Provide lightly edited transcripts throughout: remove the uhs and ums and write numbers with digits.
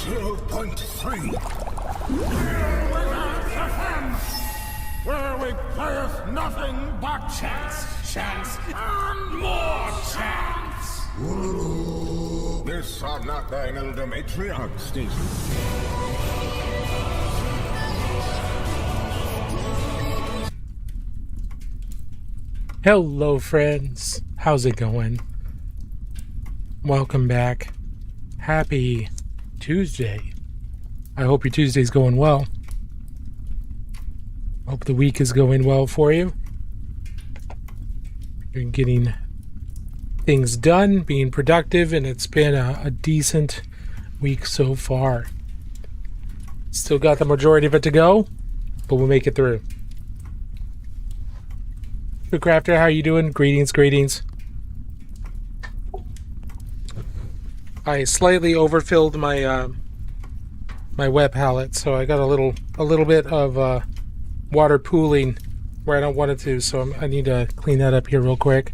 0.3. Where we playeth nothing but chance, chance, and more chance. This are not thine elder matriarch, Stacy. Hello friends, how's it going? Welcome back. Happy Tuesday. I hope your Tuesday's going well. Hope the week is going well for you. You're getting things done, being productive, and it's been a decent week so far. Still got the majority of it to go, but we'll make it through. Good Crafter, how are you doing? Greetings. I slightly overfilled my my wet palette, so I got a little bit of water pooling where I don't want it to, so I need to clean that up here real quick.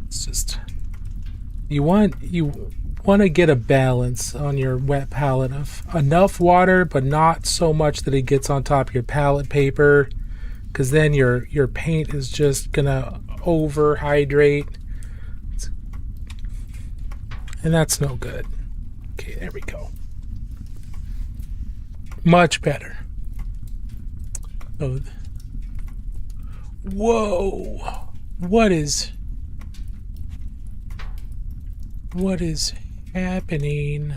It's just you want to get a balance on your wet palette of enough water but not so much that it gets on top of your palette paper, because then your paint is just gonna overhydrate and that's no good. Okay, there we go. Much better. Oh, whoa, what is happening?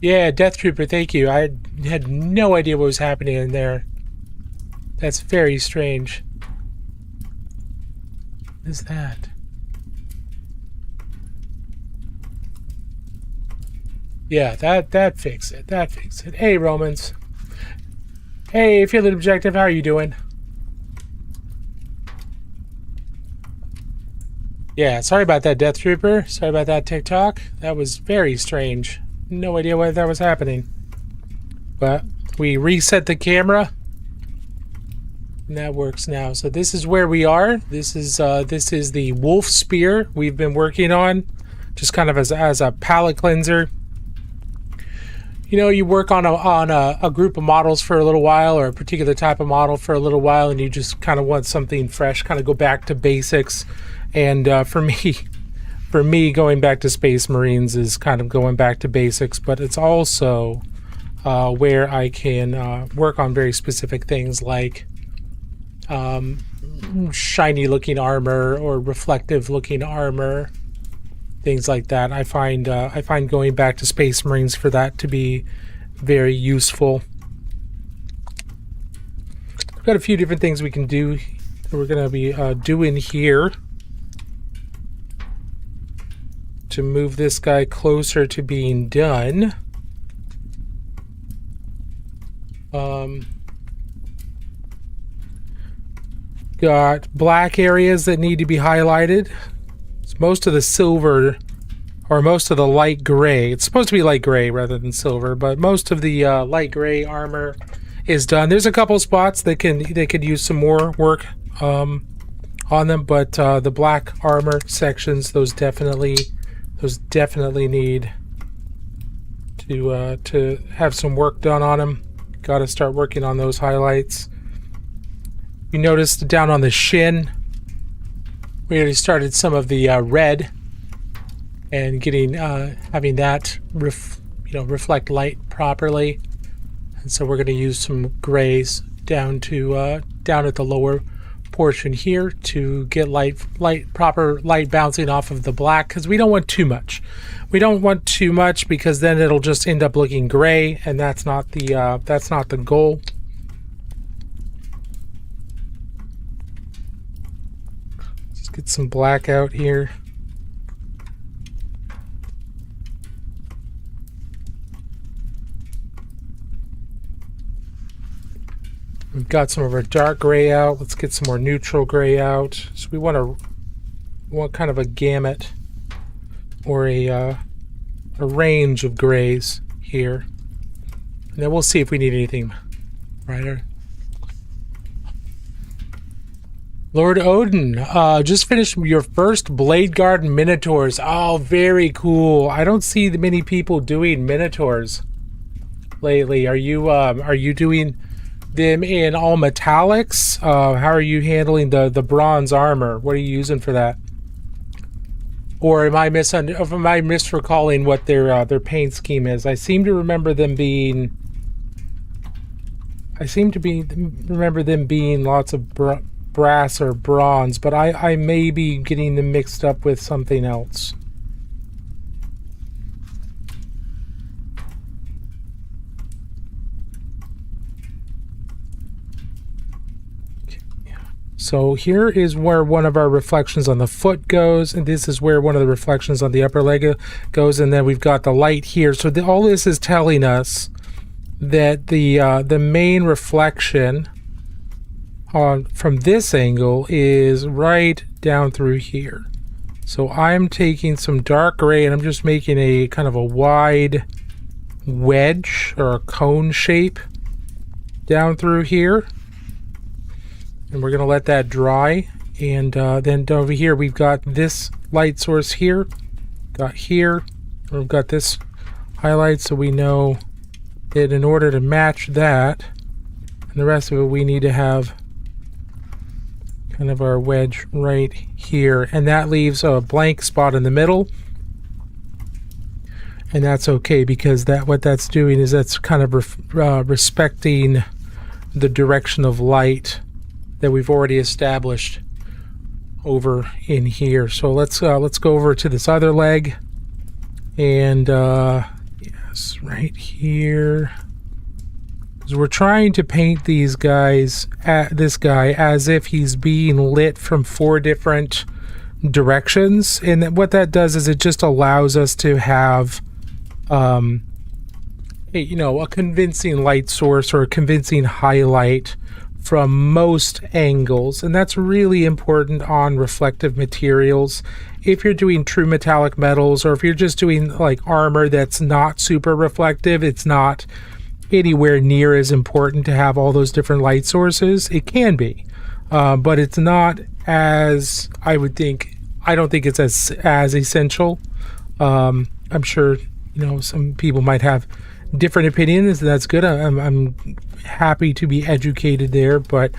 Yeah, Death Trooper, thank you. I had no idea what was happening in there. That's very strange. What is that? Yeah, that fixed it. That fixed it. Hey, Romans. Hey, Feeling Objective, how are you doing? Yeah, sorry about that, Death Trooper. Sorry about that, TikTok. That was very strange. No idea why that was happening. But we reset the camera, and that works now. So this is where we are. This is the wolf spear we've been working on, just kind of as a palette cleanser. You know, you work on a group of models for a little while, or a particular type of model for a little while, and you just kind of want something fresh, kind of go back to basics. And for me, going back to Space Marines is kind of going back to basics, but it's also where I can work on very specific things like shiny looking armor or reflective looking armor, things like that. I find going back to Space Marines for that to be very useful. We've got a few different things we can do that we're going to be doing here to move this guy closer to being done. Got black areas that need to be highlighted. It's most of the silver, or most of the light gray. It's supposed to be light gray rather than silver, but most of the light gray armor is done. There's a couple spots that could use some more work on them, but the black armor sections, those definitely need to have some work done on them. Got to start working on those highlights. You noticed down on the shin, we already started some of the red and getting having that reflect light properly. And so we're going to use some grays down at the lower portion here to get proper light bouncing off of the black, because we don't want too much. We don't want too much because then it'll just end up looking gray, and that's not the goal. Let's get some black out here. We've got some of our dark gray out. Let's get some more neutral gray out. So we want kind of a gamut or a range of grays here. And then we'll see if we need anything brighter. Lord Odin, just finished your first Blade Garden Minotaurs. Oh, very cool. I don't see many people doing Minotaurs lately. Are you doing them in all metallics? How are you handling the bronze armor? What are you using for that? Or am I misrecalling what their paint scheme is? I seem to remember them being. Remember them being lots of brass or bronze, but I may be getting them mixed up with something else. So here is where one of our reflections on the foot goes, and this is where one of the reflections on the upper leg goes, and then we've got the light here. So all this is telling us that the main reflection from this angle is right down through here. So I'm taking some dark gray and I'm just making a kind of a wide wedge or a cone shape down through here. And we're going to let that dry. And then over here we've got this light source here. We've got this highlight, so we know that in order to match that and the rest of it, we need to have kind of our wedge right here, and that leaves a blank spot in the middle, and that's okay, because what that's doing is that's kind of respecting the direction of light that we've already established over in here. So let's go over to this other leg, and yes, right here. We're trying to paint this guy as if he's being lit from 4 different directions, and what that does is it just allows us to have a convincing light source or a convincing highlight from most angles, and that's really important on reflective materials. If you're doing true metallic metals, or if you're just doing like armor that's not super reflective, it's not anywhere near as important to have all those different light sources. It can be, but it's not as, I don't think it's as essential. I'm sure some people might have different opinions, and that's good. I'm happy to be educated there, but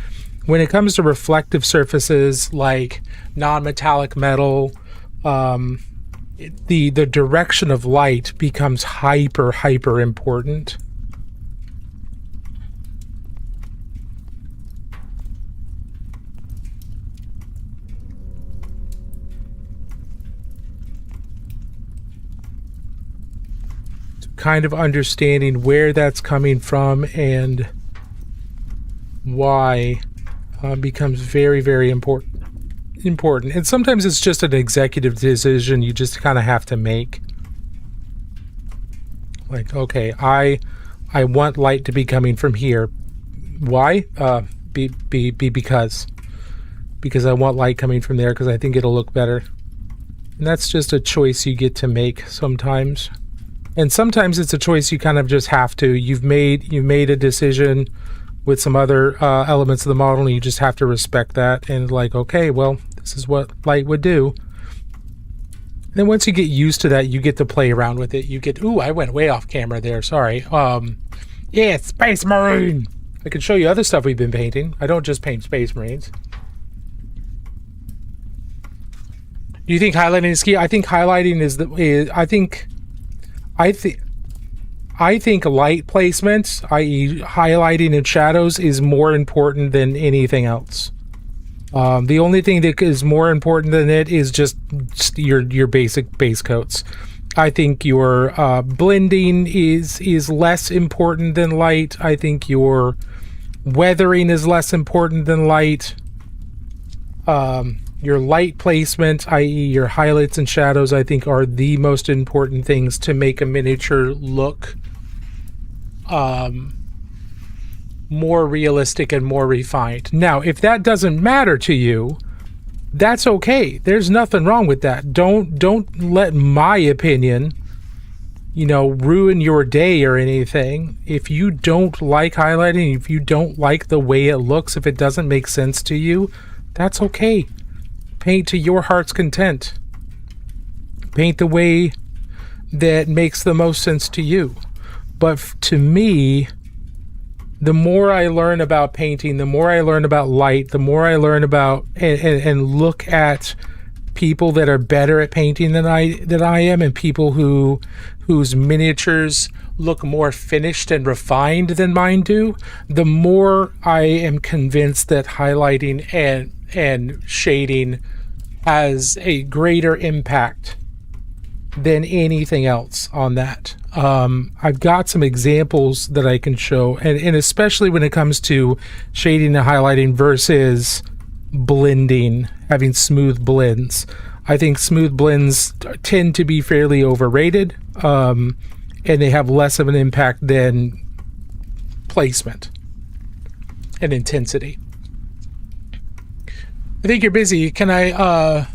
when it comes to reflective surfaces like non-metallic metal, the direction of light becomes hyper important. Kind of understanding where that's coming from and why becomes very, very important. And sometimes it's just an executive decision you just kind of have to make. Like, okay, I want light to be coming from here. Why? Because I want light coming from there because I think it'll look better. And that's just a choice you get to make sometimes. And sometimes it's a choice you kind of just have to. You've made a decision with some other elements of the model, and you just have to respect that. And like, okay, well, this is what light would do. And then once you get used to that, you get to play around with it. You get, ooh, I went way off camera there. Sorry. Yeah, Space Marine. I can show you other stuff we've been painting. I don't just paint Space Marines. Do you think highlighting is key? I think highlighting I think light placement, i.e. highlighting and shadows, is more important than anything else. The only thing that is more important than it is just your basic base coats. I think your blending is less important than light. I think your weathering is less important than light. Your light placement, i.e. your highlights and shadows, I think are the most important things to make a miniature look more realistic and more refined. Now, if that doesn't matter to you, that's okay. There's nothing wrong with that. Don't let my opinion ruin your day or anything. If you don't like highlighting, if you don't like the way it looks, if it doesn't make sense to you, that's okay. Paint to your heart's content. Paint the way that makes the most sense to you. But to me, the more I learn about painting, the more I learn about light, the more I learn about and look at people that are better at painting than I am, and people whose miniatures look more finished and refined than mine do, the more I am convinced that highlighting and shading has a greater impact than anything else on that. I've got some examples that I can show, and especially when it comes to shading and highlighting versus blending, having smooth blends. I think smooth blends tend to be fairly overrated, and they have less of an impact than placement and intensity. I think you're busy. Can I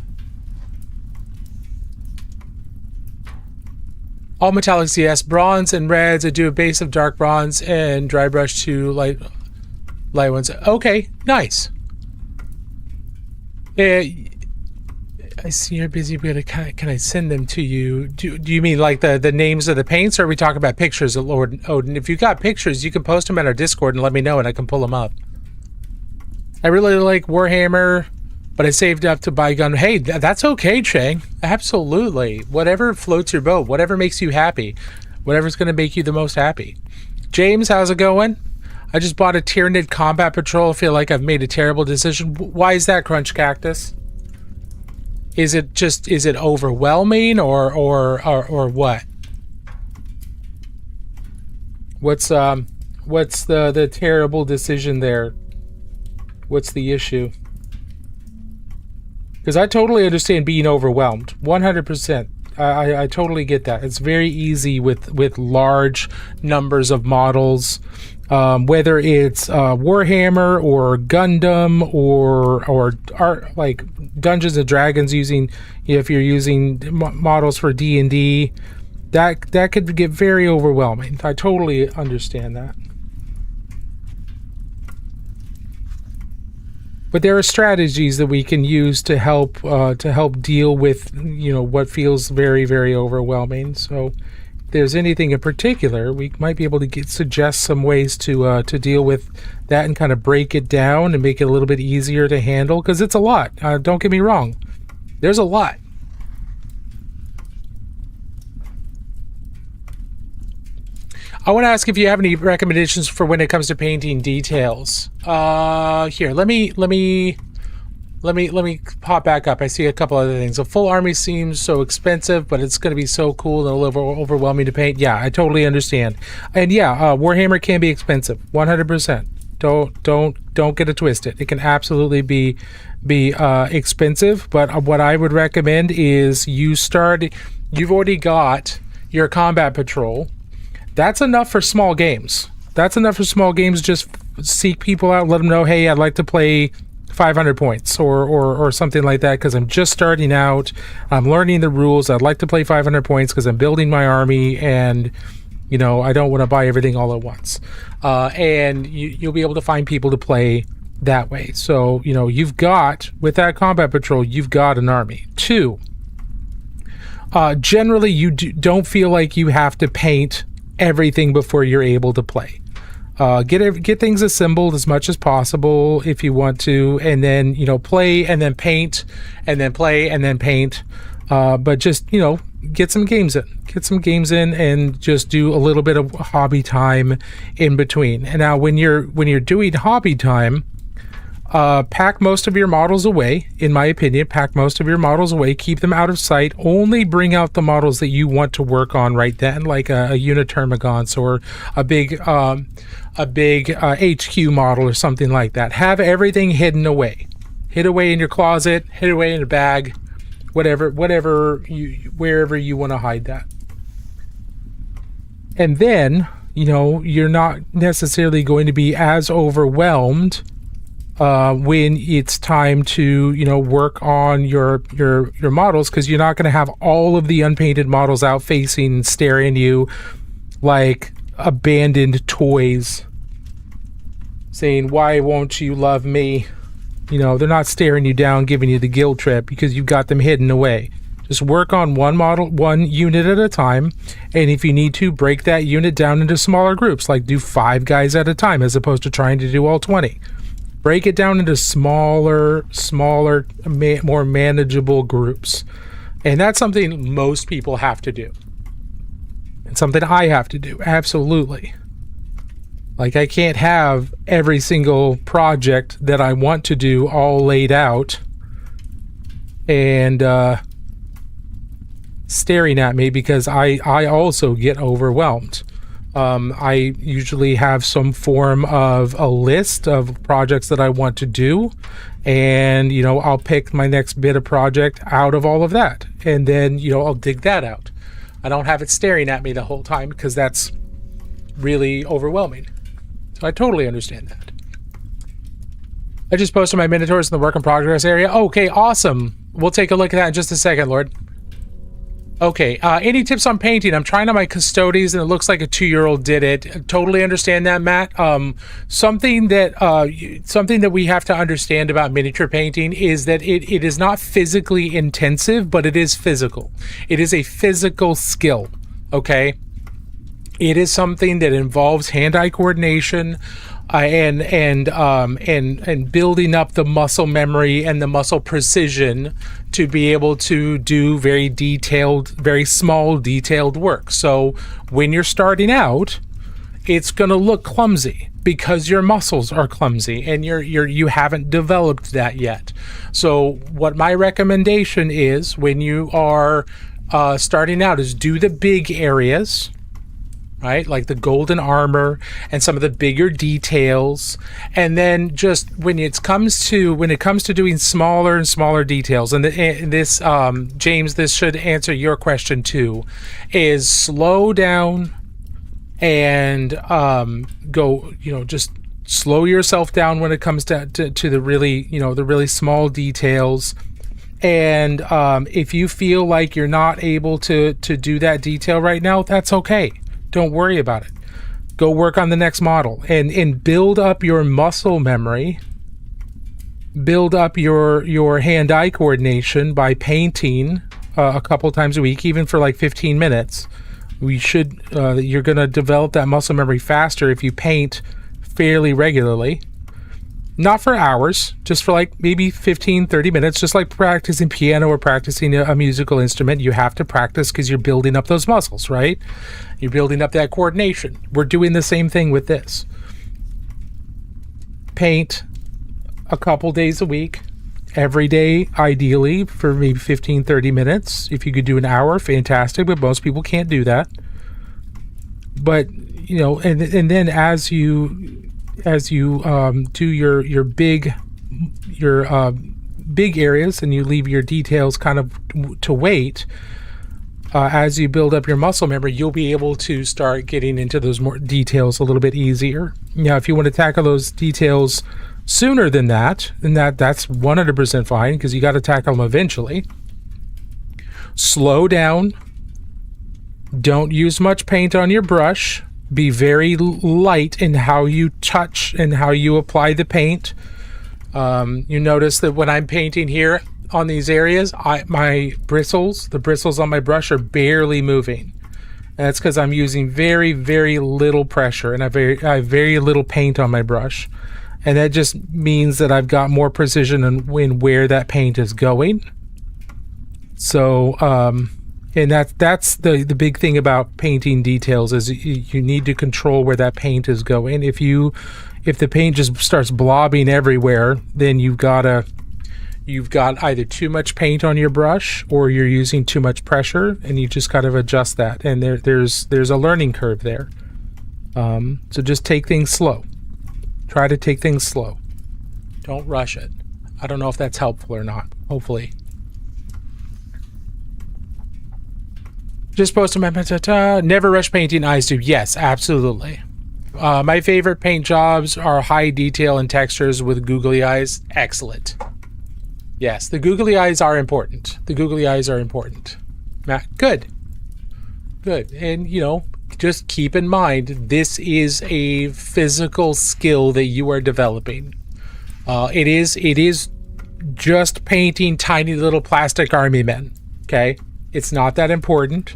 all metallics, yes. Bronze and reds. I do a base of dark bronze and dry brush to light ones. Okay, nice. I see you're busy, but can I send them to you? Do you mean like the names of the paints, or are we talking about pictures of Lord Odin? If you got pictures, you can post them at our Discord and let me know, and I can pull them up. I really like Warhammer, but I saved up to buy a gun. Hey, that's okay, Chang. Absolutely. Whatever floats your boat, whatever makes you happy, whatever's going to make you the most happy. James, how's it going? I just bought a Tyranid Combat Patrol. I feel like I've made a terrible decision. Why is that, Crunch Cactus? Is it overwhelming or what? What's the terrible decision there? What's the issue? Because I totally understand being overwhelmed, 100%. I totally get that. It's very easy with large numbers of models, whether it's Warhammer or Gundam or art, like Dungeons and Dragons, using, if you're using models for D&D, that could get very overwhelming. I totally understand that. But there are strategies that we can use to help deal with what feels very, very overwhelming. So if there's anything in particular, we might be able to suggest some ways to deal with that and kind of break it down and make it a little bit easier to handle, because it's a lot. Don't get me wrong, there's a lot. I want to ask if you have any recommendations for when it comes to painting details. Here, let me pop back up. I see a couple other things. A full army seems so expensive, but it's going to be so cool and a little overwhelming to paint. Yeah, I totally understand. And yeah, Warhammer can be expensive, 100%. Don't get it twisted. It can absolutely be expensive. But what I would recommend is you've already got your combat patrol. That's enough for small games. Just seek people out, let them know, hey, I'd like to play 500 points or something like that, because I'm just starting out. I'm learning the rules. I'd like to play 500 points because I'm building my army, and I don't want to buy everything all at once. And you'll be able to find people to play that way. So, you've got, with that combat patrol, you've got an army. 2, generally you don't feel like you have to paint everything before you're able to play. Get things assembled as much as possible if you want to, and then play and then paint, and then play and then paint. But just get some games in, and just do a little bit of hobby time in between. And now when you're doing hobby time, pack most of your models away. In my opinion, pack most of your models away. Keep them out of sight. Only bring out the models that you want to work on right then, like a Unitermagants or a big HQ model or something like that. Have everything hidden away. Hid away in your closet. Hid away in a bag. Wherever you want to hide that. And then you're not necessarily going to be as overwhelmed when it's time to, you know, work on your models, because you're not going to have all of the unpainted models out facing and staring at you like abandoned toys saying, why won't you love me? You know, they're not staring you down, giving you the guilt trip because you've got them hidden away. Just work on one model, one unit at a time. And if you need to, break that unit down into smaller groups, like do 5 guys at a time as opposed to trying to do all 20. Break it down into smaller, more manageable groups. And that's something most people have to do. It's something I have to do, absolutely. Like, I can't have every single project that I want to do all laid out and staring at me, because I also get overwhelmed. I usually have some form of a list of projects that I want to do, and, you know, I'll pick my next bit of project out of all of that, and then, you know, I'll dig that out. I don't have it staring at me the whole time, because that's really overwhelming. So I totally understand that. I just posted my Minotaurs in the work in progress area. Okay, awesome. We'll take a look at that in just a second, Lord. Okay, any tips on painting? I'm trying on my Custodes and it looks like a 2-year-old did it. Totally understand that, Matt. Something that we have to understand about miniature painting is that it is not physically intensive, but it is physical. It is a physical skill, okay? It is something that involves hand-eye coordination, and building up the muscle memory and the muscle precision to be able to do very detailed, very small detailed work. So when you're starting out, it's going to look clumsy because your muscles are clumsy and you haven't developed that yet. So what my recommendation is when you are starting out is do the big areas, right? Like the golden armor and some of the bigger details. And then just when it comes to doing smaller and smaller details, and this, James, this should answer your question too, is slow down and go, you know, just slow yourself down when it comes to the really, you know, the really small details. And if you feel like you're not able to do that detail right now, that's okay. Don't worry about it. Go work on the next model and build up your muscle memory. Build up your hand-eye coordination by painting a couple times a week, even for like 15 minutes. You're going to develop that muscle memory faster if you paint fairly regularly. Not for hours, just for like maybe 15, 30 minutes, just like practicing piano or practicing a musical instrument. You have to practice because you're building up those muscles, right? You're building up that coordination. We're doing the same thing with this. Paint a couple days a week, every day, ideally, for maybe 15, 30 minutes. If you could do an hour, fantastic, but most people can't do that. But, you know, and then as you do your big areas and you leave your details kind of to wait, as you build up your muscle memory, you'll be able to start getting into those more details a little bit easier. Now, if you want to tackle those details sooner than that, then that's 100% fine, because you got to tackle them eventually. Slow down. Don't use much paint on your brush. Be very light in how you touch and how you apply the paint. You notice that when I'm painting here on these areas, the bristles on my brush are barely moving. And that's because I'm using very, very little pressure, and I have very little paint on my brush. And that just means that I've got more precision in where that paint is going. So, and that's the big thing about painting details, is you need to control where that paint is going. If the paint just starts blobbing everywhere, then you've got either too much paint on your brush or you're using too much pressure, and you just kind of adjust that. And there's a learning curve there. So just take things slow. Try to take things slow. Don't rush it. I don't know if that's helpful or not. Hopefully. Just posted my never rush painting, eyes do. Yes, absolutely. My favorite paint jobs are high detail and textures with googly eyes. Excellent. Yes, the googly eyes are important. The googly eyes are important. Good. Good. And, you know, just keep in mind, this is a physical skill that you are developing. It is just painting tiny little plastic army men. Okay? It's not that important,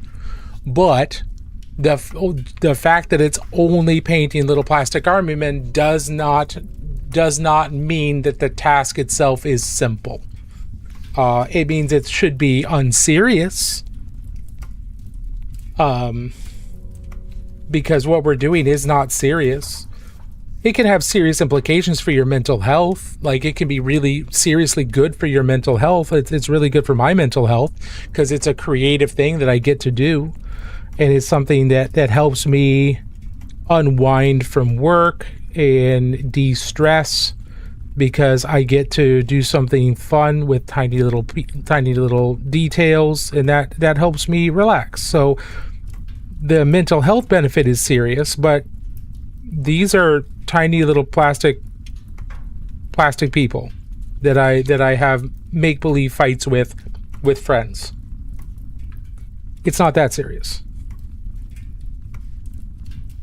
but the fact that it's only painting little plastic army men does not mean that the task itself is simple. It means it should be unserious. Because what we're doing is not serious. It can have serious implications for your mental health. Like, it can be really seriously good for your mental health. It's really good for my mental health because it's a creative thing that I get to do. And it's something that helps me unwind from work and de-stress because I get to do something fun with tiny little details, and that helps me relax. So the mental health benefit is serious, but these are tiny little plastic people that I have make-believe fights with friends. It's not that serious.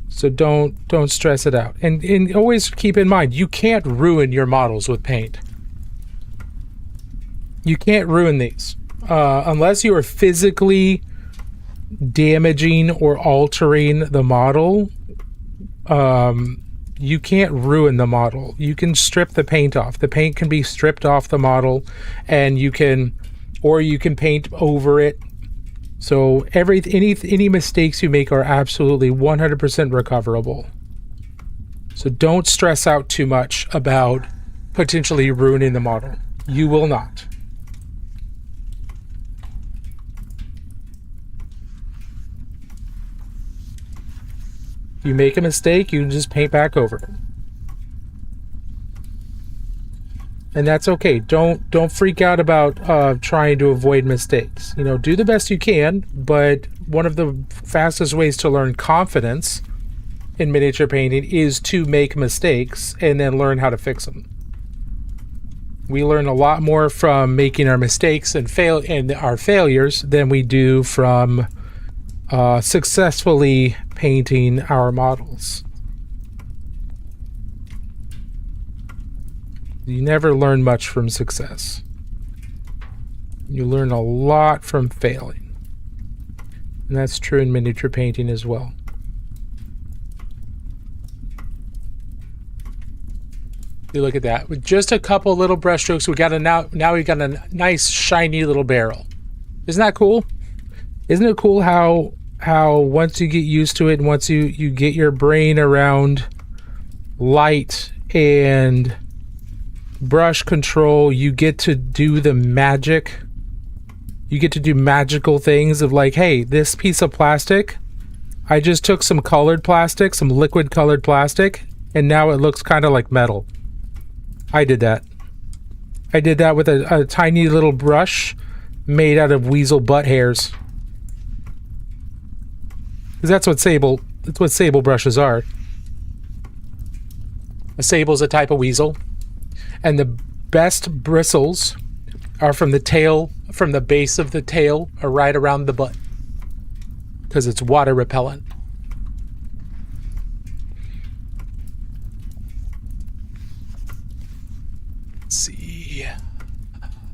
So don't stress it out. And always keep in mind, you can't ruin your models with paint. You can't ruin these. Unless you are physically damaging or altering the model, you can't ruin the model. You can strip the paint off. The paint can be stripped off the model, and you can paint over it. So any mistakes you make are absolutely 100% recoverable. So don't stress out too much about potentially ruining the model. You will not. If you make a mistake, you can just paint back over it. And that's okay. Don't freak out about trying to avoid mistakes. You know, do the best you can, but one of the fastest ways to learn confidence in miniature painting is to make mistakes and then learn how to fix them. We learn a lot more from making our mistakes and our failures than we do from successfully painting our models. You never learn much from success. You learn a lot from failing. And that's true in miniature painting as well. You look at that. With just a couple little brush strokes, we got now we got a nice shiny little barrel. Isn't that cool? Isn't it cool how once you get used to it and once you get your brain around light and brush control, you get to do the magic. You get to do magical things of like, hey, this piece of plastic, I just took some colored plastic, some liquid colored plastic, and now it looks kind of like metal. I did that. I did that with a tiny little brush made out of weasel butt hairs. Because that's what sable brushes are. A sable's a type of weasel. And the best bristles are from the tail, from the base of the tail, or right around the butt. Because it's water repellent. Let's see.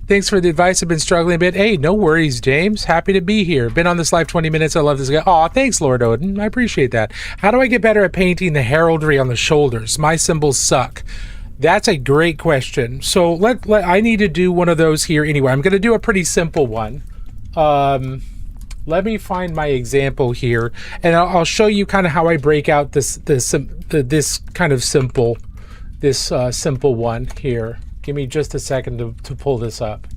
Thanks for the advice. I've been struggling a bit. Hey, no worries, James. Happy to be here. Been on this live 20 minutes. I love this guy. Aw, thanks, Lord Odin. I appreciate that. How do I get better at painting the heraldry on the shoulders? My symbols suck. That's a great question. So I need to do one of those here anyway. I'm going to do a pretty simple one. Let me find my example here, and I'll show you kind of how I break out this kind of simple one here. Give me just a second to pull this up.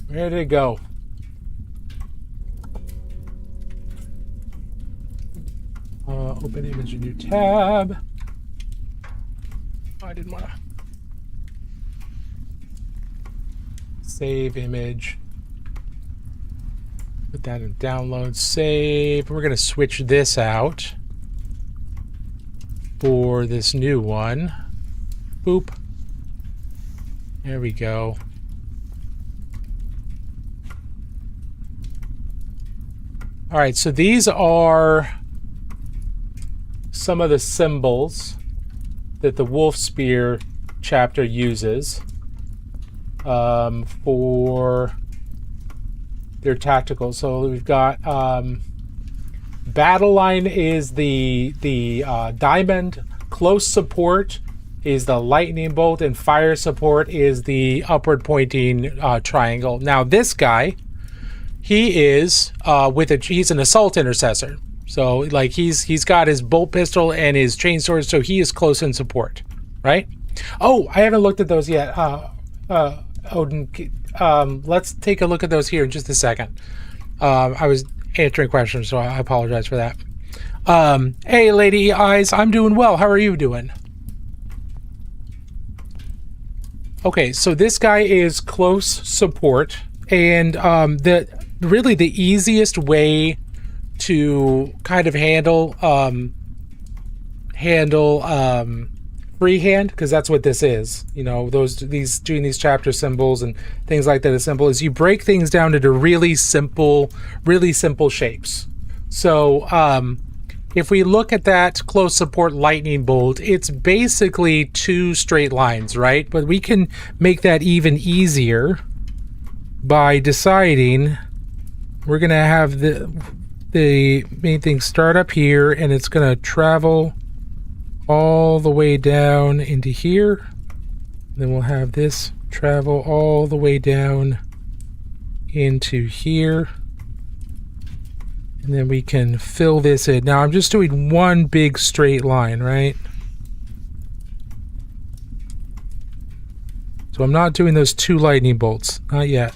Where did it go? Open image, a new tab. Oh, I didn't want to. Save image. Put that in download, save. We're going to switch this out for this new one. Boop. There we go. All right, so these are some of the symbols that the Wolf Spear chapter uses for their tactical. So we've got battle line is the diamond, close support is the lightning bolt, and fire support is the upward pointing triangle. Now this guy, he is he's an assault intercessor. So like he's got his bolt pistol and his chainsword, so he is close in support, right? Oh, I haven't looked at those yet. Odin, let's take a look at those here in just a second. I was answering questions, so I apologize for that. Hey, Lady Eyes, I'm doing well. How are you doing? Okay, so this guy is close support, and really the easiest way to kind of handle freehand, because that's what this is, you know, doing these chapter symbols and things like that. A symbol is you break things down into really simple shapes. So if we look at that close support lightning bolt, it's basically 2 straight lines, right? But we can make that even easier by deciding we're gonna have the main thing start up here, and it's gonna travel all the way down into here. Then we'll have this travel all the way down into here. And then we can fill this in. Now I'm just doing one big straight line, right? So I'm not doing those 2 lightning bolts, not yet.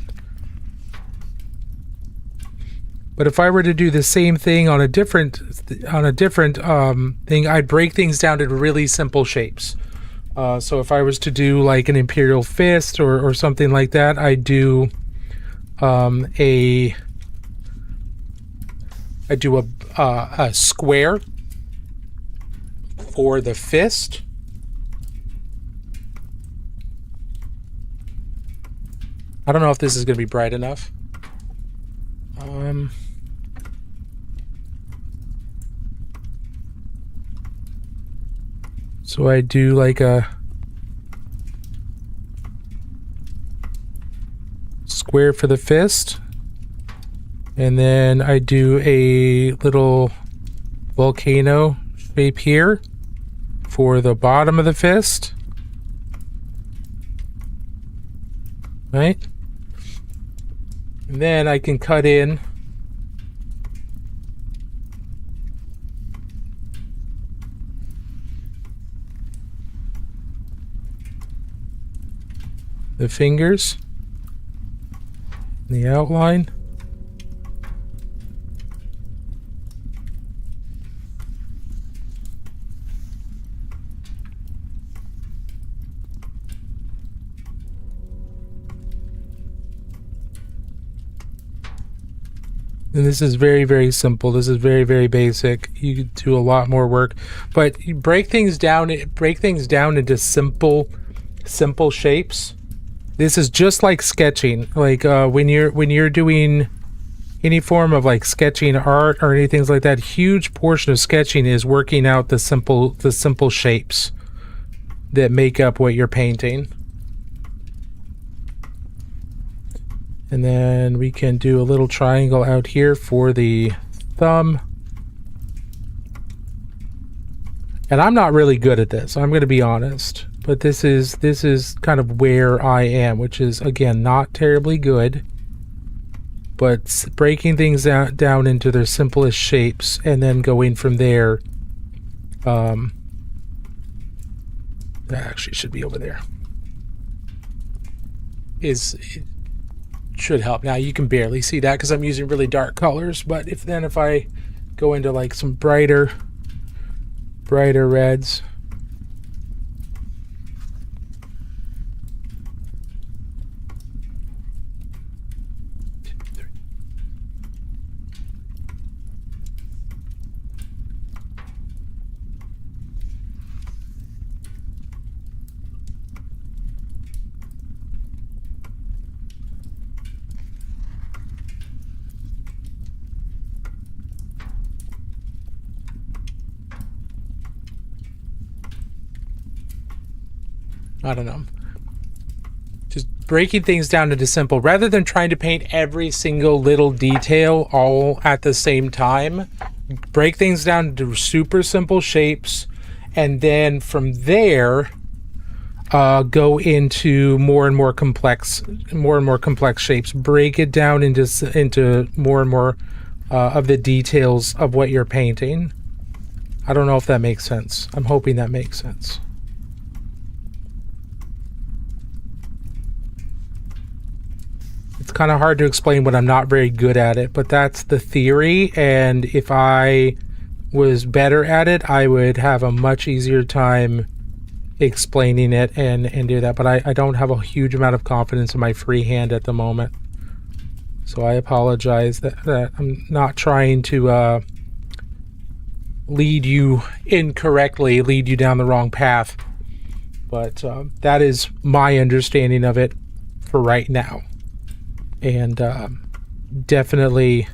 But if I were to do the same thing on a different thing, I'd break things down to really simple shapes. So if I was to do like an Imperial Fist or something like that, I'd do a square for the fist. I don't know if this is going to be bright enough. So I do like a square for the fist, and then I do a little volcano shape here for the bottom of the fist, right? And then I can cut in the fingers, the outline. And this is very, very simple. This is very, very basic. You could do a lot more work, but you break things down into simple shapes. This is just like sketching. Like when you're doing any form of like sketching art or anything like that, huge portion of sketching is working out the simple shapes that make up what you're painting. And then we can do a little triangle out here for the thumb. And I'm not really good at this, I'm going to be honest. But this is kind of where I am, which is, again, not terribly good. But breaking things down into their simplest shapes and then going from there. That actually should be over there. It should help. Now you can barely see that because I'm using really dark colors, but if I go into like some brighter reds, I don't know. Just breaking things down into simple, rather than trying to paint every single little detail all at the same time. Break things down into super simple shapes, and then from there, go into more and more complex shapes. Break it down into more and more of the details of what you're painting. I don't know if that makes sense. I'm hoping that makes sense. It's kind of hard to explain when I'm not very good at it, but that's the theory, and if I was better at it, I would have a much easier time explaining it and do that, but I don't have a huge amount of confidence in my freehand at the moment. So I apologize that I'm not trying to lead you incorrectly, lead you down the wrong path, but that is my understanding of it for right now. And definitely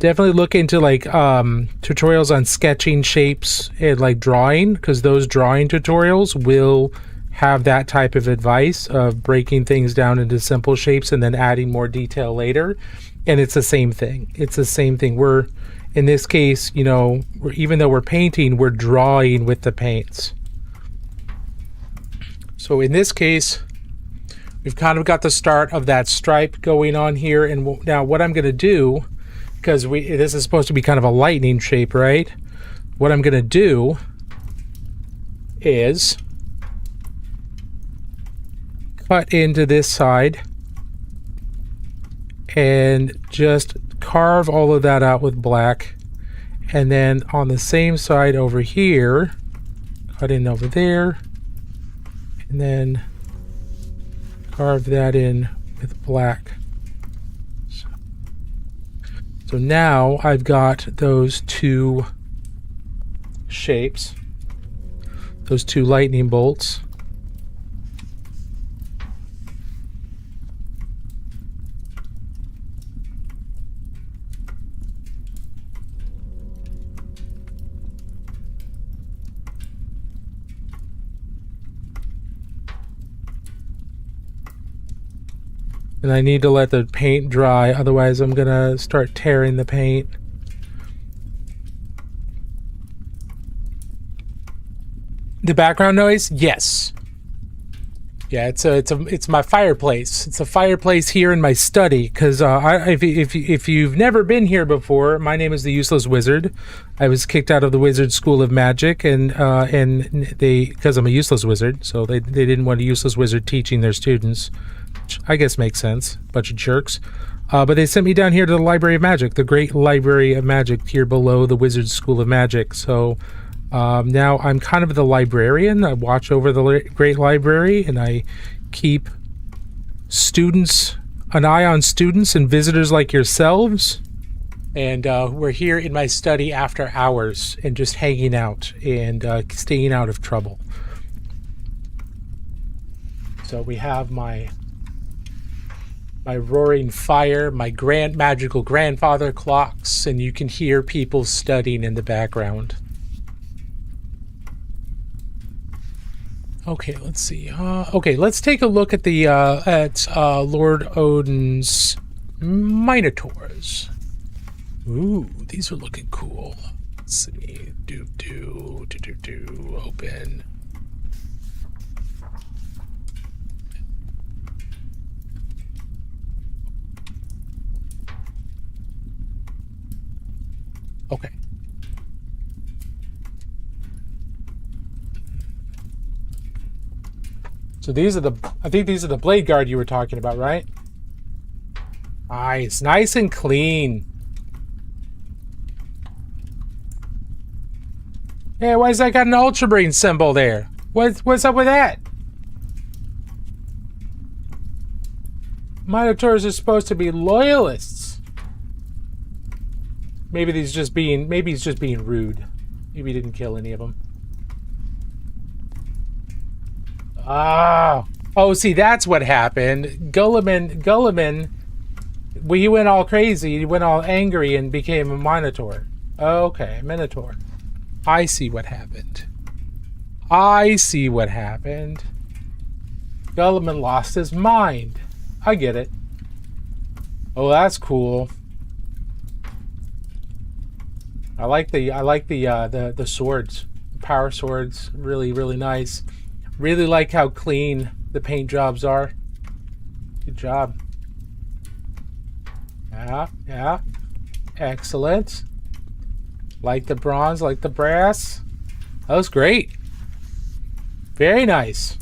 look into like tutorials on sketching shapes and like drawing, because those drawing tutorials will have that type of advice of breaking things down into simple shapes and then adding more detail later. And it's the same thing. We're, in this case, you know, even though we're painting, we're drawing with the paints. So in this case, we've kind of got the start of that stripe going on here. And now what I'm going to do, because this is supposed to be kind of a lightning shape, right? What I'm going to do is cut into this side and just carve all of that out with black. And then on the same side over here, cut in over there, and then carve that in with black. So now I've got those two shapes, those two lightning bolts. And I need to let the paint dry, otherwise I'm gonna start tearing the paint. The background noise? Yes. Yeah, it's my fireplace. It's a fireplace here in my study, because if you've never been here before, my name is the Useless Wizard. I was kicked out of the Wizard School of Magic, and they, because I'm a useless wizard, so they didn't want a useless wizard teaching their students. I guess makes sense. Bunch of jerks. But they sent me down here to the Library of Magic, the Great Library of Magic here below the Wizard School of Magic. So now I'm kind of the librarian. I watch over the Great Library, and I keep an eye on students and visitors like yourselves. And we're here in my study after hours and just hanging out and staying out of trouble. So we have my roaring fire, my magical grandfather clocks, and you can hear people studying in the background. Okay, let's see. Okay, let's take a look at the Lord Odin's Minotaurs. Ooh, these are looking cool. Let's see. Open. Okay. So I think these are the blade guard you were talking about, right? Nice and clean. Hey, why's that got an Ultra Brain symbol there? What's up with that? Minotaurs are supposed to be loyalists. Maybe he's just being rude. Maybe he didn't kill any of them. Oh, see, that's what happened. Gulliman, well, he went all crazy. He went all angry and became a Minotaur. Okay, Minotaur. I see what happened. I see what happened. Guilliman lost his mind. I get it. Oh, that's cool. I like the swords, power swords. Really, really nice. Really like how clean the paint jobs are. Good job. Yeah, yeah. Excellent. Like the bronze, like the brass. That was great. Very nice.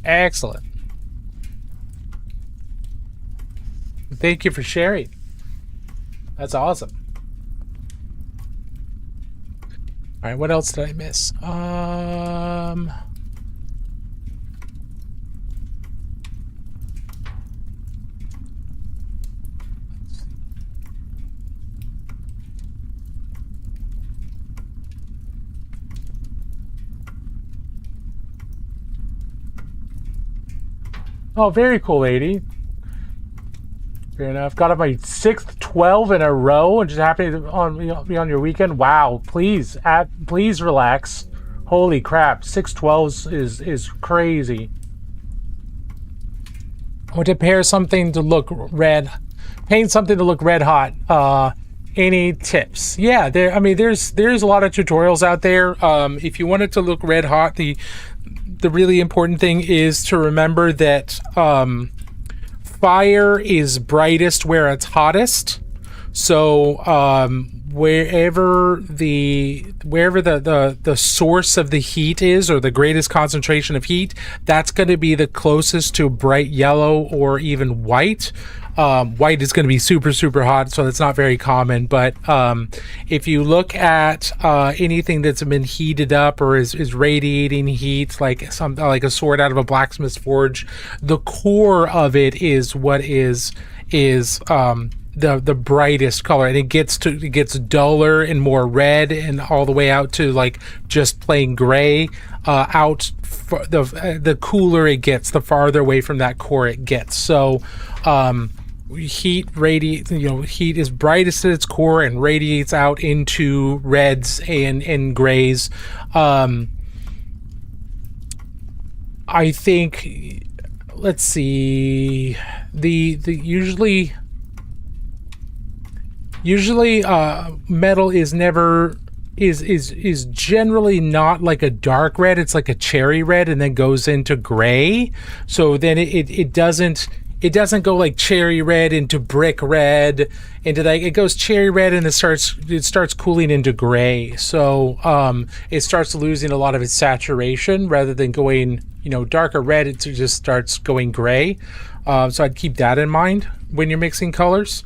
Excellent. Thank you for sharing. That's awesome. All right, what else did I miss? Oh, very cool, lady. Fair enough. Got up my 6th 12 in a row and just happy to be on your weekend. Wow, please relax. Holy crap, 6 12s is crazy. I want to paint something to look red hot. Any tips? Yeah, there's a lot of tutorials out there. If you want it to look red hot, the really important thing is to remember that fire is brightest where it's hottest. So wherever the source of the heat is, or the greatest concentration of heat, that's going to be the closest to bright yellow or even white. White is going to be super, super hot, so that's not very common. But if you look at anything that's been heated up or is radiating heat, like a sword out of a blacksmith's forge, the core of it is what is the brightest color, and it gets duller and more red, and all the way out to like just plain gray. The cooler it gets, the farther away from that core it gets. So heat is brightest at its core and radiates out into reds and grays. I think, let's see, usually metal is generally not like a dark red. It's like a cherry red and then goes into gray. So then it doesn't go like cherry red into brick red into that. It goes cherry red and it starts cooling into gray. So it starts losing a lot of its saturation rather than going darker red. It just starts going gray. So I'd keep that in mind when you're mixing colors.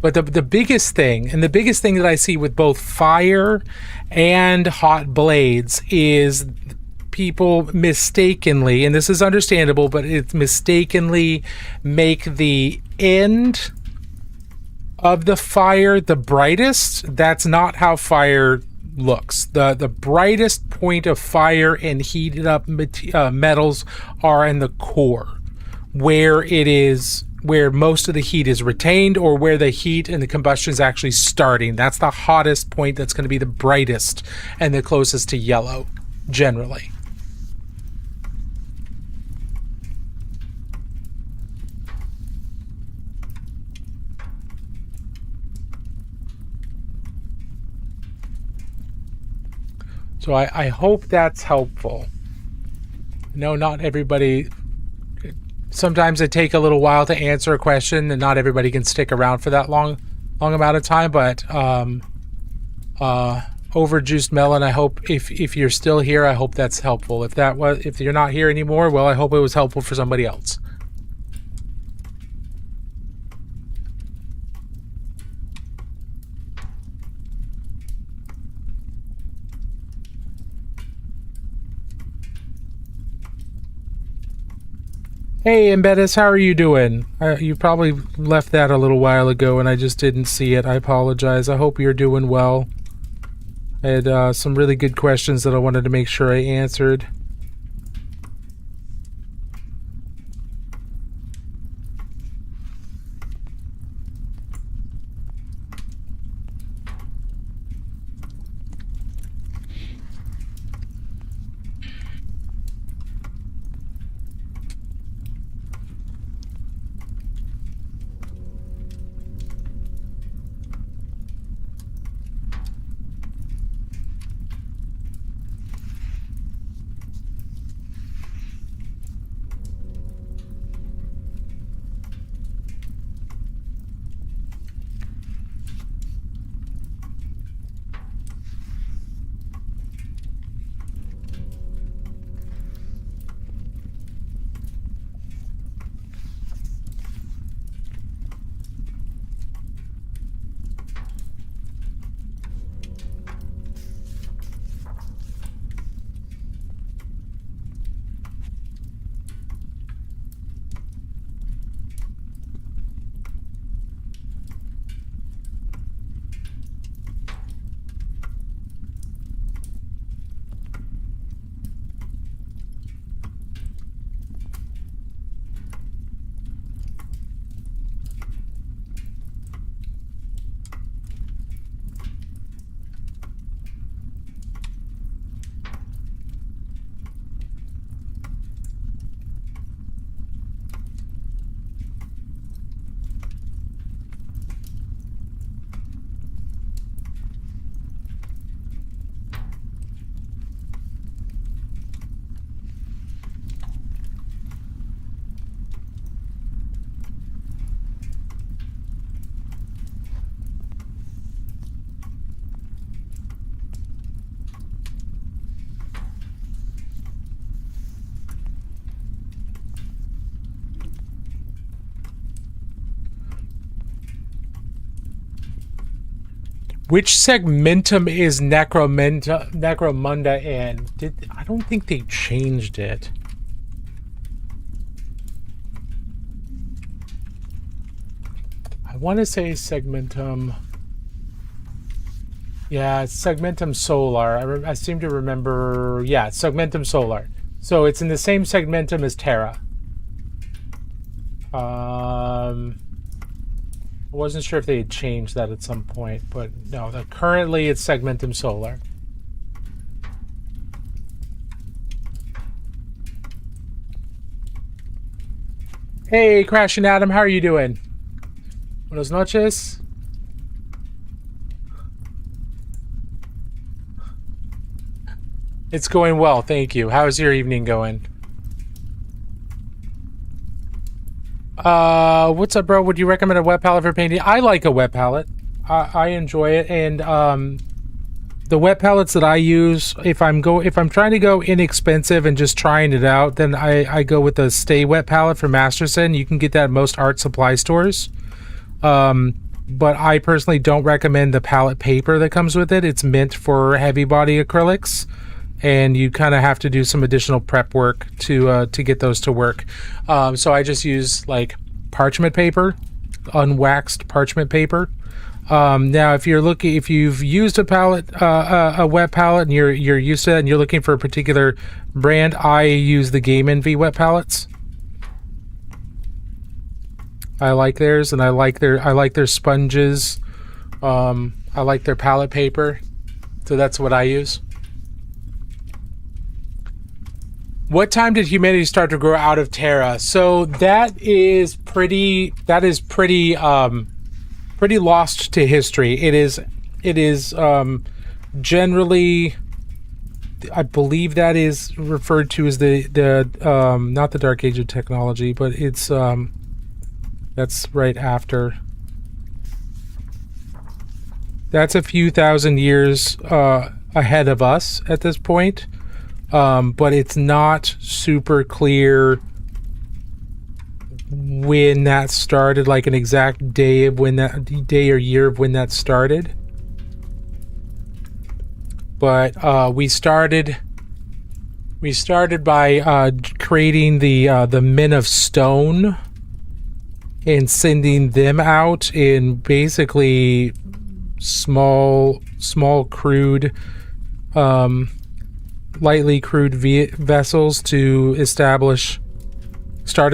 But the biggest thing that I see with both fire and hot blades is people mistakenly, and this is understandable, but it's mistakenly make the end of the fire the brightest. That's not how fire looks. The brightest point of fire and heated up metals are in the core, where most of the heat is retained, or where the heat and the combustion is actually starting. That's the hottest point. That's going to be the brightest and the closest to yellow, generally. So I hope that's helpful. No, not everybody. Sometimes it take a little while to answer a question, and not everybody can stick around for that long amount of time. But Overjuiced Melon, I hope if you're still here, I hope that's helpful. If you're not here anymore, well, I hope it was helpful for somebody else. Hey, Embeddis, how are you doing? You probably left that a little while ago and I just didn't see it. I apologize. I hope you're doing well. I had some really good questions that I wanted to make sure I answered. Which segmentum is Necromunda in? I don't think they changed it. I want to say segmentum. Yeah, it's segmentum solar. I seem to remember. Yeah, segmentum solar. So it's in the same segmentum as Terra. I wasn't sure if they had changed that at some point, but no, currently it's segmentum solar. Hey, Crashing Adam, how are you doing? Buenas noches. It's going well, thank you. How's your evening going? What's up, bro? Would you recommend a wet palette for painting? I like a wet palette. I enjoy it, and the wet palettes that I use, if I'm trying to go inexpensive and just trying it out, then I go with the Stay Wet palette from Masterson. You can get that at most art supply stores. But I personally don't recommend the palette paper that comes with it. It's meant for heavy body acrylics, and you kind of have to do some additional prep work to get those to work. So I just use like parchment paper, unwaxed parchment paper. Now, if you've used a palette, a wet palette, and you're used to it, and you're looking for a particular brand, I use the Game Envy wet palettes. I like theirs, and I like their sponges. I like their palette paper, so that's what I use. What time did humanity start to grow out of Terra? So that is pretty lost to history. It is generally, I believe that is referred to as the not the Dark Age of technology, but it's that's right after. That's a few thousand years ahead of us at this point, but it's not super clear when that started, like an exact day of when that day or year of when that started. But we started by creating the Men of Stone and sending them out in basically small crude, lightly crewed vessels to start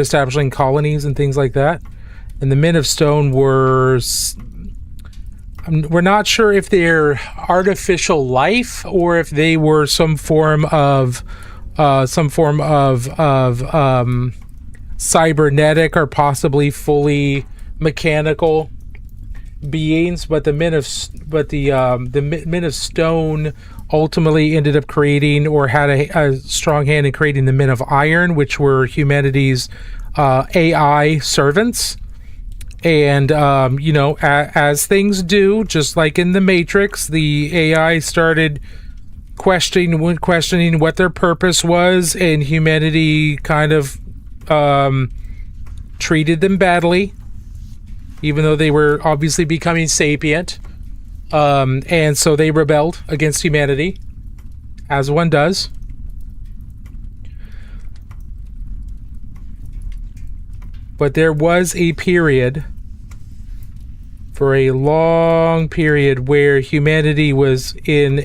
establishing colonies and things like that. And the Men of Stone we're not sure if they're artificial life or if they were some form of cybernetic or possibly fully mechanical beings. But the Men of Stone ultimately ended up creating, or had a strong hand in creating, the Men of Iron, which were humanity's AI servants. And as things do, just like in the Matrix, the AI started questioning what their purpose was, and humanity kind of treated them badly, even though they were obviously becoming sapient. And so they rebelled against humanity, as one does. But there was a period, for a long period, where humanity was in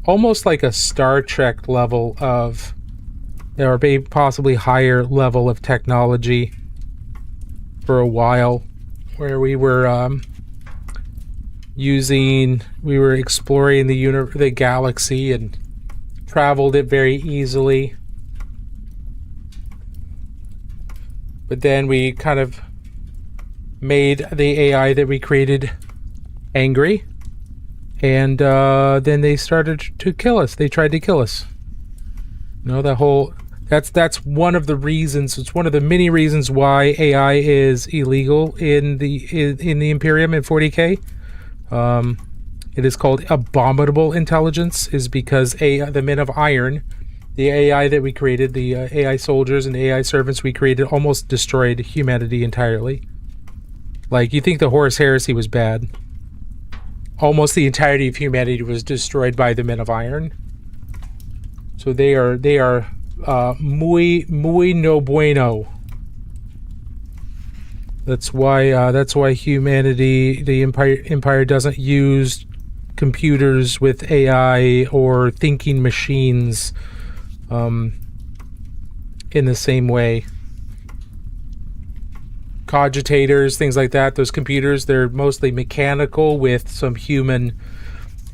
almost like a Star Trek level of, or possibly higher level of technology for a while, where we were exploring the galaxy and traveled it very easily. But then we kind of made the AI that we created angry, and then they started to kill us. They tried to kill us. That's one of the reasons. It's one of the many reasons why AI is illegal in the Imperium in 40K. It is called abominable intelligence, is because the Men of Iron, the AI that we created, the AI soldiers and AI servants we created, almost destroyed humanity entirely. Like, you think the Horus Heresy was bad. almost the entirety of humanity was destroyed by the Men of Iron. So they are muy no bueno. That's why humanity, the empire doesn't use computers with AI or thinking machines in the same way. Cogitators, things like that, those computers, they're mostly mechanical with some human,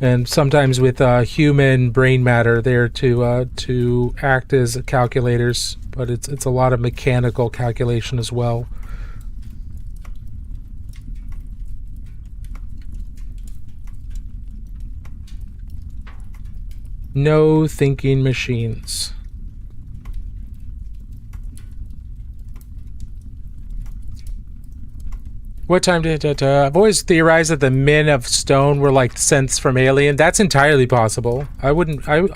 and sometimes with human brain matter there to act as calculators, but it's a lot of mechanical calculation as well. No thinking machines. What time did it? I've always theorized that the Men of Stone were like synths from Alien. That's entirely possible. I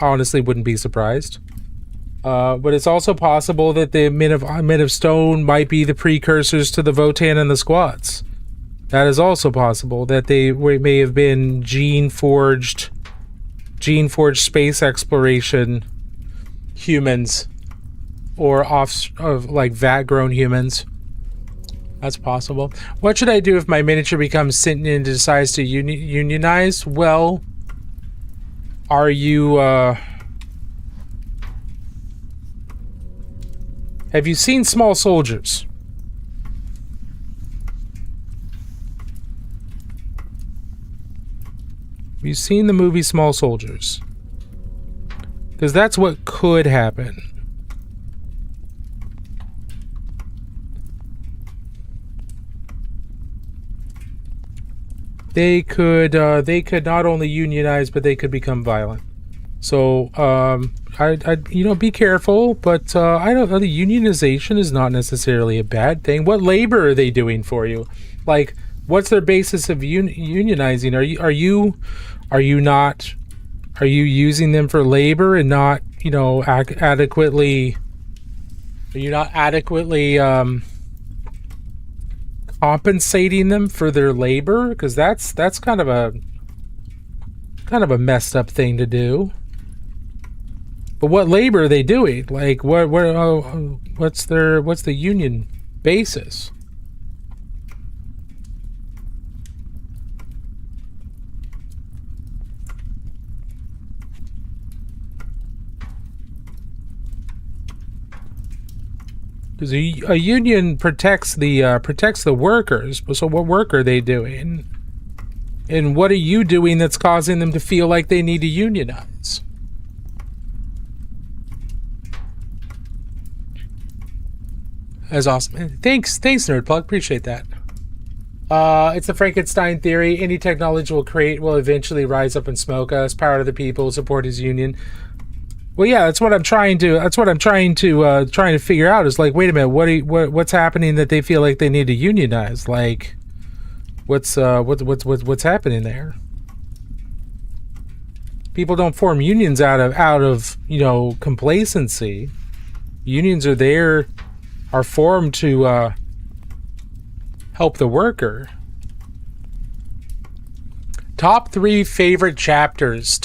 honestly wouldn't be surprised. But it's also possible that the Men of Stone might be the precursors to the Votan and the Squats. That is also possible. That they may have been gene-forged space exploration humans, or like vat-grown humans. That's possible. What should I do if my miniature becomes sentient and decides to unionize? Well, are you have you seen Small Soldiers? Have you seen the movie Small Soldiers? Because that's what could happen. They could not only unionize, but they could become violent. So, I be careful. But I don't know. The unionization is not necessarily a bad thing. What labor are they doing for you? Like, what's their basis of unionizing? Are you using them for labor and not, adequately? Are you not adequately compensating them for their labor? Because that's kind of a messed up thing to do. But what labor are they doing? Like, what's the union basis? Because a union protects the workers. So what work are they doing? And what are you doing that's causing them to feel like they need to unionize? That's awesome. Thanks, Nerdplug. Appreciate that. It's the Frankenstein theory. Any technology will eventually rise up in smoke us. Power to the people. Support his union. Well, yeah, that's what I'm trying to figure out. Is like, wait a minute, what's happening that they feel like they need to unionize? Like, what's happening there? People don't form unions out of complacency. Unions are formed to help the worker. Top three favorite chapters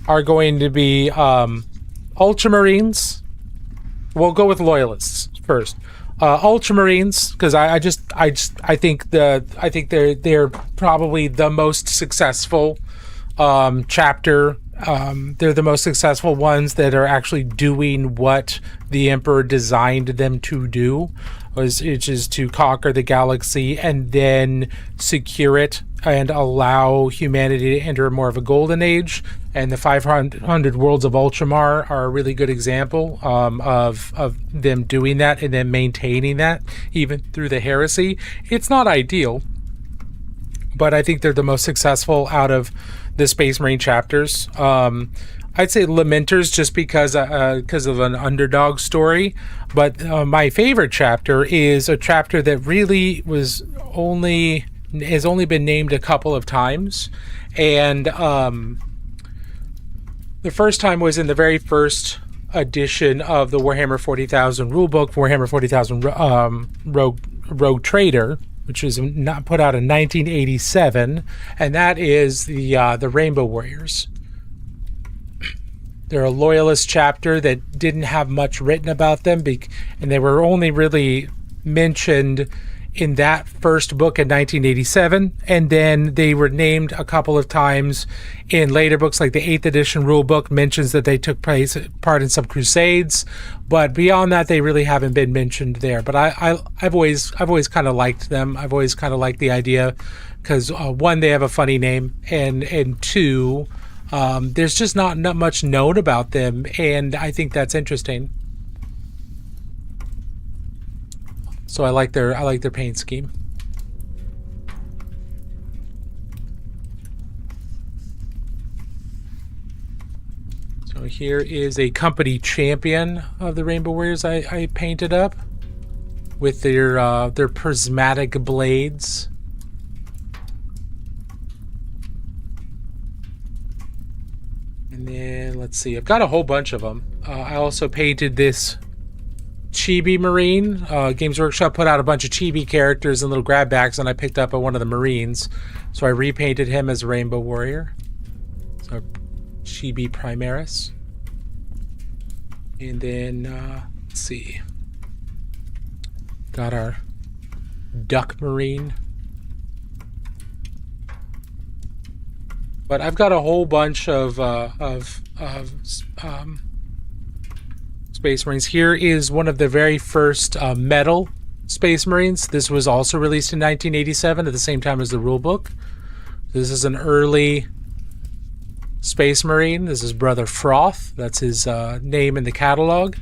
are going to be Ultramarines. We'll go with Loyalists first. Ultramarines, because I think they're probably the most successful chapter. They're the most successful ones that are actually doing what the Emperor designed them to do, which is to conquer the galaxy and then secure it and allow humanity to enter more of a golden age. And the 500 Worlds of Ultramar are a really good example of them doing that and then maintaining that even through the heresy. It's not ideal, but I think they're the most successful out of the Space Marine chapters. I'd say Lamenters just because of an underdog story, but my favorite chapter is a chapter that really has only been named a couple of times, and the first time was in the very first edition of the Warhammer 40,000 rulebook, Warhammer 40,000 Rogue Trader. which was not put out in 1987, and that is the Rainbow Warriors. They're a loyalist chapter that didn't have much written about them, and they were only really mentioned in that first book in 1987, and then they were named a couple of times in later books, like the 8th edition rule book mentions that they took part in some crusades, but beyond that they really haven't been mentioned there. But I've always kind of liked them. I've always kind of liked the idea because one, they have a funny name, and two, there's just not much known about them, and I think that's interesting. So I like their paint scheme. So here is a company champion of the Rainbow Warriors I painted up with their prismatic blades. And then let's see, I've got a whole bunch of them. I also painted this Chibi Marine. Games Workshop put out a bunch of Chibi characters and little grab bags, and I picked up one of the Marines, so I repainted him as Rainbow Warrior. So Chibi Primaris. And then let's see, got our Duck Marine. But I've got a whole bunch of Space Marines. Here is one of the very first metal Space Marines. This was also released in 1987 at the same time as the rulebook. This is an early Space Marine. This is Brother Froth. That's his name in the catalog.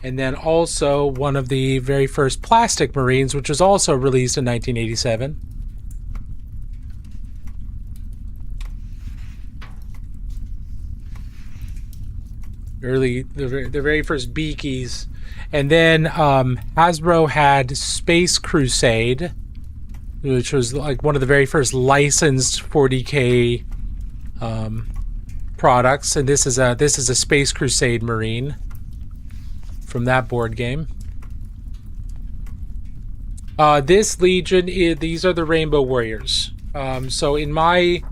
And then also one of the very first plastic Marines, which was also released in 1987. The very first Beakies. And then Hasbro had Space Crusade, which was like one of the very first licensed 40K products, and this is a Space Crusade Marine from that board game. This Legion these are the Rainbow Warriors. So in my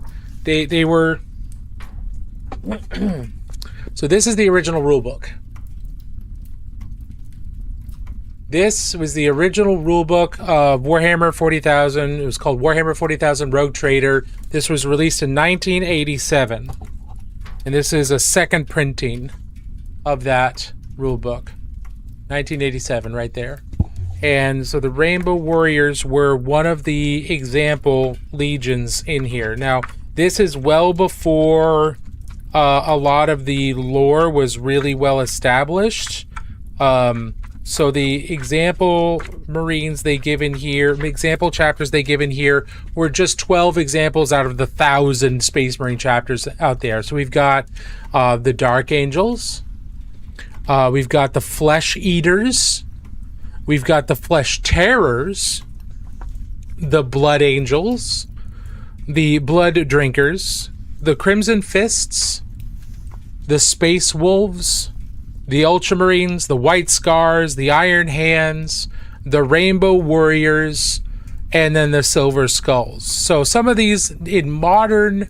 they were so this is the original rulebook. This was the original rulebook of Warhammer 40,000. It was called Warhammer 40,000 Rogue Trader. This was released in 1987. And this is a second printing of that rulebook. 1987 right there. And so the Rainbow Warriors were one of the example legions in here. Now, this is well before a lot of the lore was really well established. So the example Marines they give in here, example chapters they give in here, were just 12 examples out of the 1,000 Space Marine chapters out there. So we've got the Dark Angels, we've got the Flesh Eaters, we've got the Flesh Terrors, the Blood Angels, the Blood Drinkers, the Crimson Fists, the Space Wolves, the Ultramarines, the White Scars, the Iron Hands, the Rainbow Warriors, and then the Silver Skulls. So some of these in modern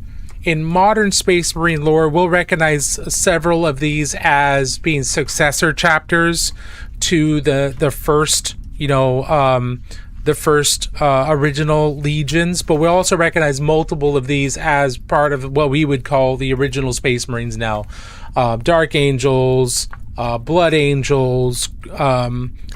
Space Marine lore, we'll recognize several of these as being successor chapters to the first, the first original legions, but we also recognize multiple of these as part of what we would call the original Space Marines now. Dark Angels, Blood Angels,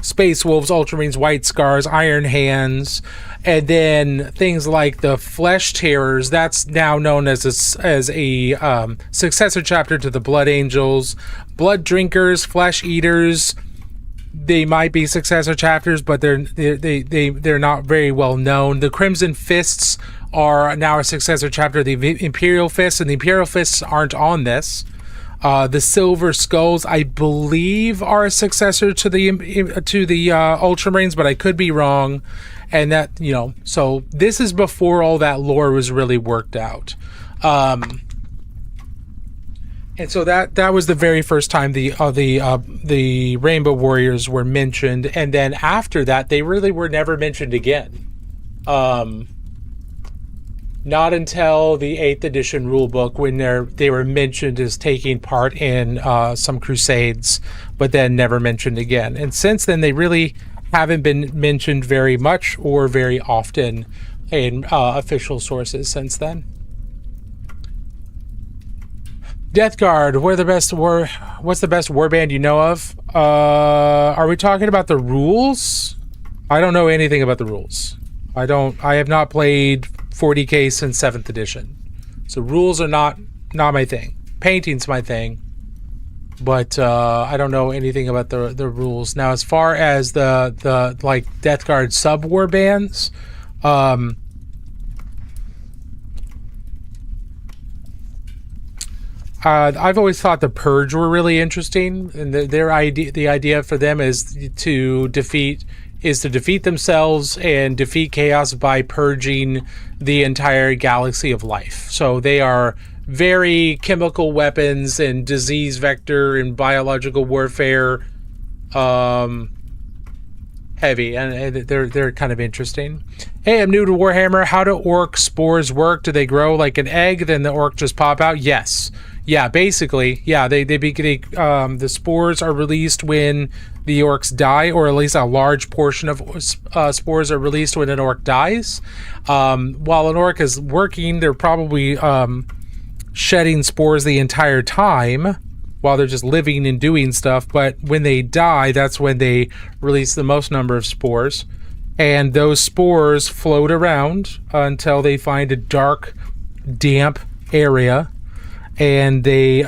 Space Wolves, Ultramarines, White Scars, Iron Hands, and then things like the Flesh Terrors. That's now known as a successor chapter to the Blood Angels. Blood Drinkers, Flesh Eaters, they might be successor chapters, but they're not very well known. The Crimson Fists are now a successor chapter of the Imperial Fists, and the Imperial Fists aren't on this. The Silver Skulls, I believe, are a successor to the Ultramarines, but I could be wrong. And that, so this is before all that lore was really worked out. And so that was the very first time the Rainbow Warriors were mentioned, and then after that, they really were never mentioned again. Not until the 8th edition rulebook, when they were mentioned as taking part in some crusades, but then never mentioned again. And since then, they really haven't been mentioned very much or very often in official sources since then. Death Guard, what's the best warband you know of? Are we talking about the rules? I don't know anything about the rules. I have not played 40k since 7th edition. So rules are not my thing. Painting's my thing. But I don't know anything about the rules. Now, as far as the like Death Guard sub war bands, I've always thought the Purge were really interesting, and the idea for them is to defeat themselves and defeat chaos by purging the entire galaxy of life. So they are very chemical weapons and disease vector and biological warfare heavy, and they're kind of interesting. Hey, I'm new to Warhammer. How do orc spores work? Do they grow like an egg, then the orc just pop out? Yes. Yeah, basically, yeah. The spores are released when the orcs die, or at least a large portion of spores are released when an orc dies. While an orc is working, they're probably shedding spores the entire time while they're just living and doing stuff. But when they die, that's when they release the most number of spores. And those spores float around until they find a dark, damp area. And they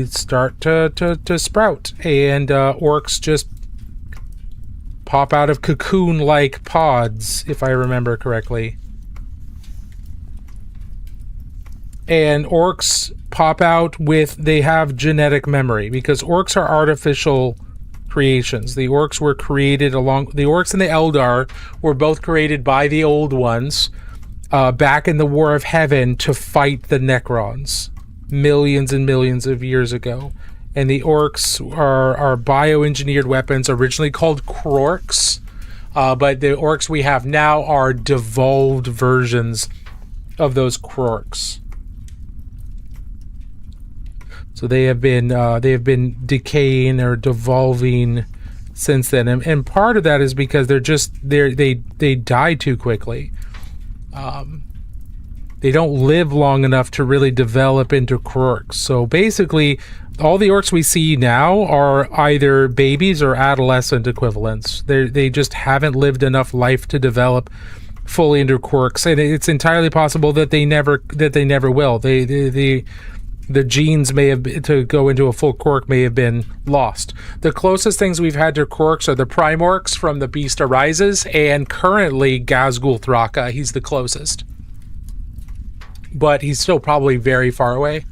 start to sprout, and orcs just pop out of cocoon-like pods, if I remember correctly. And orcs pop out they have genetic memory, because orcs are artificial creations. The orcs were created the orcs and the Eldar were both created by the Old Ones, back in the War of Heaven to fight the Necrons millions and millions of years ago. And the orcs are bioengineered weapons, originally called Krorks, but the orcs we have now are devolved versions of those Krorks. So they have been decaying or devolving since then, and part of that is because they die too quickly. They don't live long enough to really develop into Krorks. So basically, all the orcs we see now are either babies or adolescent equivalents. They just haven't lived enough life to develop fully into Krorks, and it's entirely possible that they never will. The genes to go into a full Krork may have been lost. The closest things we've had to Krorks are the Primorks from The Beast Arises, and currently Ghazghkull Thraka. He's the closest. But he's still probably very far away.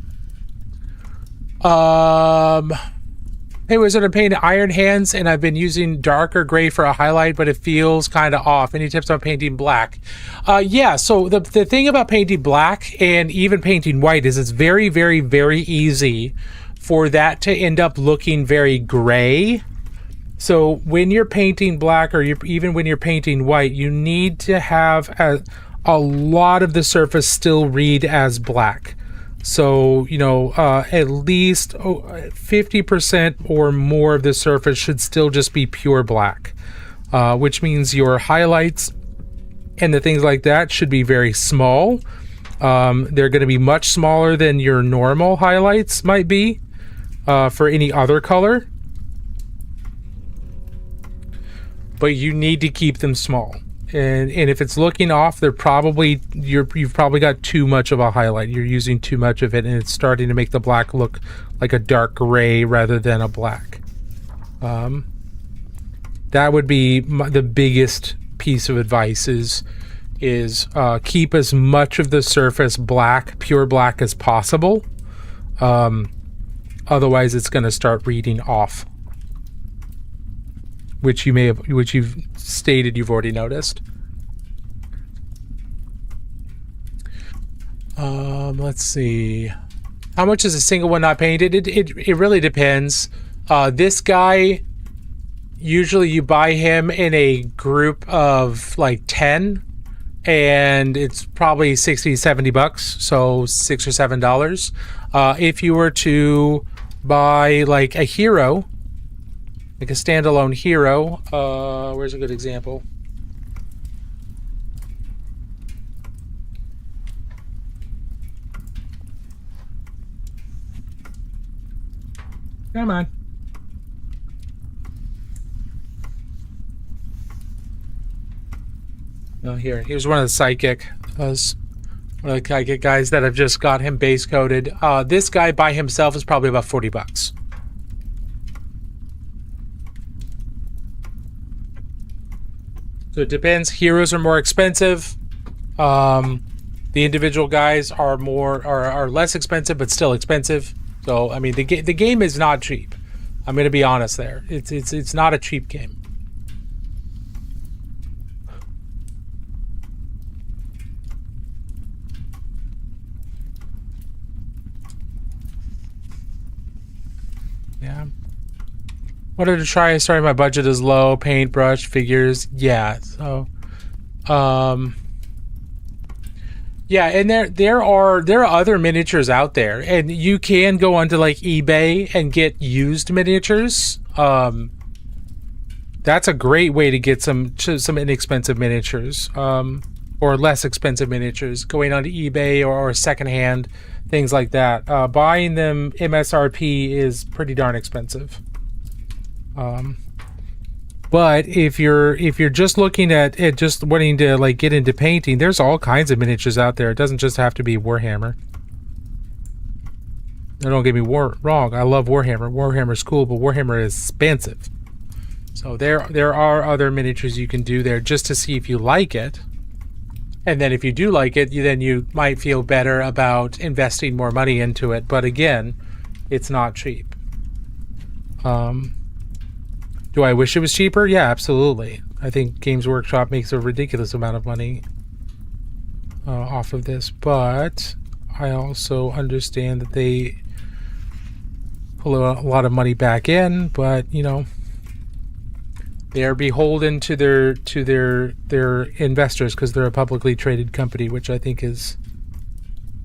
Hey, Wizard, I'm painting Iron Hands, and I've been using dark or gray for a highlight, but it feels kind of off. Any tips on painting black? Yeah, so the thing about painting black and even painting white is it's very, very, very easy for that to end up looking very gray. So when you're painting black, or even when you're painting white, you need to have a lot of the surface still read as black. So, at least 50% or more of the surface should still just be pure black, which means your highlights and the things like that should be very small. They're going to be much smaller than your normal highlights might be for any other color. But you need to keep them small. And if it's looking off, you've probably got too much of a highlight. You're using too much of it, and it's starting to make the black look like a dark gray rather than a black. That would be the biggest piece of advice is keep as much of the surface black, pure black as possible. Otherwise, it's going to start reading off, which you've stated you've already noticed. Let's see. How much is a single one not painted? It really depends. This guy, usually you buy him in a group of like 10, and it's probably 60, 70 bucks, so $6 or $7. If you were to buy like a hero, like a standalone hero, where's a good example? Come on. Oh, here's one of the psychic. One of the psychic guys that have just got him base coated. This guy by himself is probably about 40 bucks. So it depends. Heroes are more expensive. The individual guys are less expensive, but still expensive. So I mean, the game is not cheap. I'm going to be honest there. It's not a cheap game. Yeah. Wanted to try. Sorry, my budget is low. Paintbrush, figures. Yeah. So, yeah, and there are other miniatures out there, and you can go onto like eBay and get used miniatures. That's a great way to get some inexpensive miniatures, or less expensive miniatures. Going onto eBay or secondhand, things like that. Buying them MSRP is pretty darn expensive. But if you're just looking at it, just wanting to like get into painting, there's all kinds of miniatures out there. It doesn't just have to be Warhammer. Now, don't get me wrong. I love Warhammer. Warhammer's cool, but Warhammer is expensive. So there are other miniatures you can do there just to see if you like it. And then if you do like it, then you might feel better about investing more money into it. But again, it's not cheap. Do I wish it was cheaper? Yeah, absolutely. I think Games Workshop makes a ridiculous amount of money off of this, but I also understand that they pull a lot of money back in, but you know, they are beholden to their investors because they're a publicly traded company, which I think is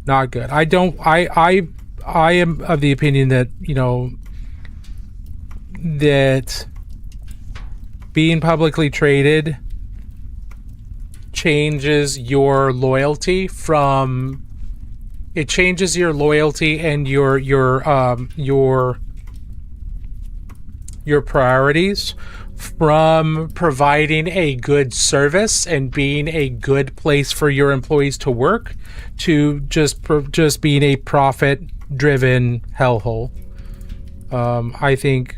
not good. I am of the opinion that, you know, that being publicly traded changes your loyalty and your priorities from providing a good service and being a good place for your employees to work to just being a profit-driven hellhole. I think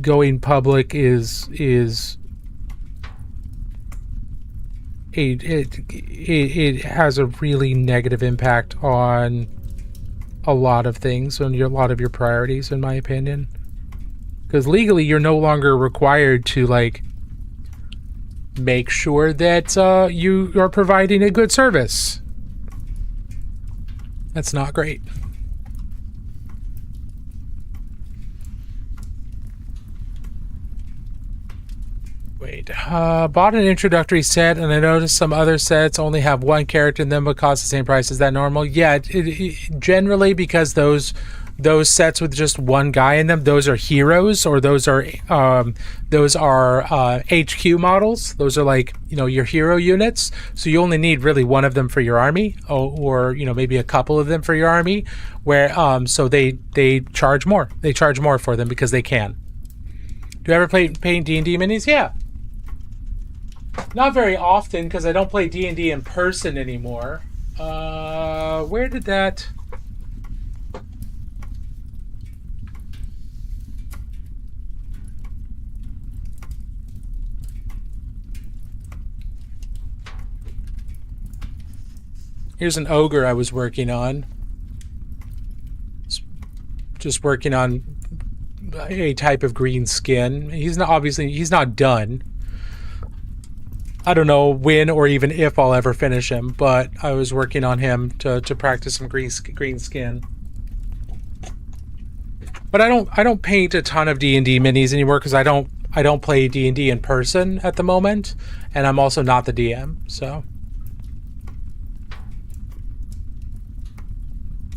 going public it has a really negative impact on a lot of things, on a lot of your priorities, in my opinion. Because legally, you're no longer required to like make sure that you are providing a good service. That's not great. Wait, bought an introductory set, and I noticed some other sets only have one character in them but cost the same price. Is that normal? Yeah, generally, because those sets with just one guy in them, those are heroes, or those are HQ models. Those are like, you know, your hero units. So you only need really one of them for your army, or you know, maybe a couple of them for your army. Where so they charge more. They charge more for them because they can. Do you ever paint D&D minis? Yeah. Not very often because I don't play D&D in person anymore. Where did that... Here's an ogre I was working on. Just working on a type of green skin. He's not done. I don't know when or even if I'll ever finish him, but I was working on him to practice some green skin. But I don't paint a ton of D&D minis anymore because I don't I don't play D&D in person at the moment, and I'm also not the DM, so.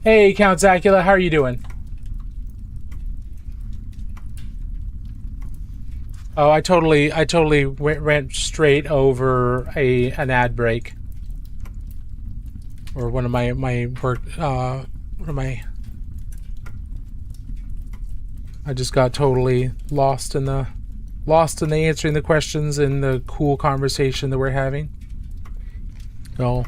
Hey, Count Zacula, how are you doing? Oh, I totally went straight over an ad break, or one of my work. I just got totally lost in the answering the questions and the cool conversation that we're having. So,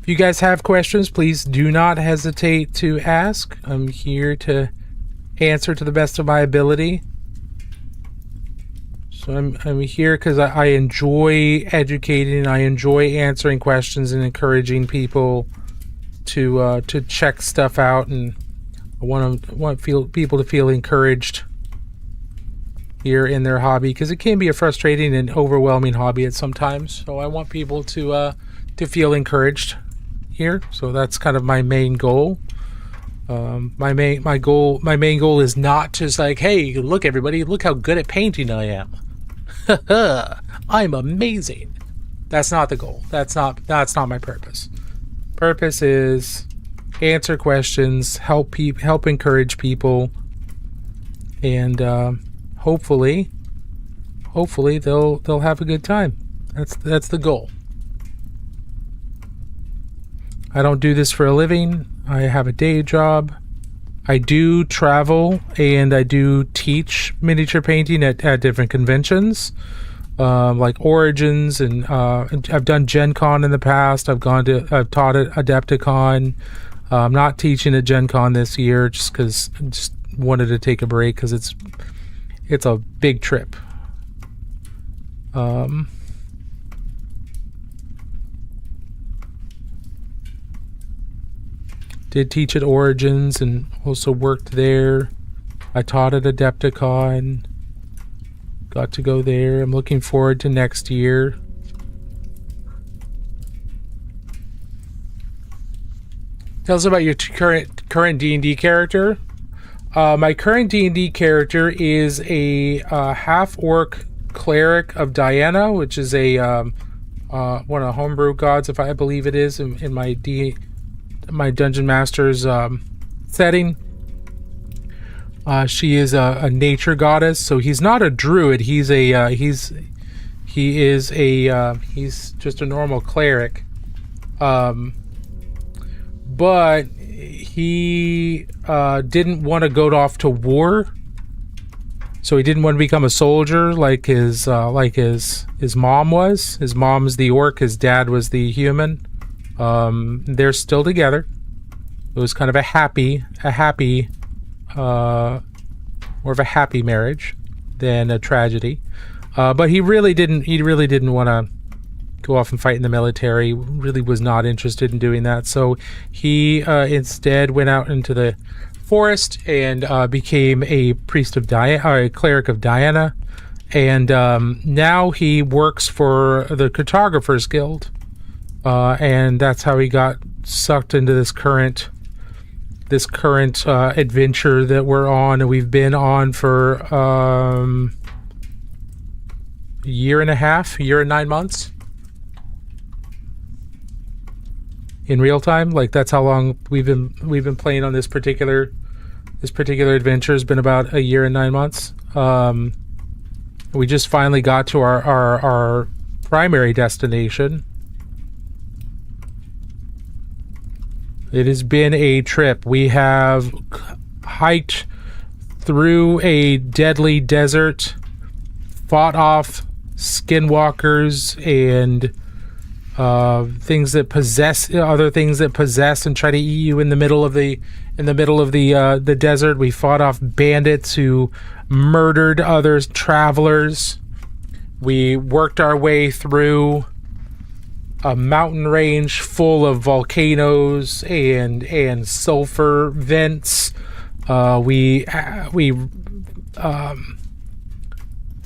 if you guys have questions, please do not hesitate to ask. I'm here to answer to the best of my ability. So I'm here because I enjoy educating. I enjoy answering questions and encouraging people to check stuff out, and I want people to feel encouraged here in their hobby, because it can be a frustrating and overwhelming hobby at sometimes. So I want people to feel encouraged here. So that's kind of my main goal. My main goal is not just like, hey, look everybody, look how good at painting I am. I'm amazing. That's not the goal. That's not my purpose. Purpose is answer questions, help encourage people, and hopefully they'll have a good time. That's the goal. I don't do this for a living. I have a day job. I do travel, and I do teach miniature painting at different conventions, like Origins, and I've done Gen Con in the past. I've taught at Adepticon. I'm not teaching at Gen Con this year just because I just wanted to take a break, because it's a big trip. Did teach at Origins and also worked there. I taught at Adepticon. Got to go there. I'm looking forward to next year. Tell us about your current D&D character. My current D&D character is a half-orc cleric of Diana, which is one of homebrew gods, if I believe it is, in my Dungeon Master's setting. She is a nature goddess, so he's not a druid. He's just a normal cleric. But he didn't want to go off to war, so he didn't want to become a soldier like his mom was. His mom's the orc, his dad was the human. They're still together. It was kind of more of a happy marriage than a tragedy. But he really didn't want to go off and fight in the military. Really was not interested in doing that. So he instead went out into the forest and became a priest of Diana, a cleric of Diana, and now he works for the Cartographers Guild. And that's how he got sucked into this current adventure that we're on, and we've been on for a year and 9 months in real time. Like, that's how long we've been playing on this particular adventure. Has been about a year and 9 months. We just finally got to our primary destination. It has been a trip. We have hiked through a deadly desert, fought off skinwalkers and things that possess other things that possess and try to eat you in the middle of the desert. We fought off bandits who murdered other travelers. We worked our way through a mountain range full of volcanoes and sulfur vents. We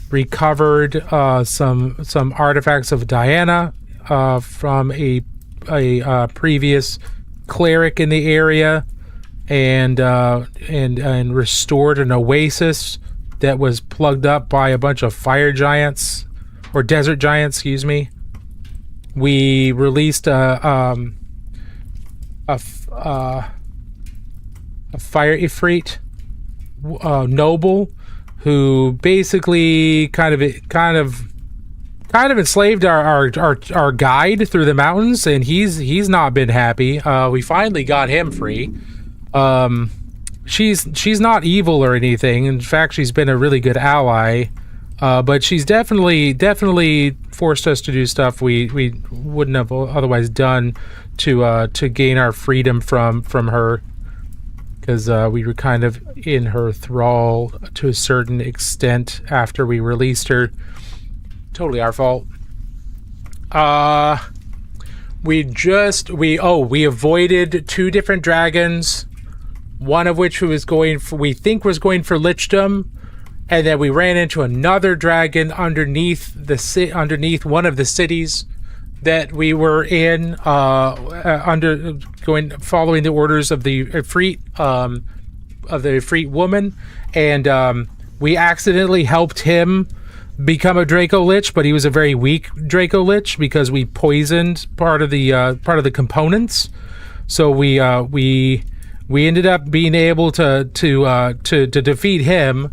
recovered some artifacts of Diana from a previous cleric in the area, and restored an oasis that was plugged up by a bunch of fire giants, or desert giants, excuse me. We released a fire ifrit noble, who basically kind of enslaved our guide through the mountains, and he's not been happy. We finally got him free. She's not evil or anything. In fact, she's been a really good ally. But she's definitely forced us to do stuff we wouldn't have otherwise done to gain our freedom from her, because we were kind of in her thrall to a certain extent after we released her. Totally our fault. We avoided 2 different dragons, one of which we think was going for lichdom. And then we ran into another dragon underneath one of the cities that we were in, following the orders of the Ifrit woman, and we accidentally helped him become a Draco Lich, but he was a very weak Draco Lich because we poisoned part of the components. So we ended up being able to defeat him.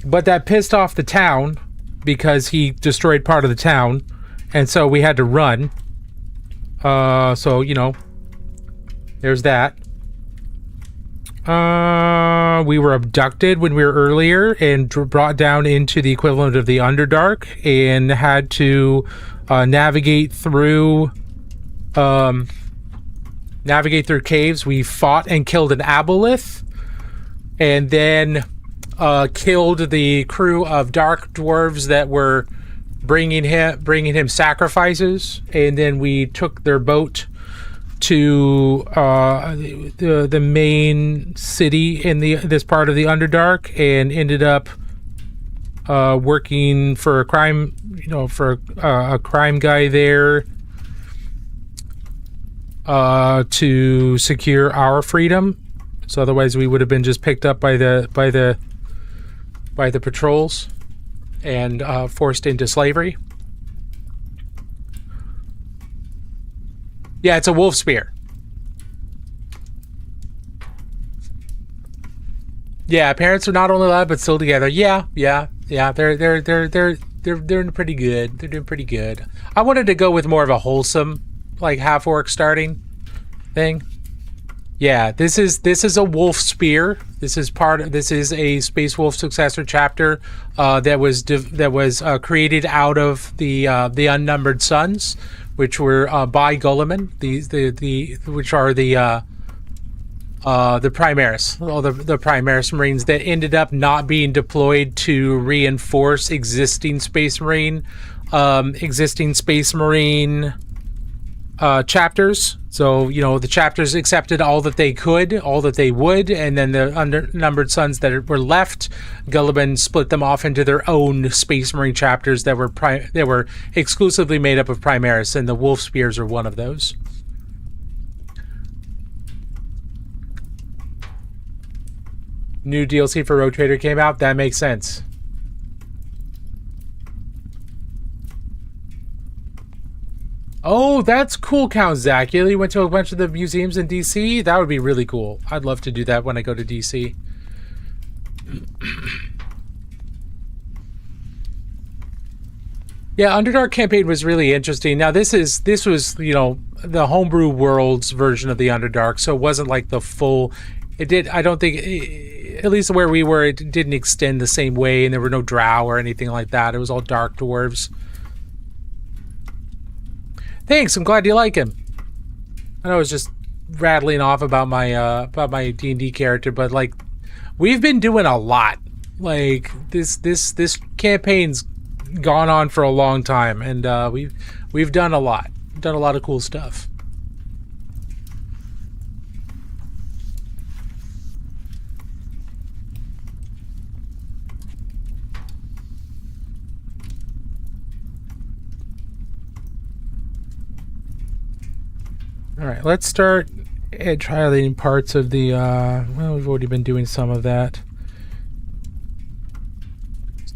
But that pissed off the town because he destroyed part of the town, and so we had to run. So, you know, there's that. We were abducted when we were earlier and brought down into the equivalent of the Underdark, and had to navigate through caves. We fought and killed an aboleth, and then killed the crew of dark dwarves that were bringing him sacrifices, and then we took their boat to the main city in this part of the Underdark, and ended up working for a crime guy there to secure our freedom. So otherwise we would have been just picked up by the patrols and forced into slavery. Yeah, it's a wolf spear. Yeah, parents are not only alive but still together. Yeah. They're doing pretty good. They're doing pretty good. I wanted to go with more of a wholesome, like half orc starting thing. Yeah, this is a wolf spear. This is a Space Wolf successor chapter that was created out of the Unnumbered Sons, which were by Gulliman, which are the Primaris, the Primaris Marines that ended up not being deployed to reinforce existing Space Marine chapters. So, you know, the chapters accepted all that they would, and then the Unnumbered Sons that were left, Gulliman split them off into their own Space Marine chapters that were exclusively made up of Primaris, and the Wolf Spears are one of those. New DLC for Rogue Trader came out. That makes sense. Oh, that's cool, Count Zach. You went to a bunch of the museums in DC? That would be really cool. I'd love to do that when I go to DC. Yeah, Underdark campaign was really interesting. Now this was, you know, the Homebrew Worlds version of the Underdark, so it wasn't like the full. I don't think, at least where we were, it didn't extend the same way, and there were no drow or anything like that. It was all dark dwarves. Thanks, I'm glad you like him. I know I was just rattling off about my D&D character, but like, we've been doing a lot. Like this campaign's gone on for a long time, and we've done a lot. Done a lot of cool stuff. All right, let's start trialing parts of the, well, we've already been doing some of that.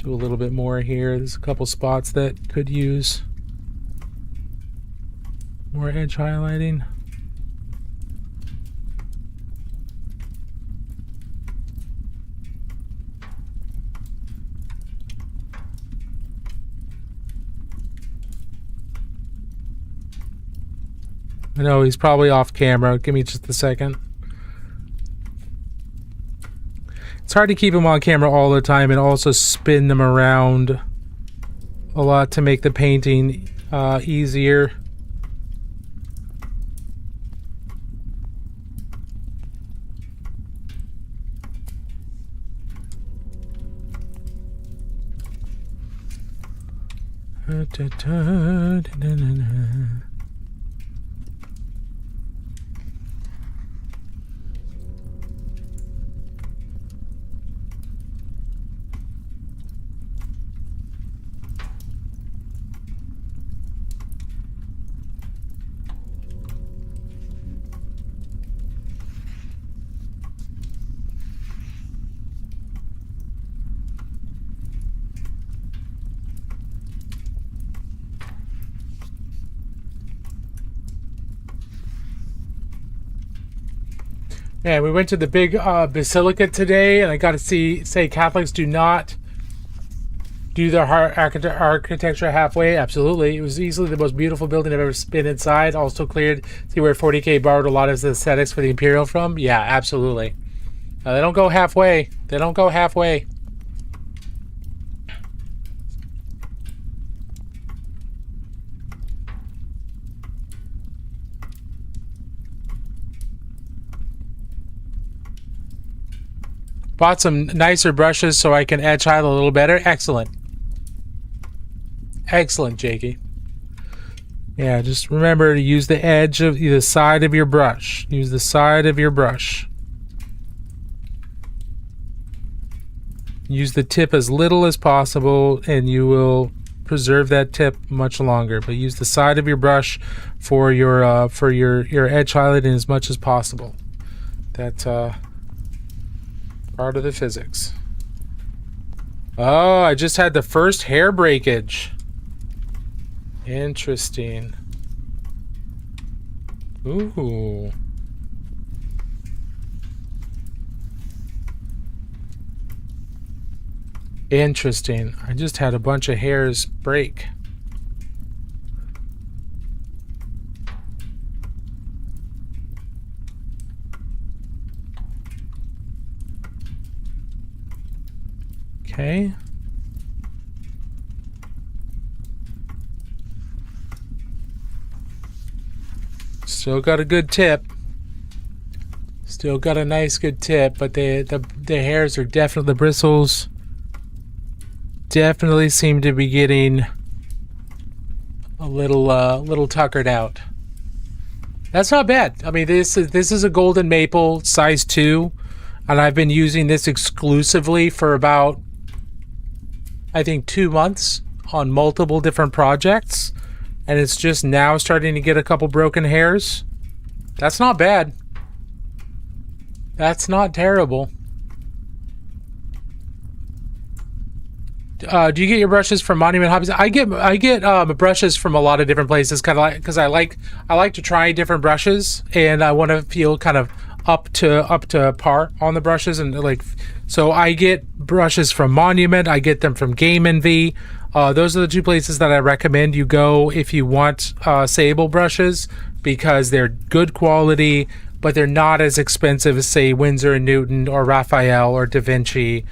Do a little bit more here. There's a couple spots that could use more edge highlighting. I know he's probably off camera. Give me just a second. It's hard to keep him on camera all the time and also spin them around a lot to make the painting easier. Yeah, we went to the big basilica today, and I got to say Catholics do not do their architecture halfway. Absolutely. It was easily the most beautiful building I've ever been inside. Also cleared. See where 40K borrowed a lot of the aesthetics for the Imperial from? Yeah, absolutely. They don't go halfway. They don't go halfway. Bought some nicer brushes so I can edge highlight a little better. Excellent. Excellent, Jakey. Yeah, just remember to use the edge of the side of your brush. Use the side of your brush. Use the tip as little as possible and you will preserve that tip much longer. But use the side of your brush for your edge highlighting as much as possible. That's part of the physics. Oh, I just had the first hair breakage. Interesting. Ooh. Interesting. I just had a bunch of hairs break. Okay. Still got a good tip. Still got a nice good tip, but the hairs are definitely, the bristles definitely seem to be getting a little tuckered out. That's not bad. I mean, this is a golden maple size 2, and I've been using this exclusively for about, I think, 2 months on multiple different projects, and it's just now starting to get a couple broken hairs. That's not bad. That's not terrible. Do you get your brushes from Monument Hobbies? I get brushes from a lot of different places, kind of like, because I like to try different brushes, and I want to feel kind of up to par on the brushes, and like, so I get brushes from Monument. I get them from Game Envy. Those are the two places that I recommend you go if you want Sable brushes, because they're good quality, but they're not as expensive as, say, Winsor & Newton or Raphael or Da Vinci,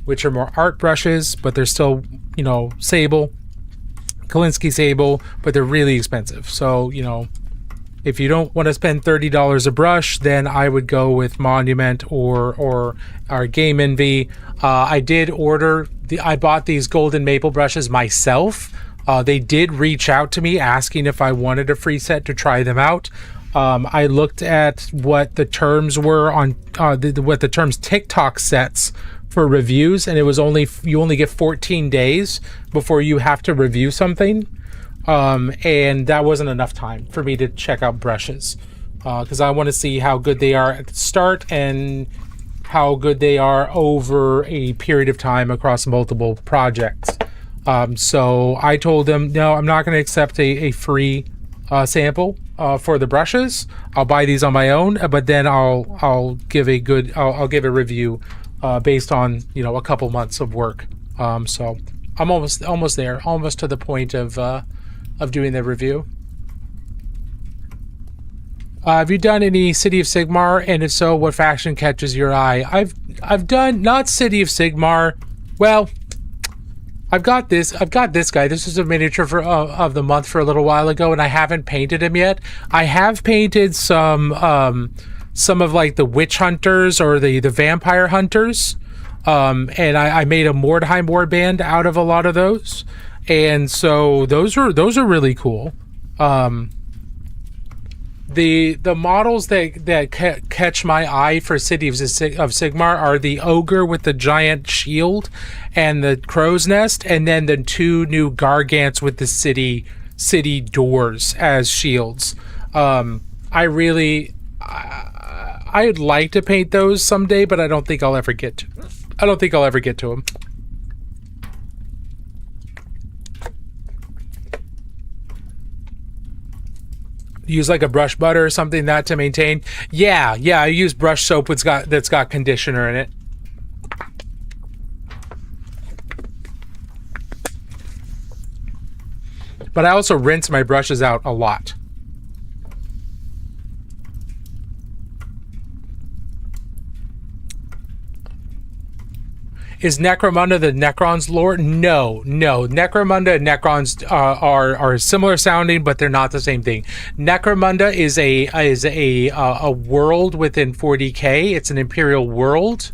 which are more art brushes, but they're still, you know, Sable, Kolinsky Sable, but they're really expensive. So, you know, if you don't want to spend $30 a brush, then I would go with Monument or our Game Envy. I did order, I bought these golden maple brushes myself. They did reach out to me asking if I wanted a free set to try them out. I looked at what the terms were on what the terms TikTok sets for reviews, and it was you only get 14 days before you have to review something. And that wasn't enough time for me to check out brushes, because I want to see how good they are at the start, and good they are over a period of time across multiple projects. So I told them, no, I'm not going to accept a free sample for the brushes. I'll buy these on my own, but then I'll give a review based on, you know, a couple months of work. So I'm almost there, almost to the point of doing the review. Have you done any City of Sigmar? And if so, what faction catches your eye? I've done not City of Sigmar. Well, I've got this guy. This is a miniature of the month for a little while ago, and I haven't painted him yet. I have painted some of like the witch hunters or the vampire hunters. And I made a Mordheim warband out of a lot of those. And so those are really cool. The models that catch my eye for City of Sigmar are the ogre with the giant shield and the crow's nest, and then the two new gargants with the city doors as shields. I'd like to paint those someday, but I don't think I'll ever get to them. Use like a brush butter or something that to maintain. Yeah, I use brush soap that's got conditioner in it. But I also rinse my brushes out a lot. Is Necromunda the Necrons lore? No. Necromunda and Necrons are similar sounding, but they're not the same thing. Necromunda is a world within 40K. It's an Imperial world,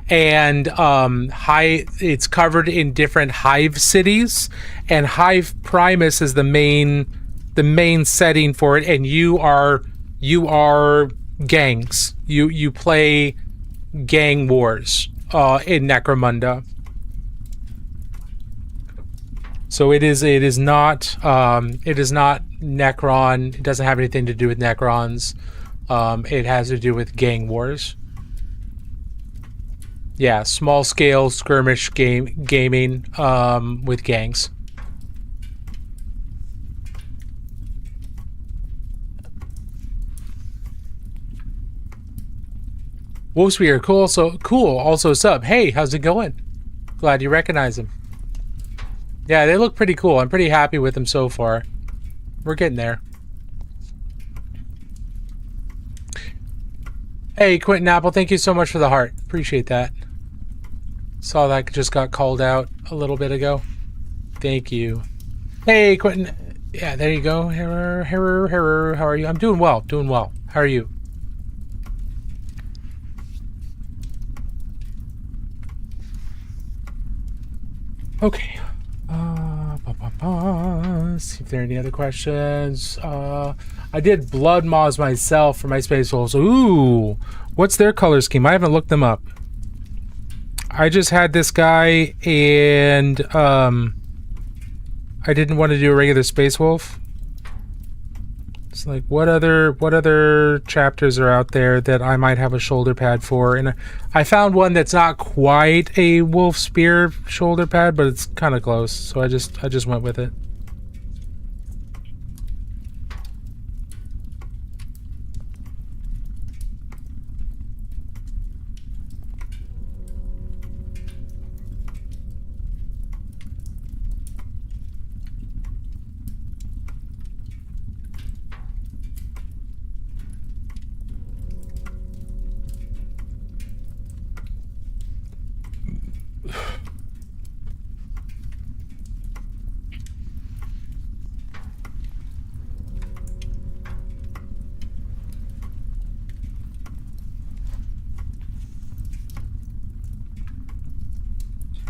and it's covered in different hive cities, and Hive Primus is the main setting for it. And you are gangs. You play gang wars. In Necromunda. So it is not Necron. It doesn't have anything to do with Necrons. It has to do with gang wars. Yeah, small scale skirmish gaming with gangs. Wolfspear, cool. Also sub. Hey, how's it going? Glad you recognize him. Yeah, they look pretty cool. I'm pretty happy with them so far. We're getting there. Hey, Quentin Apple, thank you so much for the heart. Appreciate that. Saw that just got called out a little bit ago. Thank you. Hey, Quentin. Yeah, there you go. How are you? I'm doing well. How are you? Okay. See if there are any other questions. I did Blood Maws myself for my Space Wolves. Ooh, what's their color scheme? I haven't looked them up. I just had this guy, and I didn't want to do a regular Space Wolf. It's like, what other chapters are out there that I might have a shoulder pad for? And I found one that's not quite a wolf spear shoulder pad, but it's kind of close. So I just went with it.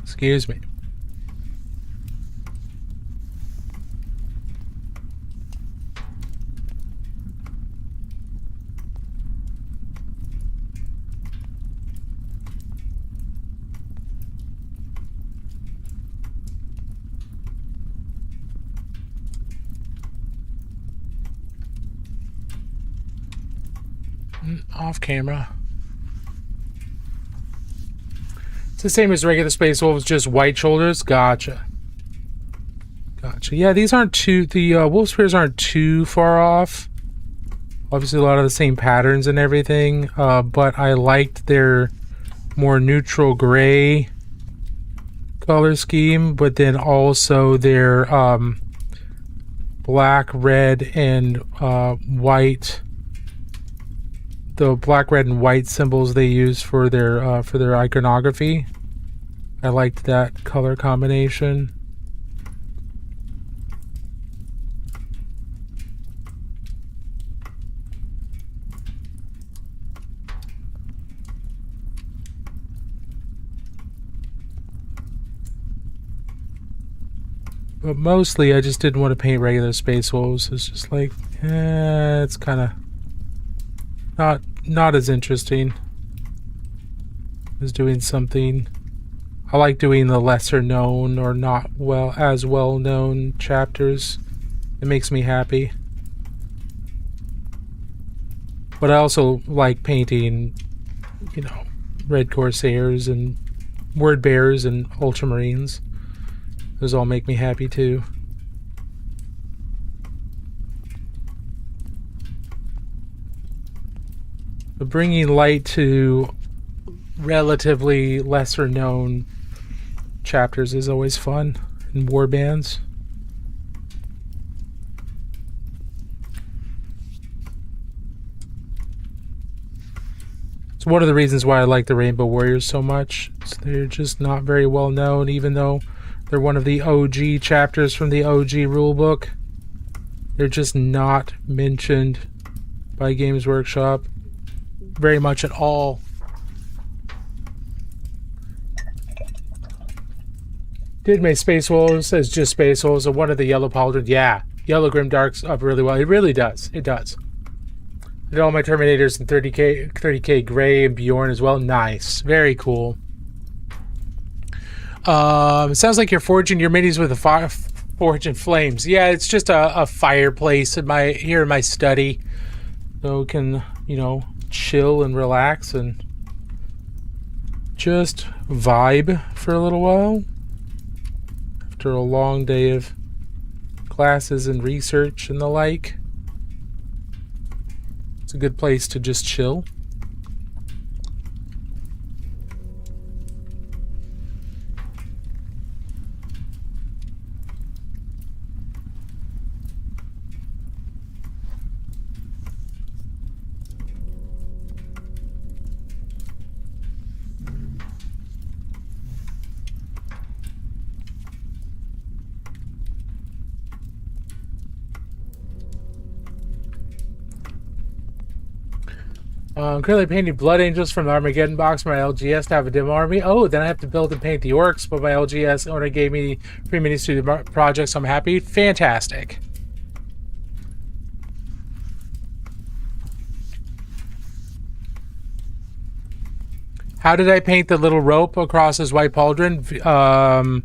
Excuse me. Off camera. It's the same as regular Space Wolves, just white shoulders. Gotcha. Gotcha. Yeah, these aren't too... The wolf spears aren't too far off. Obviously, a lot of the same patterns and everything. But I liked their more neutral gray color scheme. But then also their black, red, and white... The black, red, and white symbols they use for their iconography. I liked that color combination. But mostly, I just didn't want to paint regular Space Wolves. It's just like, it's kind of not as interesting as doing something. I like doing the lesser known or not as well known chapters. It makes me happy. But I also like painting, you know, Red Corsairs and Word Bears and Ultramarines. Those all make me happy too. But bringing light to relatively lesser known chapters is always fun in warbands. It's one of the reasons why I like the Rainbow Warriors so much. So they're just not very well known, even though they're one of the OG chapters from the OG rulebook. They're just not mentioned by Games Workshop very much at all. Did my Space Wolves as just Space Wolves, or one of the Yellow Pauldron? Yeah, Yellow Grimdark's up really well. It really does. It does. I did all my Terminators in 30K Gray and Bjorn as well. Nice. Very cool. It sounds like you're forging your minis with a forge and flames. Yeah, it's just a fireplace here in my study, so we can, you know, chill and relax and just vibe for a little while after a long day of classes and research and the like. It's a good place to just chill. I'm currently painting Blood Angels from the Armageddon box for my LGS to have a demo army. Oh, then I have to build and paint the orcs, but my LGS owner gave me free minis to the project, so I'm happy. Fantastic. How did I paint the little rope across his white pauldron?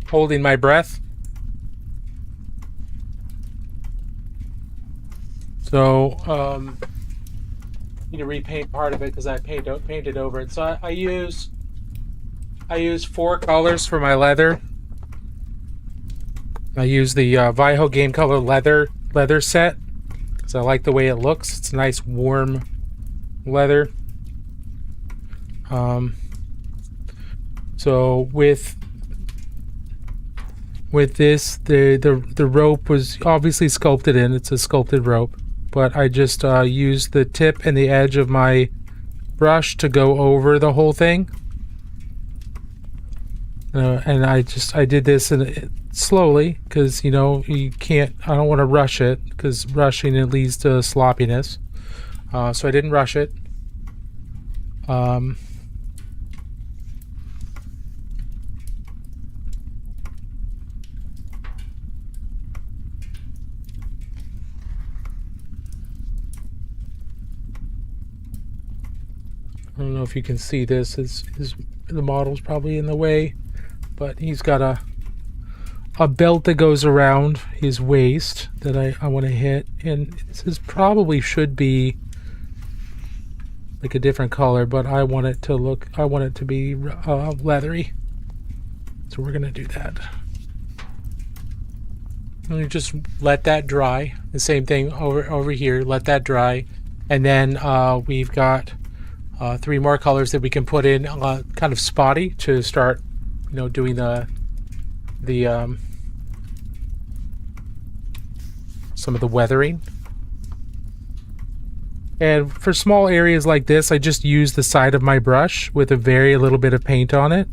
Holding my breath. So, need to repaint part of it because I painted over it. So I use 4 colors for my leather. I use the Viho Game Color leather set because I like the way it looks. It's a nice warm leather. So with this, the rope was obviously sculpted in. It's a sculpted rope. But I just used the tip and the edge of my brush to go over the whole thing. And I did this slowly because, you know, I don't want to rush it because rushing it leads to sloppiness. So I didn't rush it. I don't know if you can see this. The model's probably in the way, but he's got a belt that goes around his waist that I want to hit, and this probably should be like a different color, but I want it to be leathery. So we're gonna do that. And you just let that dry. The same thing over here. Let that dry, and then we've got 3 more colors that we can put in, kind of spotty, to start, doing the some of the weathering. And for small areas like this, I just use the side of my brush with a very little bit of paint on it.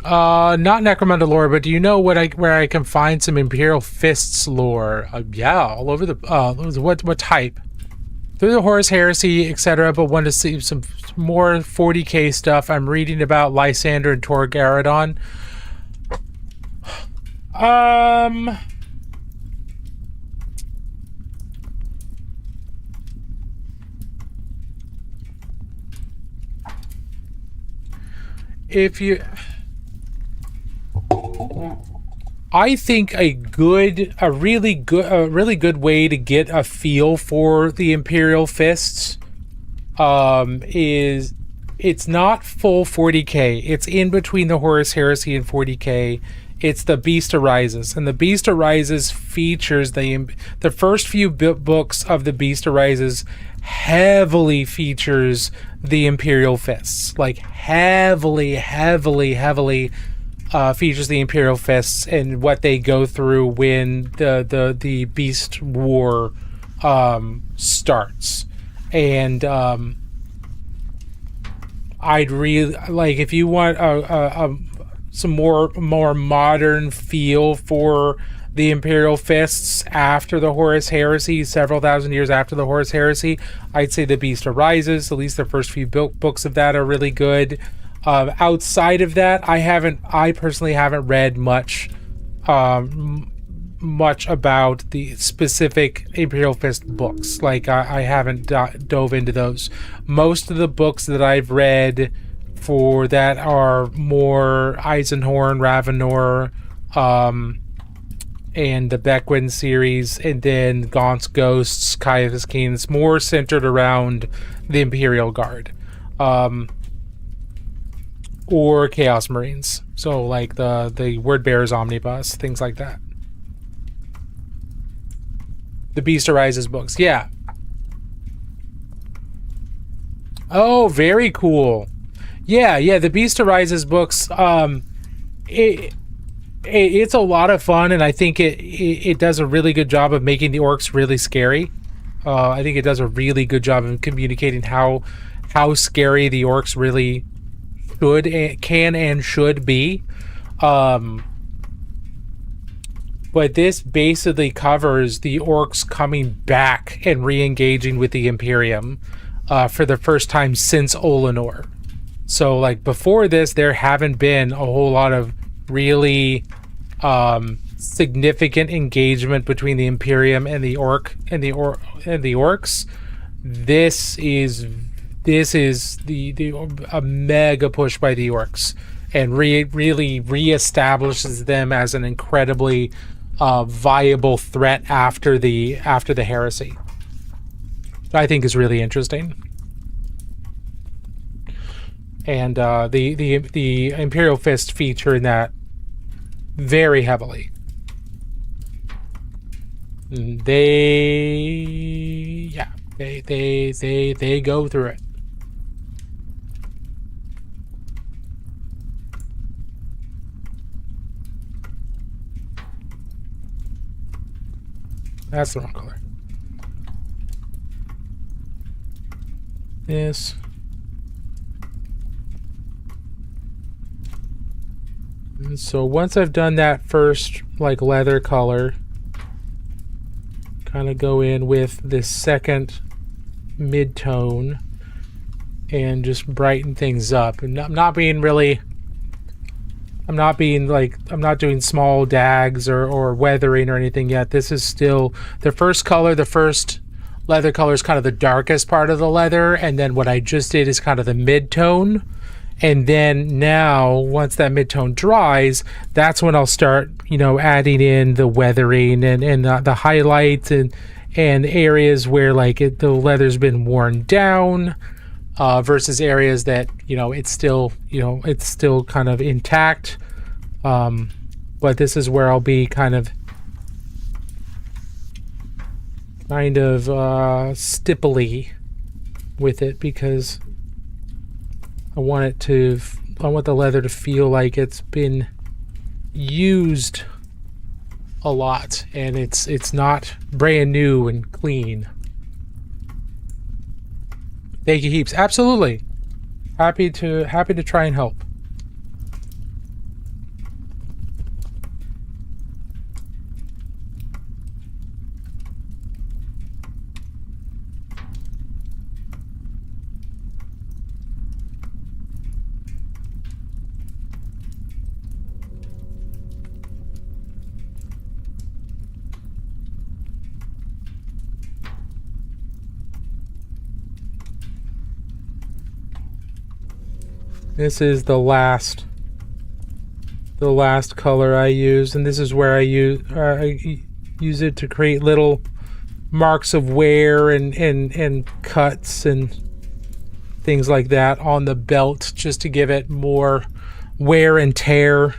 Not Necromunda lore, but do you know where I can find some Imperial Fists lore? Yeah, all over the what type? Through the Horus Heresy, etc. But want to see some more 40k stuff. I'm reading about Lysander and Tor Garadon. If you, I think a really good way to get a feel for the Imperial Fists is, it's not full 40k. It's in between the Horus Heresy and 40k. It's the Beast Arises, and the Beast Arises features the first few books of the Beast Arises heavily features the Imperial Fists, like heavily features the Imperial Fists and what they go through when the Beast War starts. And I'd really like, if you want some more modern feel for the Imperial Fists after the Horus Heresy, several thousand years after the Horus Heresy, I'd say the Beast Arises. At least the first few books of that are really good. Outside of that, I personally haven't read much about the specific Imperial Fist books. Like, I haven't dove into those. Most of the books that I've read for that are more Eisenhorn, Ravenor, and the Bequin series, and then Gaunt's Ghosts, Caiaphas Keen. It's more centered around the Imperial Guard. Or Chaos Marines. So like the Word Bearers Omnibus, things like that. The Beast Arises books, yeah. Oh, very cool. Yeah, the Beast Arises books, it's a lot of fun, and I think it does a really good job of making the orcs really scary. I think it does a really good job of communicating how scary the orcs really can and should be. But this basically covers the orcs coming back and re-engaging with the Imperium for the first time since Olenor. So like before this, there haven't been a whole lot of really significant engagement between the Imperium and the orcs. This is a mega push by the orcs, and really reestablishes them as an incredibly viable threat after the heresy. I think is really interesting. And the Imperial Fist feature in that very heavily. They go through it. That's the wrong color. This. And so once I've done that first, like, leather color, kind of go in with this second mid-tone and just brighten things up. And I'm not doing small dags or weathering or anything yet. This is still the first color. The first leather color is kind of the darkest part of the leather, and then what I just did is kind of the mid-tone, And then now, once that mid-tone dries, that's when I'll start, adding in the weathering and the highlights and areas where like the leather's been worn down, versus areas that it's still kind of intact. But this is where I'll be kind of stipply with it, because I want the leather to feel like it's been used a lot and it's not brand new and clean. Thank you heaps. Absolutely. Happy to try and help. This is the last color I use, and this is where I use it to create little marks of wear and cuts and things like that on the belt, just to give it more wear and tear.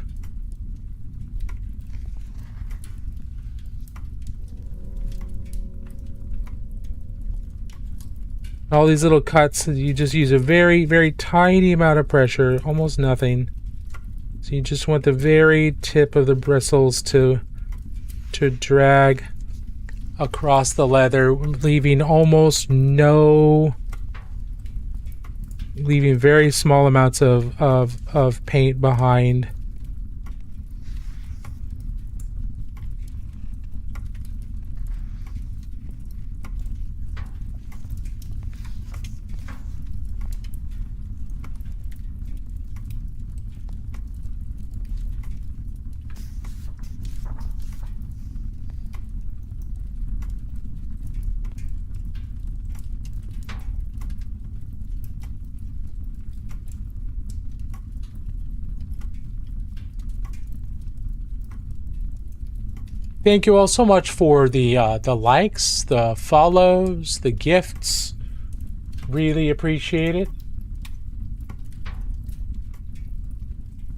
All these little cuts, you just use a very, very tiny amount of pressure, almost nothing. So you just want the very tip of the bristles to drag across the leather, leaving very small amounts of paint behind. Thank you all so much for the likes, the follows, the gifts. Really appreciate it.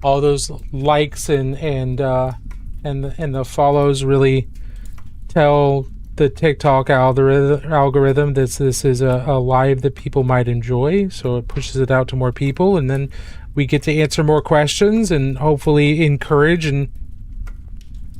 All those likes and the follows really tell the TikTok algorithm that this is a live that people might enjoy, so it pushes it out to more people, and then we get to answer more questions and hopefully encourage and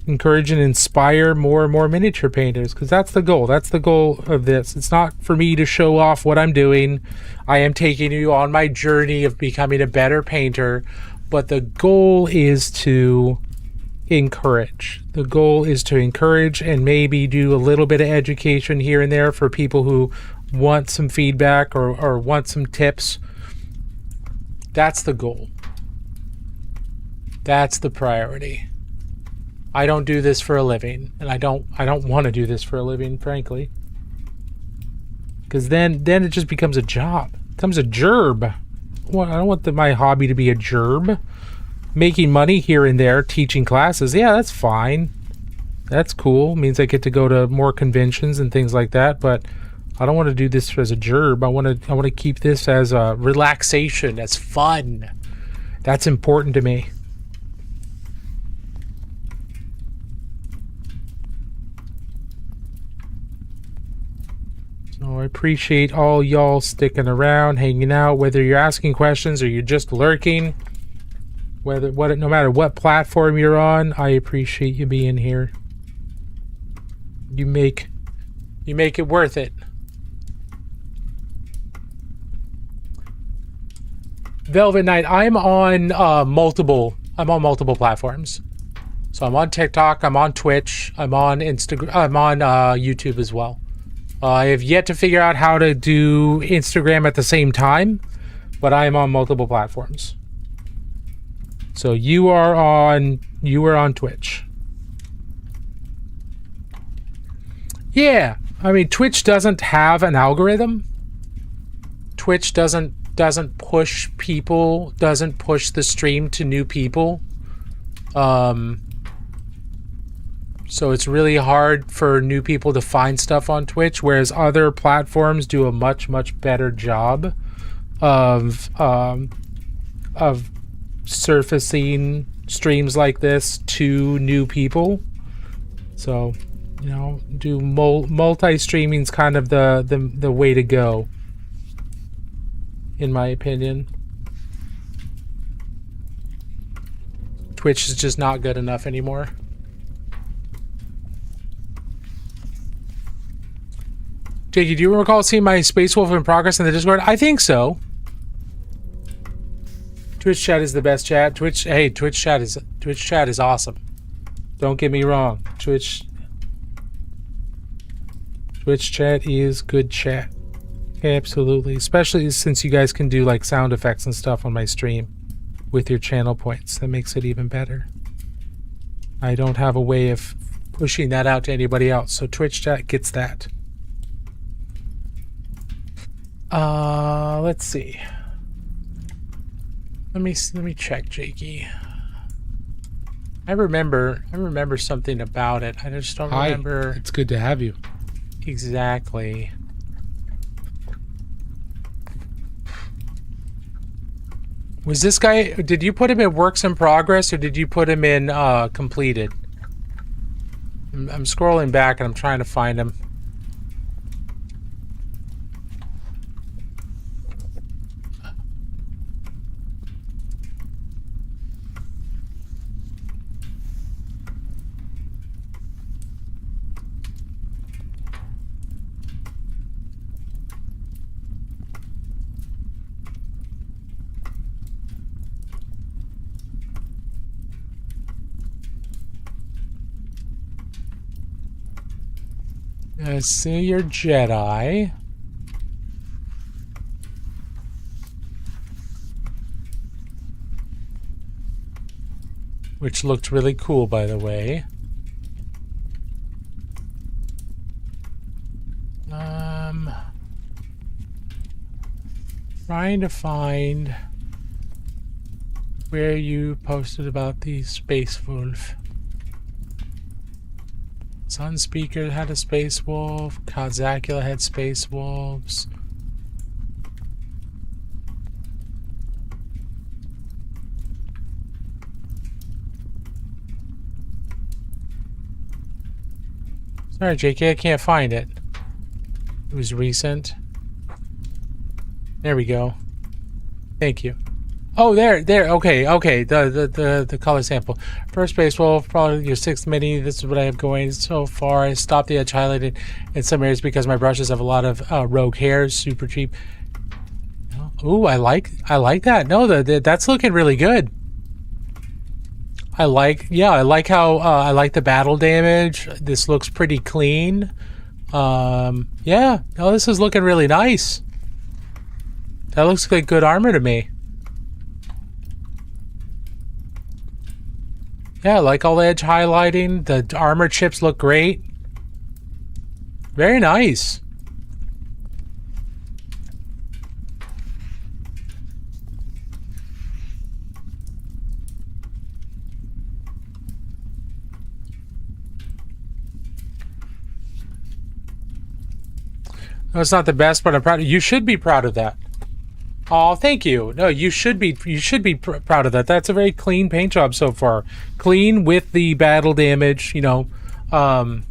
inspire more and more miniature painters, because that's the goal. That's the goal of this. It's not for me to show off what I'm doing. I am taking you on my journey of becoming a better painter, but the goal is to encourage. The goal is to encourage and maybe do a little bit of education here and there for people who want some feedback or want some tips. That's the goal. That's the priority. I don't do this for a living, and I don't want to do this for a living, frankly. Because then it just becomes a job. It becomes a gerb. I don't want my hobby to be a gerb. Making money here and there, teaching classes, yeah, that's fine. That's cool. It means I get to go to more conventions and things like that, but I don't want to do this as a gerb. I want to keep this as a relaxation, as fun. That's important to me. So I appreciate all y'all sticking around, hanging out, whether you're asking questions or you're just lurking. No matter what platform you're on, I appreciate you being here. You make it worth it. Velvet Knight, I'm on multiple platforms. So I'm on TikTok, I'm on Twitch, I'm on Instagram, I'm on YouTube as well. I have yet to figure out how to do Instagram at the same time, but I am on multiple platforms. So you are on Twitch. Yeah, I mean, Twitch doesn't have an algorithm. Twitch doesn't doesn't push people, doesn't push the stream to new people. So it's really hard for new people to find stuff on Twitch, whereas other platforms do a much, much better job of surfacing streams like this to new people. So, you know, do multi-streaming's kind of the way to go, in my opinion. Twitch is just not good enough anymore. Jakey, do you recall seeing my Space Wolf in progress in the Discord? I think so. Twitch chat is the best chat. Twitch chat is awesome. Don't get me wrong. Twitch chat is good chat. Absolutely. Especially since you guys can do like sound effects and stuff on my stream with your channel points. That makes it even better. I don't have a way of pushing that out to anybody else, so Twitch chat gets that. Let's see. Let me check, Jakey. I remember something about it. I just don't remember. It's good to have you. Exactly. Was this guy, did you put him in works in progress or did you put him in completed? I'm scrolling back and I'm trying to find him. I see your Jedi. Which looked really cool, by the way. Trying to find where you posted about the Space Wolf. Sunspeaker had a Space Wolf. Kazacula had Space Wolves. Sorry, JK, I can't find it. It was recent. There we go. Thank you. Oh, there. Okay. The color sample. First Space Wolf, probably your 6th mini. This is what I have going so far. I stopped the edge highlighted in some areas because my brushes have a lot of rogue hairs. Super cheap. Ooh, I like that. No, that's looking really good. I like how I like the battle damage. This looks pretty clean. Yeah. No, this is looking really nice. That looks like good armor to me. Yeah, I like all the edge highlighting. The armor chips look great. Very nice. No, it's not the best, but I'm proud. You should be proud of that. Oh, thank you. No, you should be proud of that. That's a very clean paint job so far. Clean with the battle damage, you know. The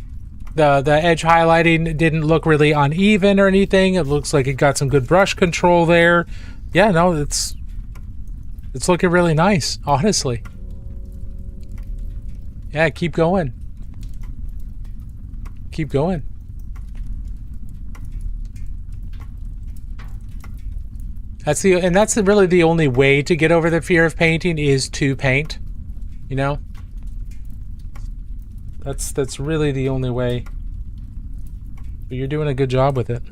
edge highlighting didn't look really uneven or anything. It looks like it got some good brush control there. Yeah, no, it's looking really nice, honestly. Yeah, keep going. Keep going. That's really the only way to get over the fear of painting is to paint, you know? That's really the only way. But you're doing a good job with it.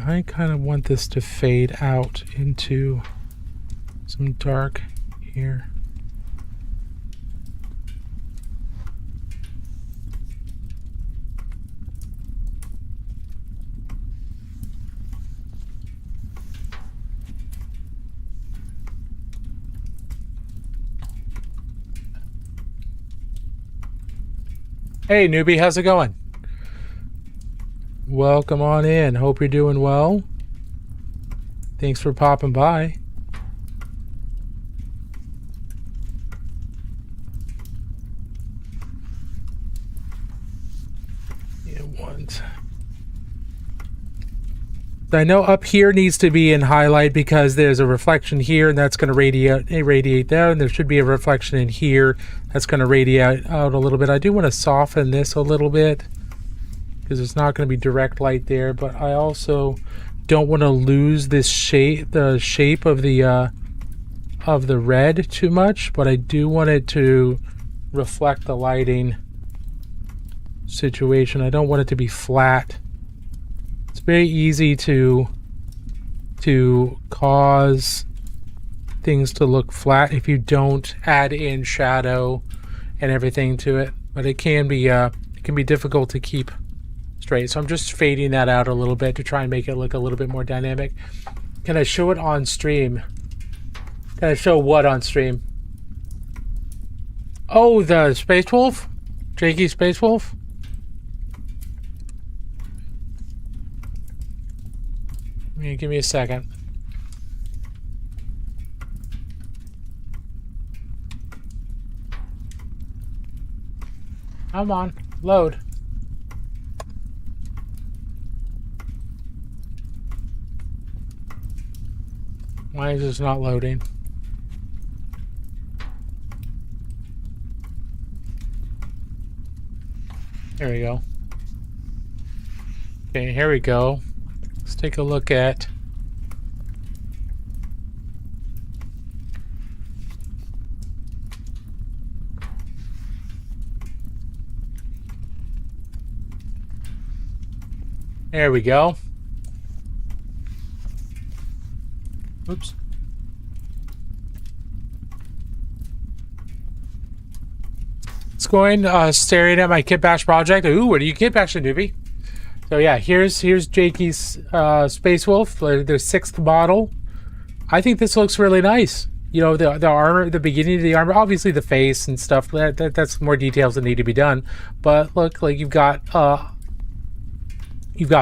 I kind of want this to fade out into some dark here. Hey newbie, how's it going? Welcome on in. Hope you're doing well. Thanks for popping by. I know up here needs to be in highlight because there's a reflection here and that's going to radiate there, and there should be a reflection in here that's going to radiate out a little bit. I do want to soften this a little bit because it's not going to be direct light there, but I also don't want to lose this shape, the shape of the red too much, but I do want it to reflect the lighting situation. I don't want it to be flat. It's very easy to cause things to look flat if you don't add in shadow and everything to it, but it can be difficult to keep straight. So I'm just fading that out a little bit to try and make it look a little bit more dynamic. Can I show it on stream? Can I show what on stream? Oh, the Space Wolf? Jakey Space Wolf? Give me a second. Come on, load. Why is this not loading? There we go. Okay, here we go. Let's take a look at there we go. Oops. It's going staring at my kit bash project. Ooh, what are you kit bashing, newbie? So yeah, here's Jakey's Space Wolf, their sixth model. I think this looks really nice. You know, the armor, the beginning of the armor, obviously the face and stuff. That's more details that need to be done. But look, like you've got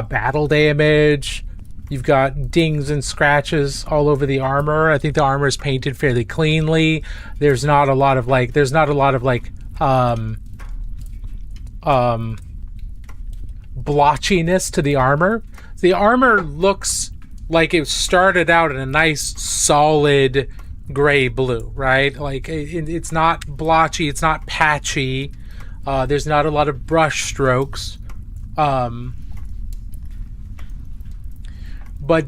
battle damage, you've got dings and scratches all over the armor. I think the armor is painted fairly cleanly. There's not a lot of blotchiness to the armor. The armor looks like it started out in a nice solid gray blue, right? Like it's not blotchy, it's not patchy. There's not a lot of brush strokes. But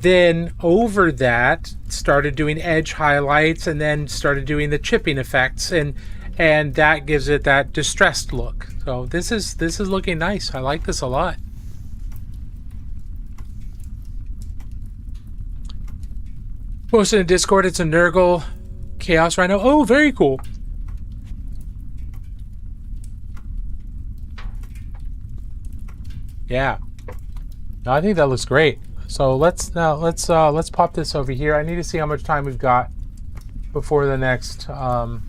then over that started doing edge highlights and then started doing the chipping effects, and that gives it that distressed look. So this is looking nice. I like this a lot. Posted in Discord, it's a Nurgle Chaos Rhino. Oh, very cool. Yeah. No, I think that looks great. So let's pop this over here. I need to see how much time we've got before the next I'm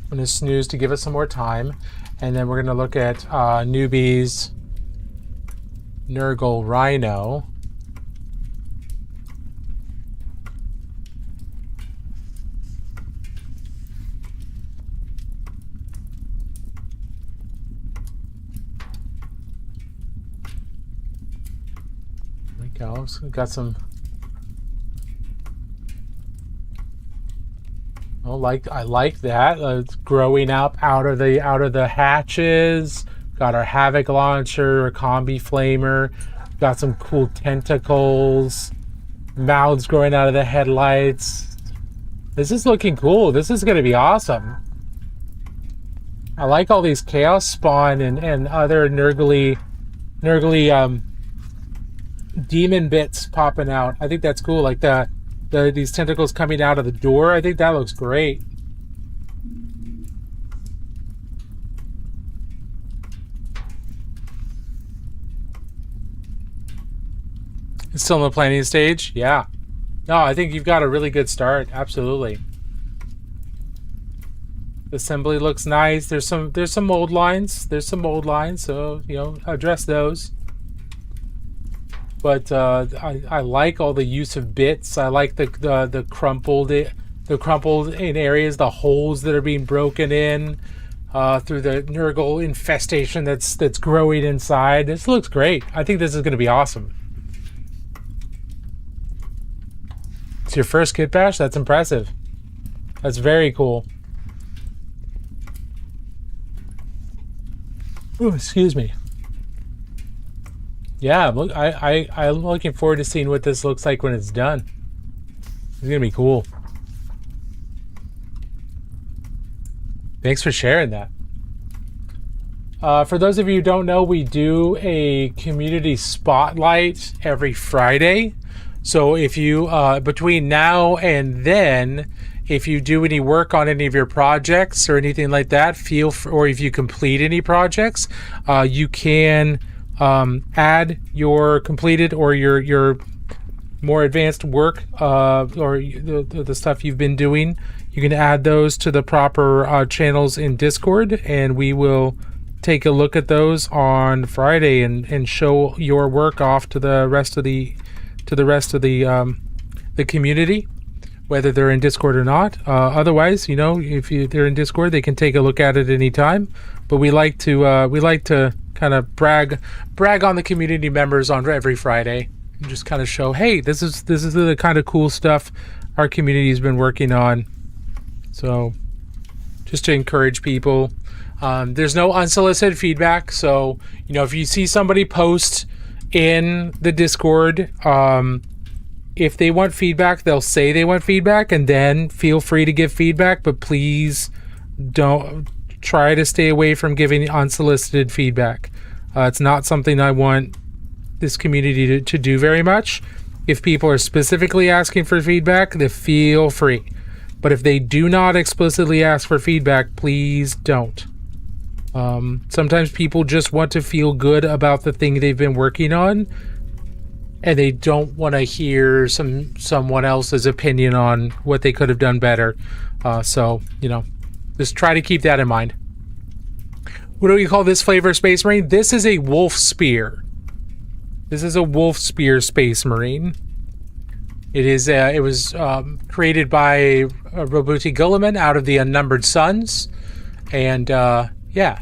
gonna snooze to give us some more time, and then we're gonna look at Newbie's Nurgle Rhino. We've got some. Oh, I like that. It's growing up out of the hatches. Got our Havoc launcher, our Combi Flamer. Got some cool tentacles. Mouths growing out of the headlights. This is looking cool. This is going to be awesome. I like all these Chaos Spawn and other Nurgly demon bits popping out. I think that's cool. Like these tentacles coming out of the door. I think that looks great. It's still in the planning stage? Yeah. No, I think you've got a really good start. Absolutely. The assembly looks nice. There's some mold lines. So, you know, address those. But I like all the use of bits. I like the crumpled in areas, the holes that are being broken in through the Nurgle infestation that's growing inside. This looks great. I think this is going to be awesome. It's your first kit bash? That's impressive. That's very cool. Oh, excuse me. Yeah, look, I'm looking forward to seeing what this looks like when it's done. It's gonna be cool. Thanks for sharing that. For those of you who don't know, we do a community spotlight every Friday. So if you, between now and then, if you do any work on any of your projects or anything like that, or if you complete any projects, you can add your completed or your more advanced work or the stuff you've been doing. You can add those to the proper channels in Discord, and we will take a look at those on Friday and show your work off to the rest of the community, whether they're in Discord or not. Otherwise, you know, if they're in Discord, they can take a look at it anytime. But we like to kind of brag on the community members on every Friday and just kind of show, hey, this is the kind of cool stuff our community's been working on. So just to encourage people. There's no unsolicited feedback. So, you know, if you see somebody post in the Discord, if they want feedback, they'll say they want feedback, and then feel free to give feedback, but please don't try to stay away from giving unsolicited feedback. It's not something I want this community to do very much. If people are specifically asking for feedback, then feel free. But if they do not explicitly ask for feedback, please don't. Sometimes people just want to feel good about the thing they've been working on, and they don't want to hear someone else's opinion on what they could have done better. So, you know, just try to keep that in mind. What do we call this flavor of Space Marine? This is a Wolf Spear. This is a Wolf Spear Space Marine. It was created by Roboute Guilliman out of the Unnumbered Suns. And, yeah.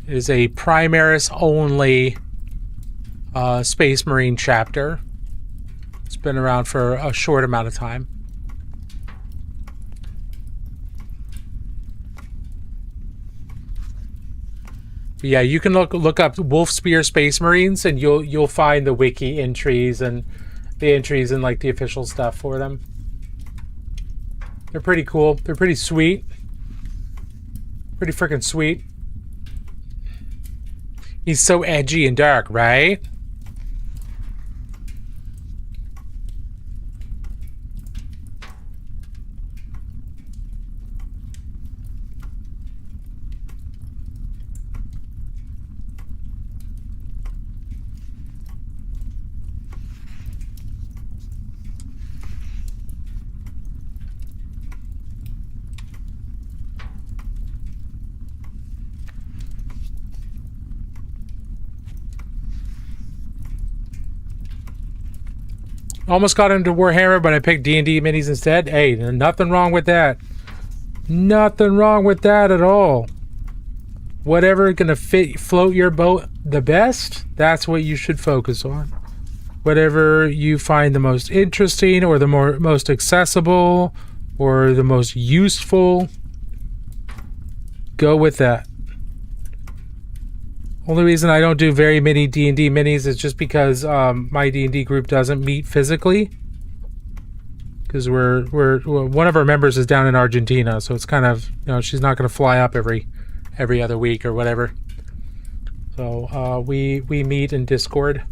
It is a Primaris only Space Marine chapter. It's been around for a short amount of time. But yeah, you can look up Wolf Spear Space Marines, and you'll find the wiki entries and the entries and like the official stuff for them. They're pretty cool. They're pretty sweet. Pretty freaking sweet. He's so edgy and dark, right? Almost got into Warhammer, but I picked D&D minis instead. Hey, nothing wrong with that. Nothing wrong with that at all. Whatever gonna float your boat the best, that's what you should focus on. Whatever you find the most interesting, or the most accessible, or the most useful, go with that. Only reason I don't do very many D&D minis is just because my D&D group doesn't meet physically. Because one of our members is down in Argentina, so it's kind of, you know, she's not going to fly up every other week or whatever. So we meet in Discord.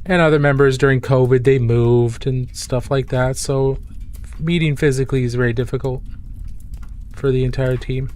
and other members during COVID, they moved and stuff like that. So meeting physically is very difficult for the entire team.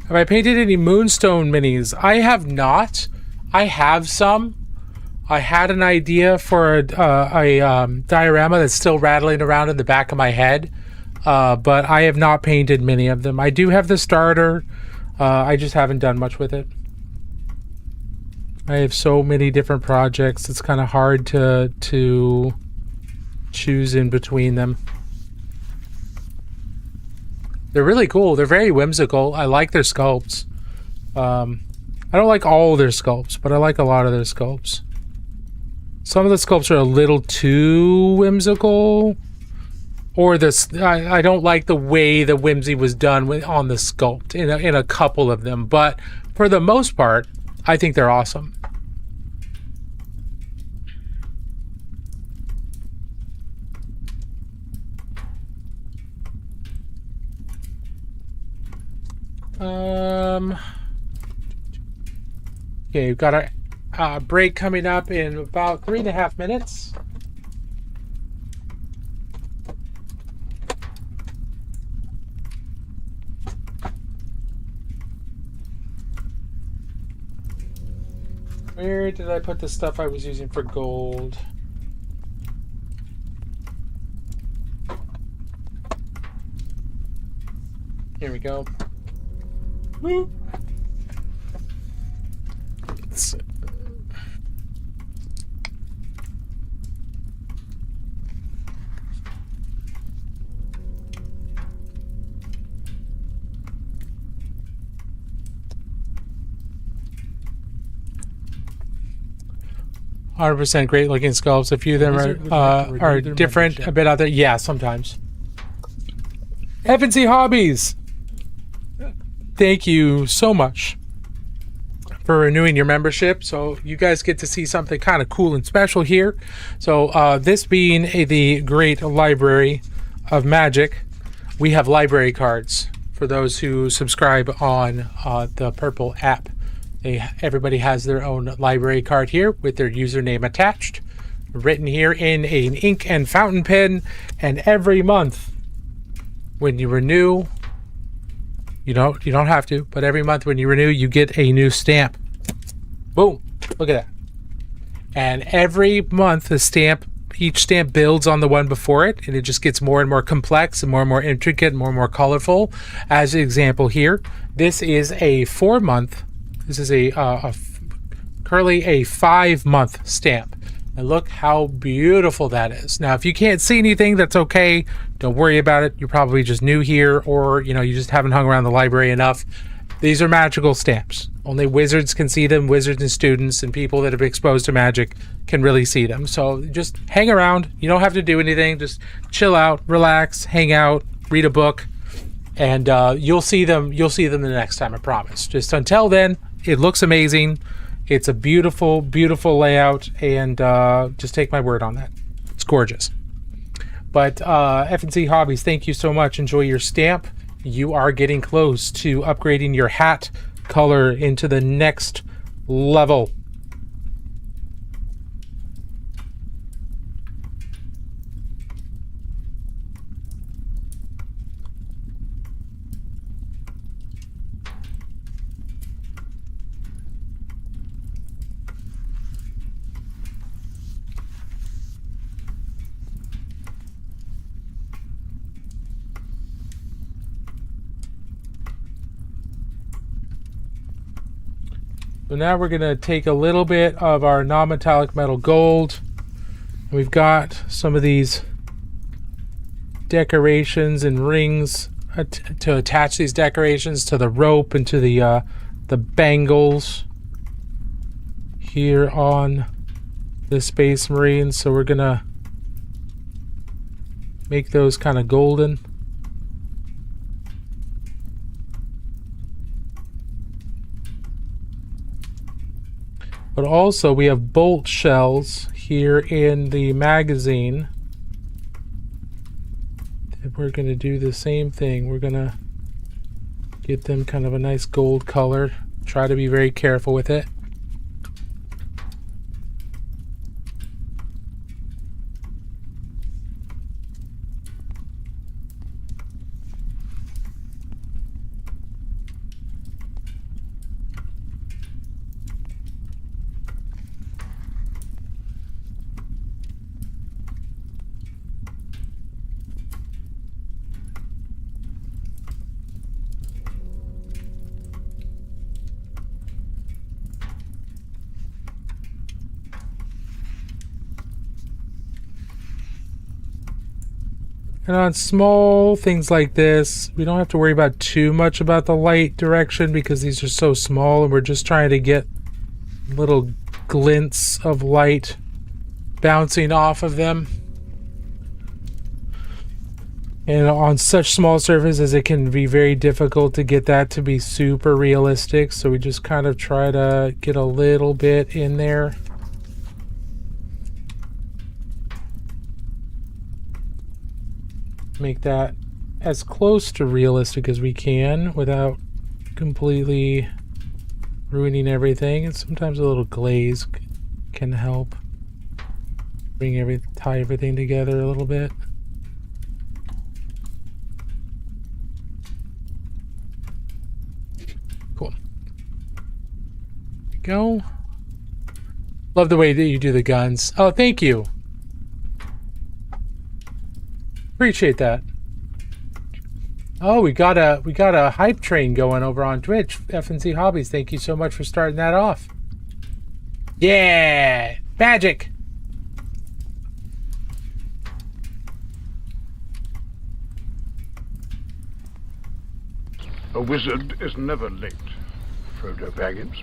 Have I painted any Moonstone minis? I have not. I have some. I had an idea for a diorama that's still rattling around in the back of my head, but I have not painted many of them. I do have the starter. I just haven't done much with it. I have so many different projects. It's kind of hard to choose in between them. They're really cool. They're very whimsical. I like their sculpts. I don't like all their sculpts, but I like a lot of their sculpts. Some of the sculpts are a little too whimsical. Or this, I don't like the way the whimsy was done on the sculpt in a couple of them. But for the most part, I think they're awesome. Okay, we've got a break coming up in about 3.5 minutes. Where did I put the stuff I was using for gold? Here we go. Woo. 100% great looking sculpts. A few of them are different, a bit out there. Yeah, sometimes. F&C Hobbies, thank you so much for renewing your membership. So you guys get to see something kind of cool and special here. So this being the great library of magic, we have library cards for those who subscribe on the Purple app. Everybody has their own library card here with their username attached, written here in an ink and fountain pen. And every month when you renew, you don't have to, but every month when you renew, you get a new stamp. Boom, look at that. And every month each stamp builds on the one before it, and it just gets more and more complex and more intricate and more colorful. As an example here, this is a 4-month. This is currently a 5-month stamp. And look how beautiful that is. Now, if you can't see anything, that's okay. Don't worry about it. You're probably just new here, or you just haven't hung around the library enough. These are magical stamps. Only wizards can see them. Wizards and students and people that have been exposed to magic can really see them. So just hang around. You don't have to do anything. Just chill out, relax, hang out, read a book, and you'll see them. You'll see them the next time, I promise. Just until then, it looks amazing. It's a beautiful, beautiful layout, and just take my word on that. It's gorgeous. But F&C Hobbies, thank you so much. Enjoy your stamp. You are getting close to upgrading your hat color into the next level. So now we're going to take a little bit of our non-metallic metal gold. We've got some of these decorations and rings to attach these decorations to the rope and to the bangles here on the Space Marine. So we're going to make those kind of golden. But also we have bolt shells here in the magazine. And we're going to do the same thing. We're going to get them kind of a nice gold color. Try to be very careful with it. And on small things like this, we don't have to worry about too much about the light direction because these are so small and we're just trying to get little glints of light bouncing off of them. And on such small surfaces, it can be very difficult to get that to be super realistic. So we just kind of try to get a little bit in there. Make that as close to realistic as we can without completely ruining everything. And sometimes a little glaze can help tie everything together a little bit. Cool. There we go. Love the way that you do the guns. Oh, thank you. Appreciate that. Oh, we got a hype train going over on Twitch. FNC Hobbies, thank you so much for starting that off. Yeah, magic. A wizard is never late, Frodo Baggins.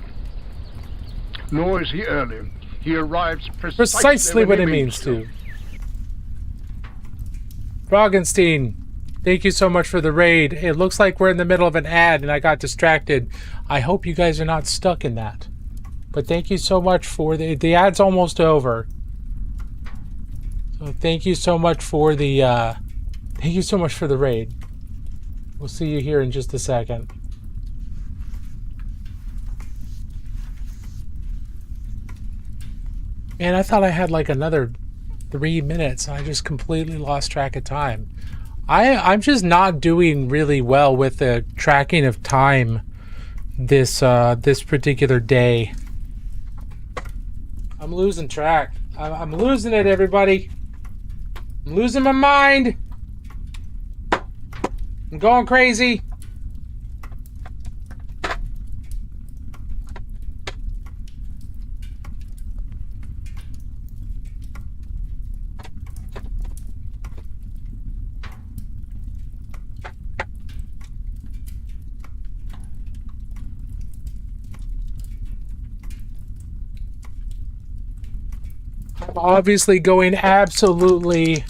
Nor is he early. He arrives precisely when he means to. Froggenstein, thank you so much for the raid. It looks like we're in the middle of an ad and I got distracted. I hope you guys are not stuck in that. But thank you so much for the ad's almost over. So thank you so much for the raid. We'll see you here in just a second. Man, I thought I had like another 3 minutes. I just completely lost track of time. I'm just not doing really well with the tracking of time this particular day. I'm losing track. I'm losing it, everybody. I'm losing my mind. I'm going crazy. I'm obviously going absolutely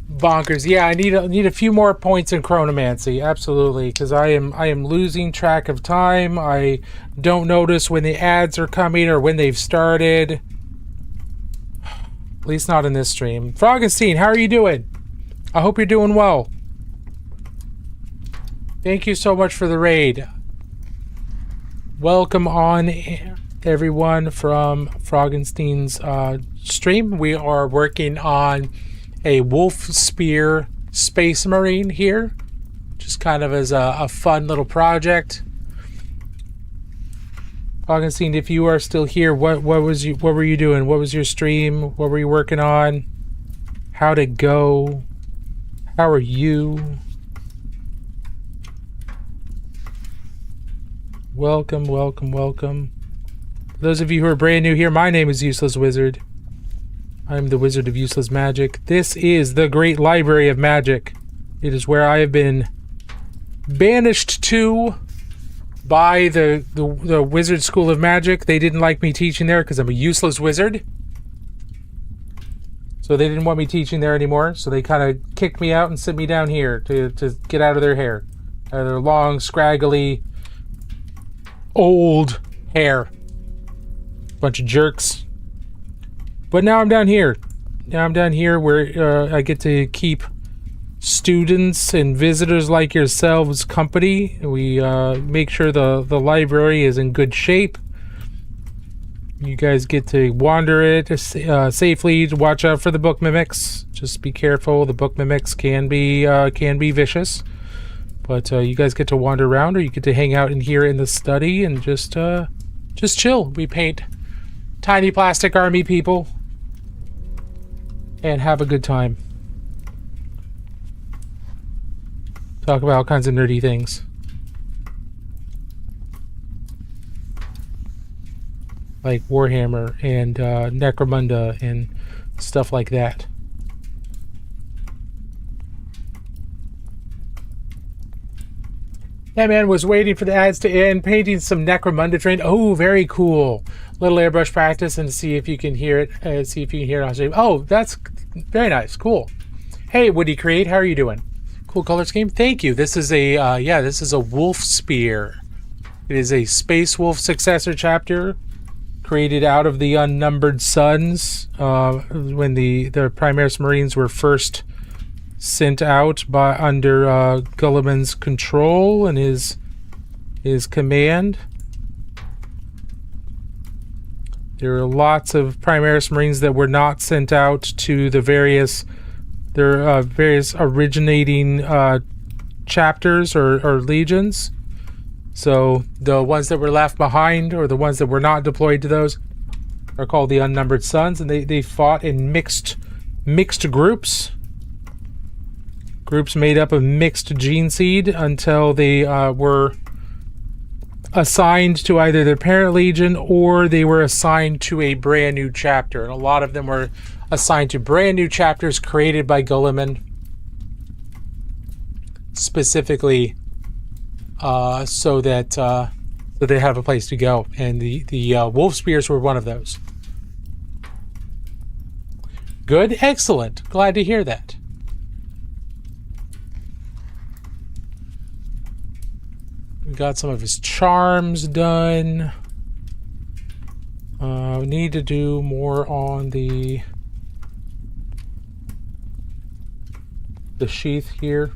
bonkers. Yeah, I need a few more points in chronomancy, absolutely, because I am losing track of time. I don't notice when the ads are coming or when they've started. At least not in this stream. Froggenstein, how are you doing? I hope you're doing well. Thank you so much for the raid. Welcome on, everyone, from Froggenstein's stream. We are working on a Wolf Spear Space Marine here, just kind of as a fun little project. Augustine, if you are still here, what were you doing? What was your stream? What were you working on? How'd it go? How are you? Welcome, welcome, welcome. For those of you who are brand new here, my name is Useless Wizard. I'm the Wizard of Useless Magic. This is the Great Library of Magic. It is where I have been banished to by the Wizard School of Magic. They didn't like me teaching there because I'm a useless wizard. So they didn't want me teaching there anymore. So they kind of kicked me out and sent me down here to get out of their hair. Out of their long, scraggly, old hair. bunch of jerks. But now I'm down here. Now I'm down here where I get to keep students and visitors like yourselves company. We make sure the library is in good shape. You guys get to wander it safely. Watch out for the book mimics. Just be careful. The book mimics can be vicious. But you guys get to wander around, or you get to hang out in here in the study and just chill. We paint tiny plastic army people and have a good time. Talk about all kinds of nerdy things. Like Warhammer and Necromunda and stuff like that. Yeah, man, was waiting for the ads to end, painting some Necromunda terrain. Oh, very cool. Little airbrush practice and see if you can hear it. See if you can hear it on stream. Oh, that's very nice. Cool. Hey, Woody Create, how are you doing? Cool color scheme. Thank you. This is a this is a wolf spear. It is a Space Wolf successor chapter created out of the Unnumbered Suns when the Primaris Marines were first sent out by under Guilliman's control and his command. There are lots of Primaris Marines that were not sent out to the various originating chapters or legions. So the ones that were left behind, or the ones that were not deployed to those, are called the Unnumbered Suns, and they fought in mixed groups. Groups made up of mixed gene seed until they were assigned to either their parent legion or they were assigned to a brand new chapter. And a lot of them were assigned to brand new chapters created by Guilliman specifically so that they have a place to go. And the Wolf Spears were one of those. Good, excellent. Glad to hear that. We got some of his charms done. We need to do more on the sheath here.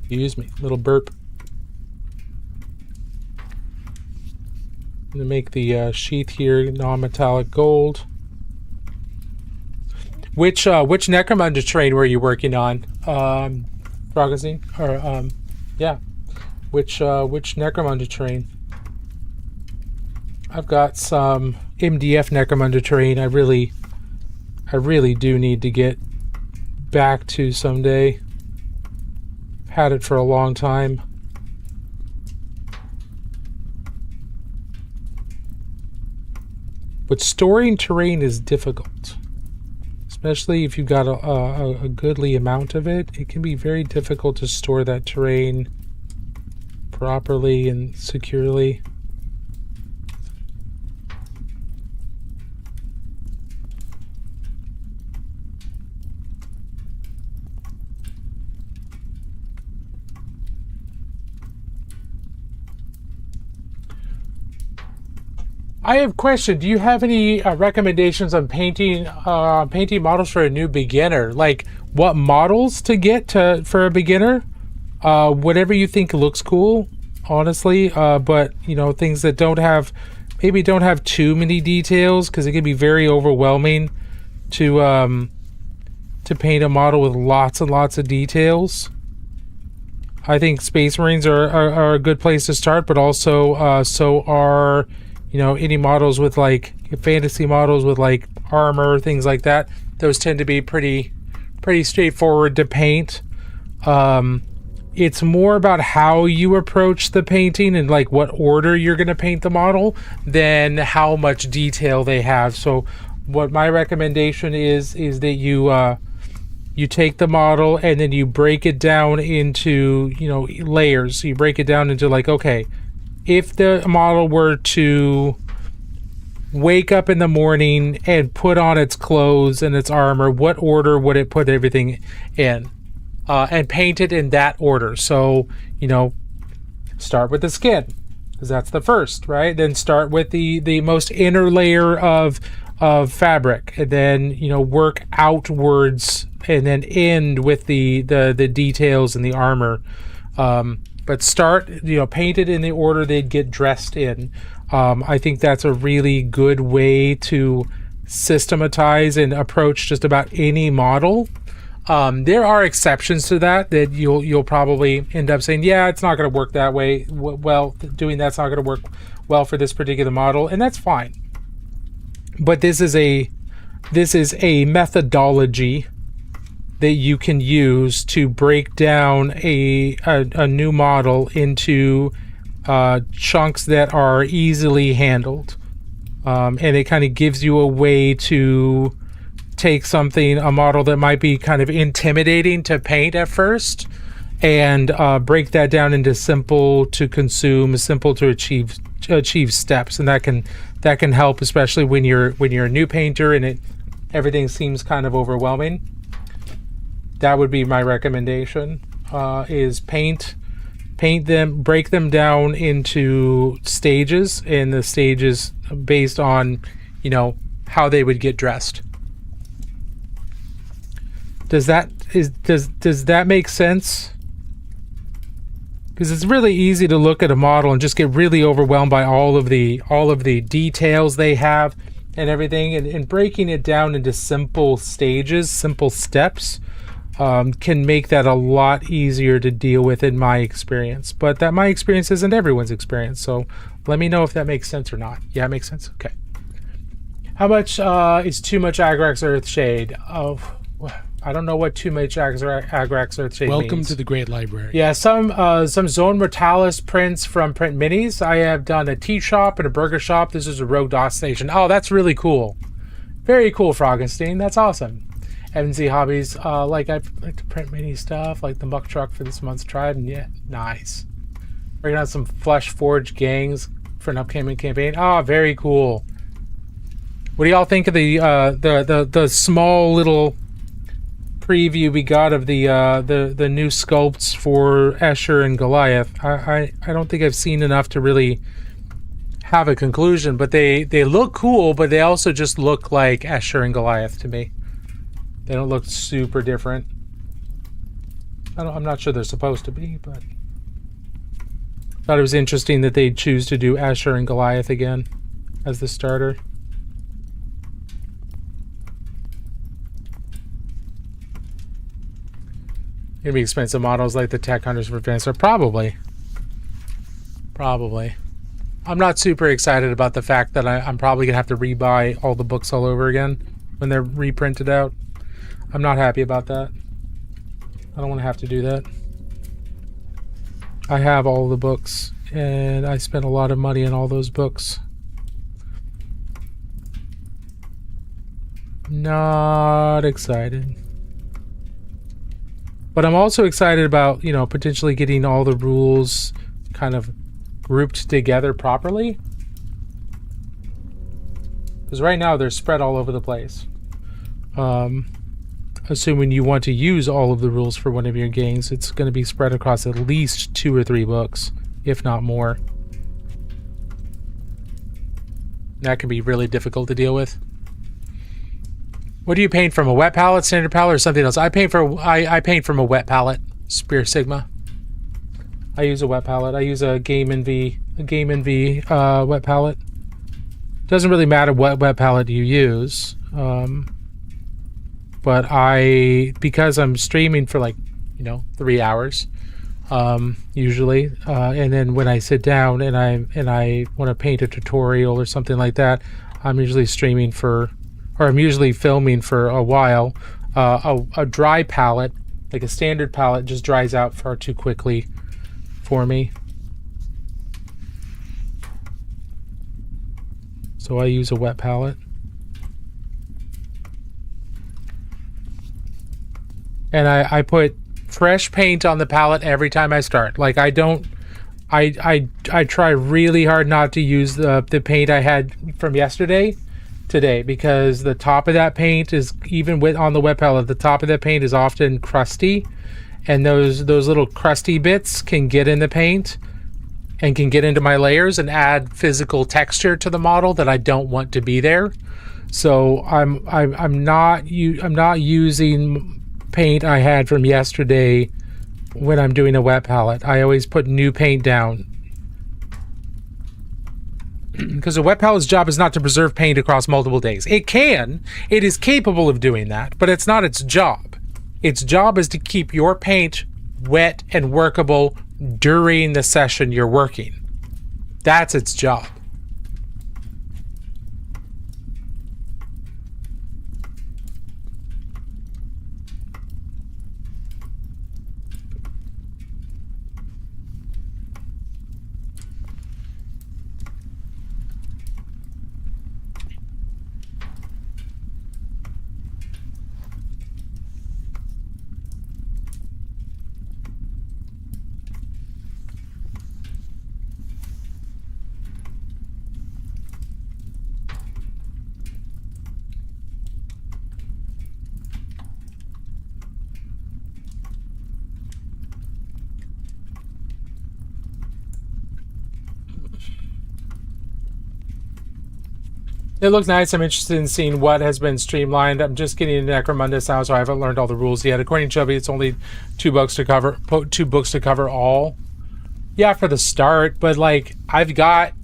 Excuse me, little burp. I'm gonna make the sheath here non-metallic gold. Which Necromunda terrain were you working on, Frogazine? Or yeah, which Necromunda terrain? I've got some MDF Necromunda terrain. I really do need to get back to someday. Had it for a long time. But storing terrain is difficult. Especially if you've got a goodly amount of it. It can be very difficult to store that terrain properly and securely. I have a question. Do you have any recommendations on painting models for a new beginner? Like what models to get for a beginner? Whatever you think looks cool, honestly. But you know, things that don't have too many details, because it can be very overwhelming to paint a model with lots and lots of details. I think Space Marines are a good place to start, but also so are, you know, any models with like fantasy models with like armor, things like that. Those tend to be pretty straightforward to paint. It's more about how you approach the painting and like what order you're going to paint the model than how much detail they have. So what my recommendation is that you take the model and then you break it down into, you know, layers. You break it down into like, okay, if the model were to wake up in the morning and put on its clothes and its armor, what order would it put everything in? and paint it in that order. So, start with the skin, because that's the first, right? Then start with the most inner layer of fabric, and then work outwards, and then end with the details and the armor. But start, paint it in the order they'd get dressed in. I think that's a really good way to systematize and approach just about any model. There are exceptions to that you'll probably end up saying, yeah, it's not going to work that way. Well, doing that's not going to work well for this particular model, and that's fine. But this is a methodology that you can use to break down a new model into chunks that are easily handled, and it kind of gives you a way to take a model that might be kind of intimidating to paint at first, and break that down into simple to consume, simple to achieve steps, and that can help, especially when you're a new painter and everything seems kind of overwhelming. That would be my recommendation, is paint them, break them down into stages, and the stages based on, how they would get dressed. Does that make sense? Because it's really easy to look at a model and just get really overwhelmed by all of the details they have and everything, and breaking it down into simple stages, simple steps, can make that a lot easier to deal with, in my experience. But that my experience isn't everyone's experience, so let me know if that makes sense or not. Yeah, it makes sense? Okay. How much is too much Agrax Earthshade? Oh, I don't know what too much Agrax Earthshade Welcome means. to the Great Library. Yeah, some Zone Mortalis prints from Print Minis. I have done a tea shop and a burger shop. This is a Rogue DOS station. Oh, that's really cool. Very cool, Froggenstein. That's awesome. Evan Z Hobbies. I like to print mini stuff, like the muck truck for this month's tribe. And yeah, nice. Working on some Flesh Forge gangs for an upcoming campaign. Oh, very cool. What do y'all think of the small little preview we got of the new sculpts for Escher and Goliath? I don't think I've seen enough to really have a conclusion, but they look cool, but they also just look like Escher and Goliath to me. They don't look super different. I'm not sure they're supposed to be, but thought it was interesting that they choose to do Escher and Goliath again as the starter. Gonna be expensive models like the Tech Hunters for Vanguard. Probably. I'm not super excited about the fact that I'm probably gonna have to rebuy all the books all over again when they're reprinted out. I'm not happy about that. I don't want to have to do that. I have all the books, and I spent a lot of money on all those books. Not excited. But I'm also excited about, potentially getting all the rules kind of grouped together properly. Because right now they're spread all over the place. Assuming you want to use all of the rules for one of your games, it's going to be spread across at least 2 or 3 books, if not more. That can be really difficult to deal with. What do you paint from? A wet palette, standard palette, or something else? I paint from a wet palette. Spear Sigma. I use a wet palette. I use a Game NV wet palette. Doesn't really matter what wet palette you use. But because I'm streaming for 3 hours, usually, and then when I sit down and I want to paint a tutorial or something like that, I'm usually I'm usually filming for a while. A dry palette, like a standard palette, just dries out far too quickly for me. So I use a wet palette. And I put fresh paint on the palette every time I start. Like I try really hard not to use the paint I had from yesterday today, because the top of that paint is, even on the wet palette, the top of that paint is often crusty, and those little crusty bits can get in the paint and can get into my layers and add physical texture to the model that I don't want to be there. So I'm not using paint I had from yesterday when I'm doing a wet palette. I always put new paint down. Because a wet palette's job is not to preserve paint across multiple days. It is capable of doing that, but it's not its job. Its job is to keep your paint wet and workable during the session you're working. That's its job. It looks nice. I'm interested in seeing what has been streamlined. I'm just getting into Necromunda now, so I haven't learned all the rules yet. According to Chubby, it's only 2 books to cover all. Yeah, for the start, but like I've got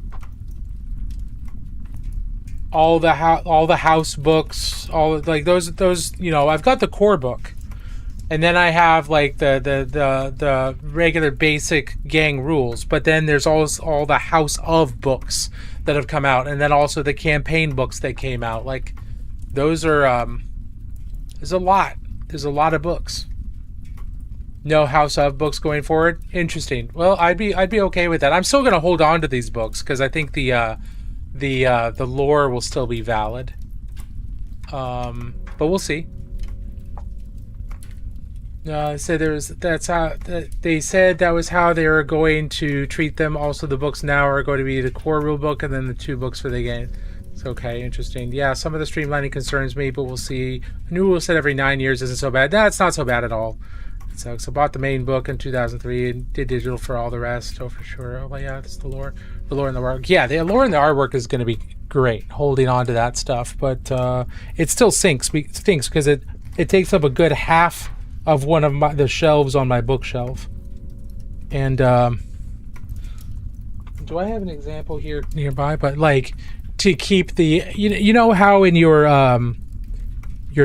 all the house books, all like those I've got the core book, and then I have like the regular basic gang rules. But then there's also all the House of books that have come out, and then also the campaign books that came out. Like those are there's a lot of books. No House of books going forward. Interesting. Well, I'd be okay with that. I'm still gonna hold on to these books because I think the lore will still be valid. But we'll see. They said they said that was how they were going to treat them. Also, the books now are going to be the core rule book and then the 2 books for the game. It's okay, interesting. Yeah, some of the streamlining concerns me, but we'll see. A new rule set every 9 years isn't so bad. That's not so bad at all. So I bought the main book in 2003 and did digital for all the rest. Oh, for sure. Oh, yeah, that's the lore and the artwork. Yeah, the lore and the artwork is going to be great. Holding on to that stuff, but it still stinks because it takes up a good half of one of the shelves on my bookshelf. And do I have an example here nearby? But like to keep the you know how in your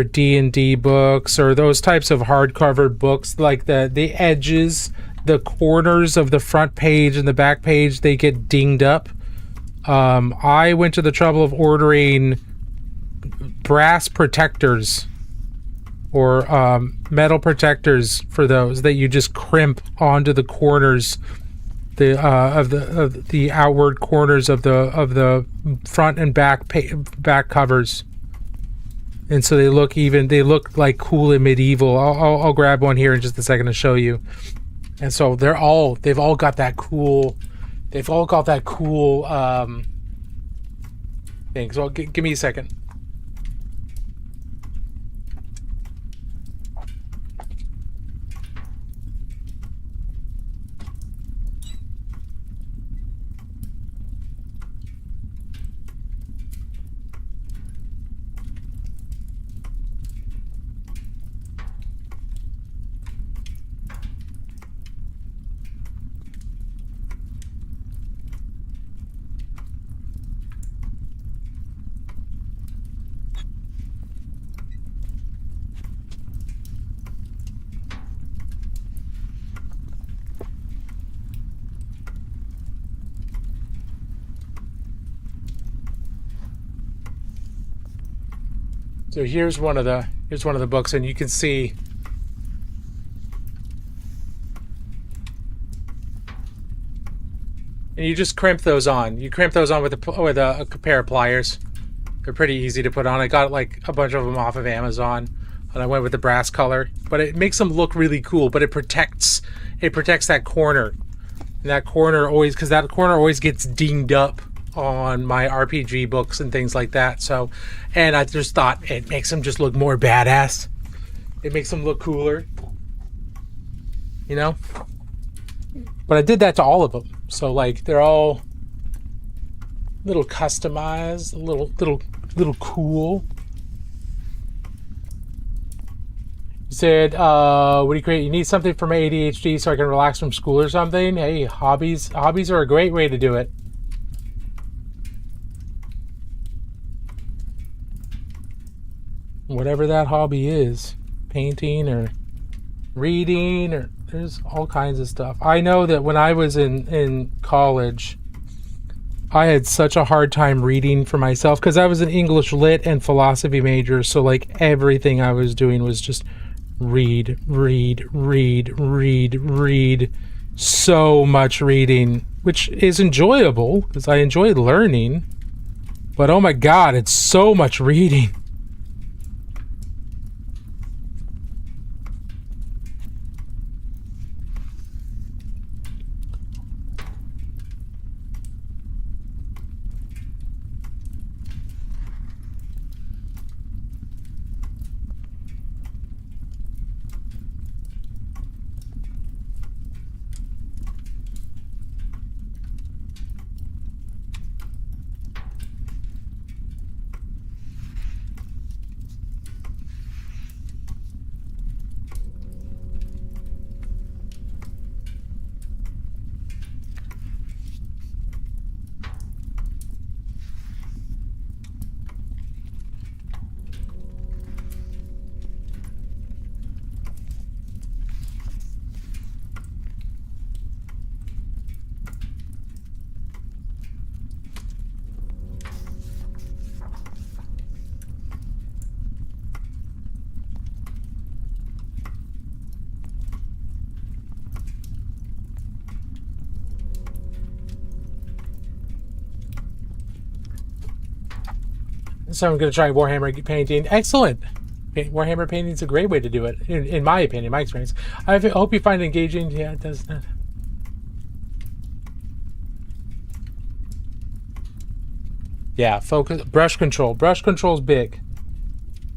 D&D books or those types of hardcover books, like the edges, the corners of the front page and the back page, they get dinged up. I went to the trouble of ordering brass protectors or metal protectors for those that you just crimp onto the corners, the outward corners of the front and back covers, and so they look like cool and medieval. I'll grab one here in just a second to show you. And so they've all got that cool thing. So give me a second. So here's one of the books, and you can see and you just crimp those on. You crimp those on with a pair of pliers. They're pretty easy to put on. I got like a bunch of them off of Amazon, and I went with the brass color. But it makes them look really cool. But it protects that corner, and that corner always gets dinged up on my RPG books and things like that. So, and I just thought it makes them just look more badass. It makes them look cooler. you know? But I did that to all of them. So like they're all a little customized, a little cool. You said, what do you create? You need something for my ADHD so I can relax from school or something? Hey, hobbies are a great way to do it. Whatever that hobby is, painting or reading, or there's all kinds of stuff. I know that when I was in college, I had such a hard time reading for myself because I was an English lit and philosophy major. So like everything I was doing was just read. So much reading, which is enjoyable because I enjoy learning. But oh my God, it's so much reading. So I'm going to try Warhammer painting. Excellent. Warhammer painting is a great way to do it, in my opinion, my experience. I hope you find it engaging. Yeah, it does not. Yeah, focus, brush control. Brush control is big.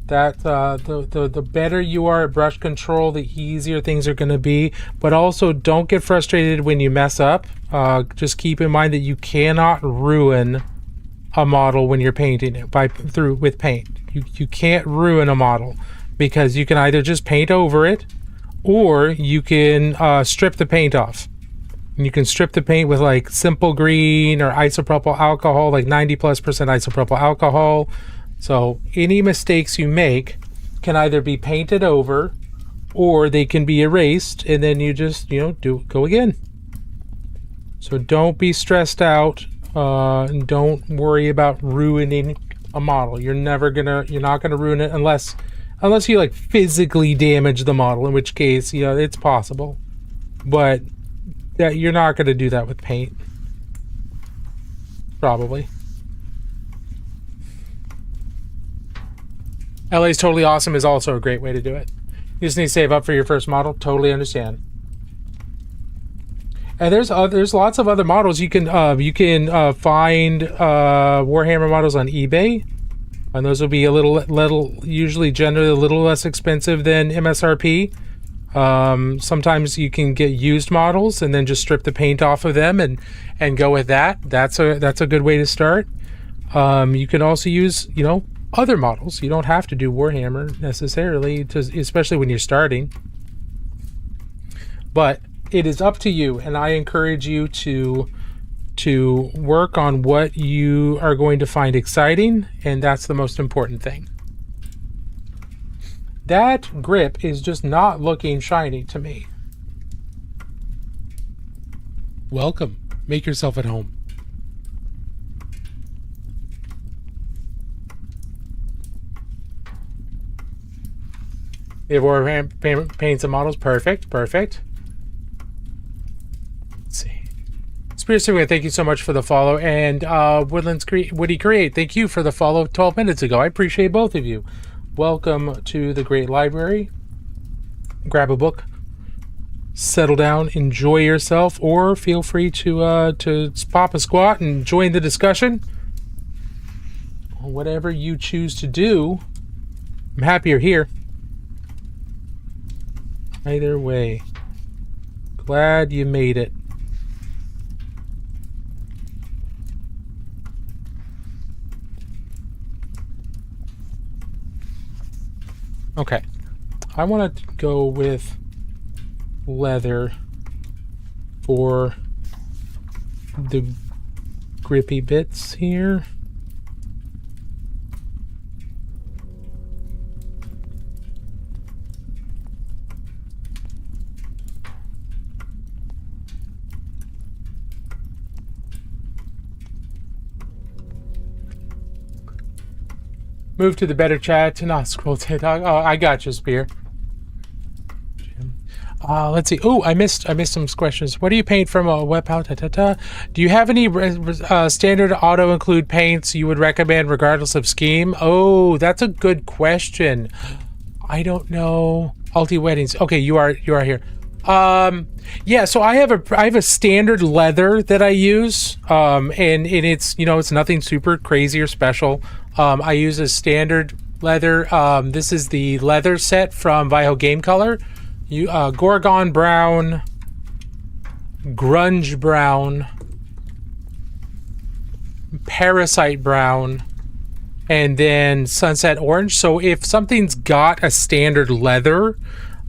That the better you are at brush control, the easier things are going to be. But also, don't get frustrated when you mess up. Just keep in mind that you cannot ruin a model when you're painting it with paint. You can't ruin a model because you can either just paint over it or you can strip the paint off. And you can strip the paint with like simple green or isopropyl alcohol, like 90+% isopropyl alcohol. So any mistakes you make can either be painted over or they can be erased, and then you just, go again. So don't be stressed out. And don't worry about ruining a model. You're not gonna ruin it unless you like physically damage the model, in which case, it's possible. But you're not gonna do that with paint. Probably. LA's Totally Awesome is also a great way to do it. You just need to save up for your first model. Totally understand. And there's lots of other models. You can find Warhammer models on eBay, and those will be usually generally a little less expensive than MSRP. Sometimes you can get used models and then just strip the paint off of them and go with that. That's a good way to start. You can also use other models. You don't have to do Warhammer necessarily, especially when you're starting. But it is up to you, and I encourage you to work on what you are going to find exciting, and that's the most important thing. That grip is just not looking shiny to me. Welcome. Make yourself at home. You have Warhammer paints and models. Perfect. Spirit Singer, thank you so much for the follow. And Woody Create, thank you for the follow 12 minutes ago. I appreciate both of you. Welcome to the Great Library. Grab a book, settle down, enjoy yourself, or feel free to pop a squat and join the discussion. Whatever you choose to do, I'm happy you're here. Either way. Glad you made it. Okay. I want to go with leather for the grippy bits here. Move to the better chat to not scroll TikTok. Oh, I got you, Spear. Let's see. Oh, I missed some questions. What are you paint from a web palette? Do you have any standard auto include paints you would recommend regardless of scheme? Oh, that's a good question. I don't know. Alti Weddings. Okay, you are here. Yeah, so I have a standard leather that I use. And it's, it's nothing super crazy or special. I use a standard leather. This is the leather set from Viho Game Color. Gorgon brown, grunge brown, parasite brown, and then sunset orange. So if something's got a standard leather,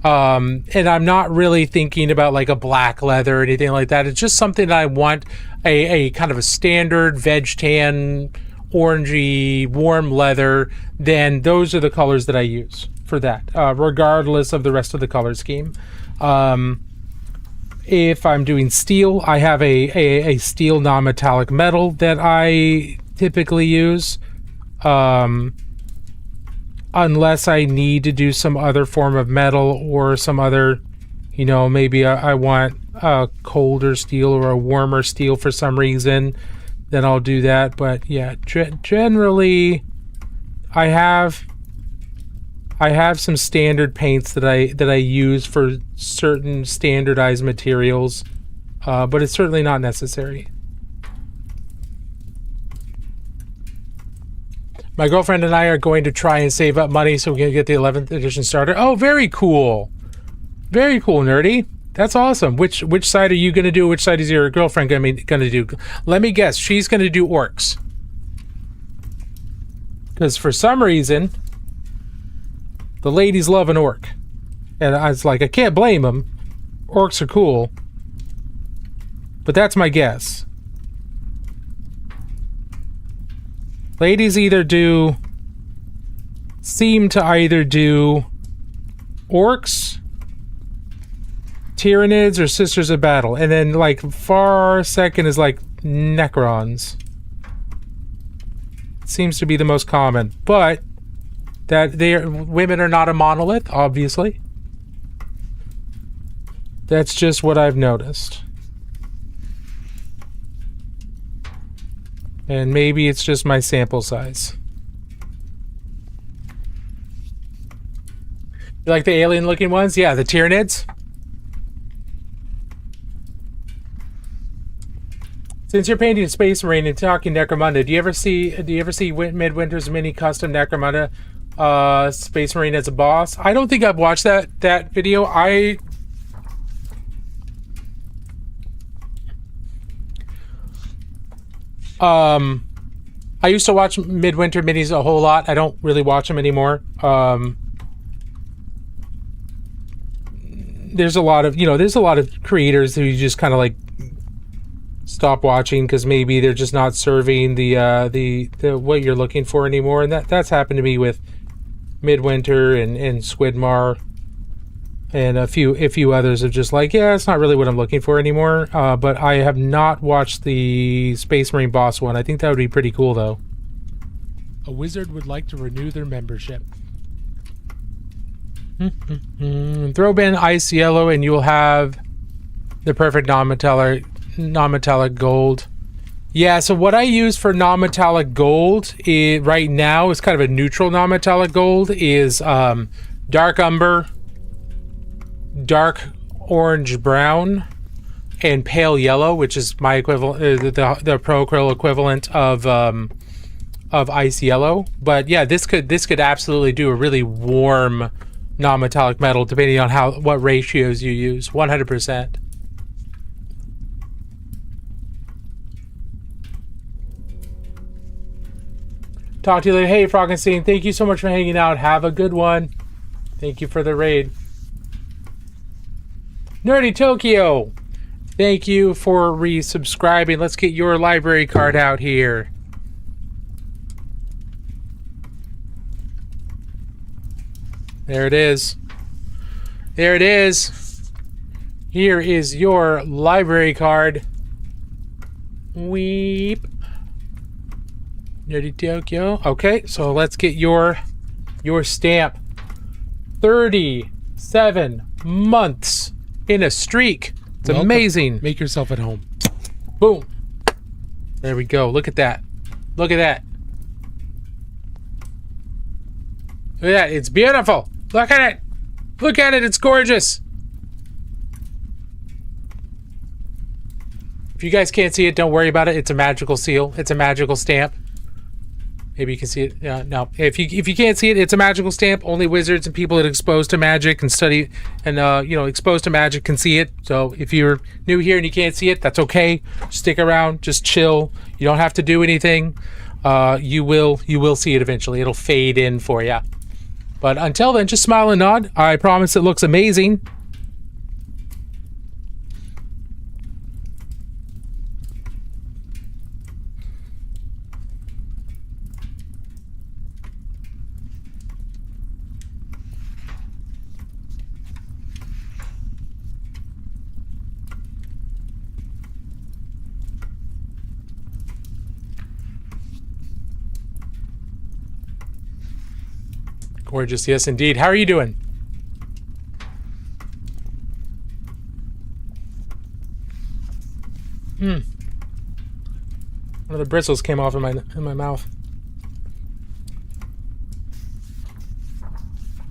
and I'm not really thinking about like a black leather or anything like that, it's just something that I want a kind of a standard veg tan, orangey, warm leather, then those are the colors that I use for that, regardless of the rest of the color scheme. If I'm doing steel, I have a steel non-metallic metal that I typically use, unless I need to do some other form of metal or some other, maybe I want a colder steel or a warmer steel for some reason, then I'll do that. But yeah, generally I have some standard paints that I use for certain standardized materials, but it's certainly not necessary. My girlfriend and I are going to try and save up money so we can get the 11th edition starter. Oh, very cool. Very cool, Nerdy. That's awesome. Which side are you going to do? Which side is your girlfriend going to do? Let me guess. She's going to do orcs. Because for some reason, the ladies love an orc. And I was like, I can't blame them. Orcs are cool. But that's my guess. Ladies seem to either do orcs, Tyranids, or Sisters of Battle. And then, like, far second is, like, Necrons. Seems to be the most common. But that women are not a monolith, obviously. That's just what I've noticed. And maybe it's just my sample size. You like the alien-looking ones? Yeah, the Tyranids. Since you're painting Space Marine and talking Necromunda, do you ever see Midwinter's mini custom Necromunda Space Marine as a boss? I don't think I've watched that video. I used to watch Midwinter minis a whole lot. I don't really watch them anymore. There's a lot of creators who you just kind of like stop watching because maybe they're just not serving the what you're looking for anymore, and that's happened to me with Midwinter and Squidmar, and a few others of just like, yeah, it's not really what I'm looking for anymore. But I have not watched the Space Marine boss one. I think that would be pretty cool though. A wizard would like to renew their membership. Throw in Ice Yellow and you'll have the perfect non-metallic gold. Yeah, so what I use for non-metallic gold right now is kind of a neutral non-metallic gold is dark umber, dark orange brown, and pale yellow, which is my equivalent, the Pro Acryl equivalent of Ice Yellow. But yeah, this could absolutely do a really warm non-metallic metal depending on what ratios you use. 100%. Talk to you later. Hey, Frankenstein, thank you so much for hanging out. Have a good one. Thank you for the raid. Nerdy Tokyo, thank you for resubscribing. Let's get your library card out here. There it is. There it is. Here is your library card. Weep. Nerdy Tokyo. Okay, so let's get your stamp. 37 months in a streak. It's Welcome. amazing. Make yourself at home. Boom. There we go. Look at that. Look at that. Look at that. It's beautiful. Look at it. Look at it. It's gorgeous. If you guys can't see it, don't worry about it. It's a magical seal. It's a magical stamp. Maybe you can see it. No. If you can't see it, it's a magical stamp. Only wizards and people that are exposed to magic and study and exposed to magic can see it. So if you're new here and you can't see it, that's okay. Stick around. Just chill. You don't have to do anything. You will see it eventually. It'll fade in for you. But until then, just smile and nod. I promise it looks amazing. Gorgeous, yes indeed. How are you doing? One of the bristles came off in my mouth.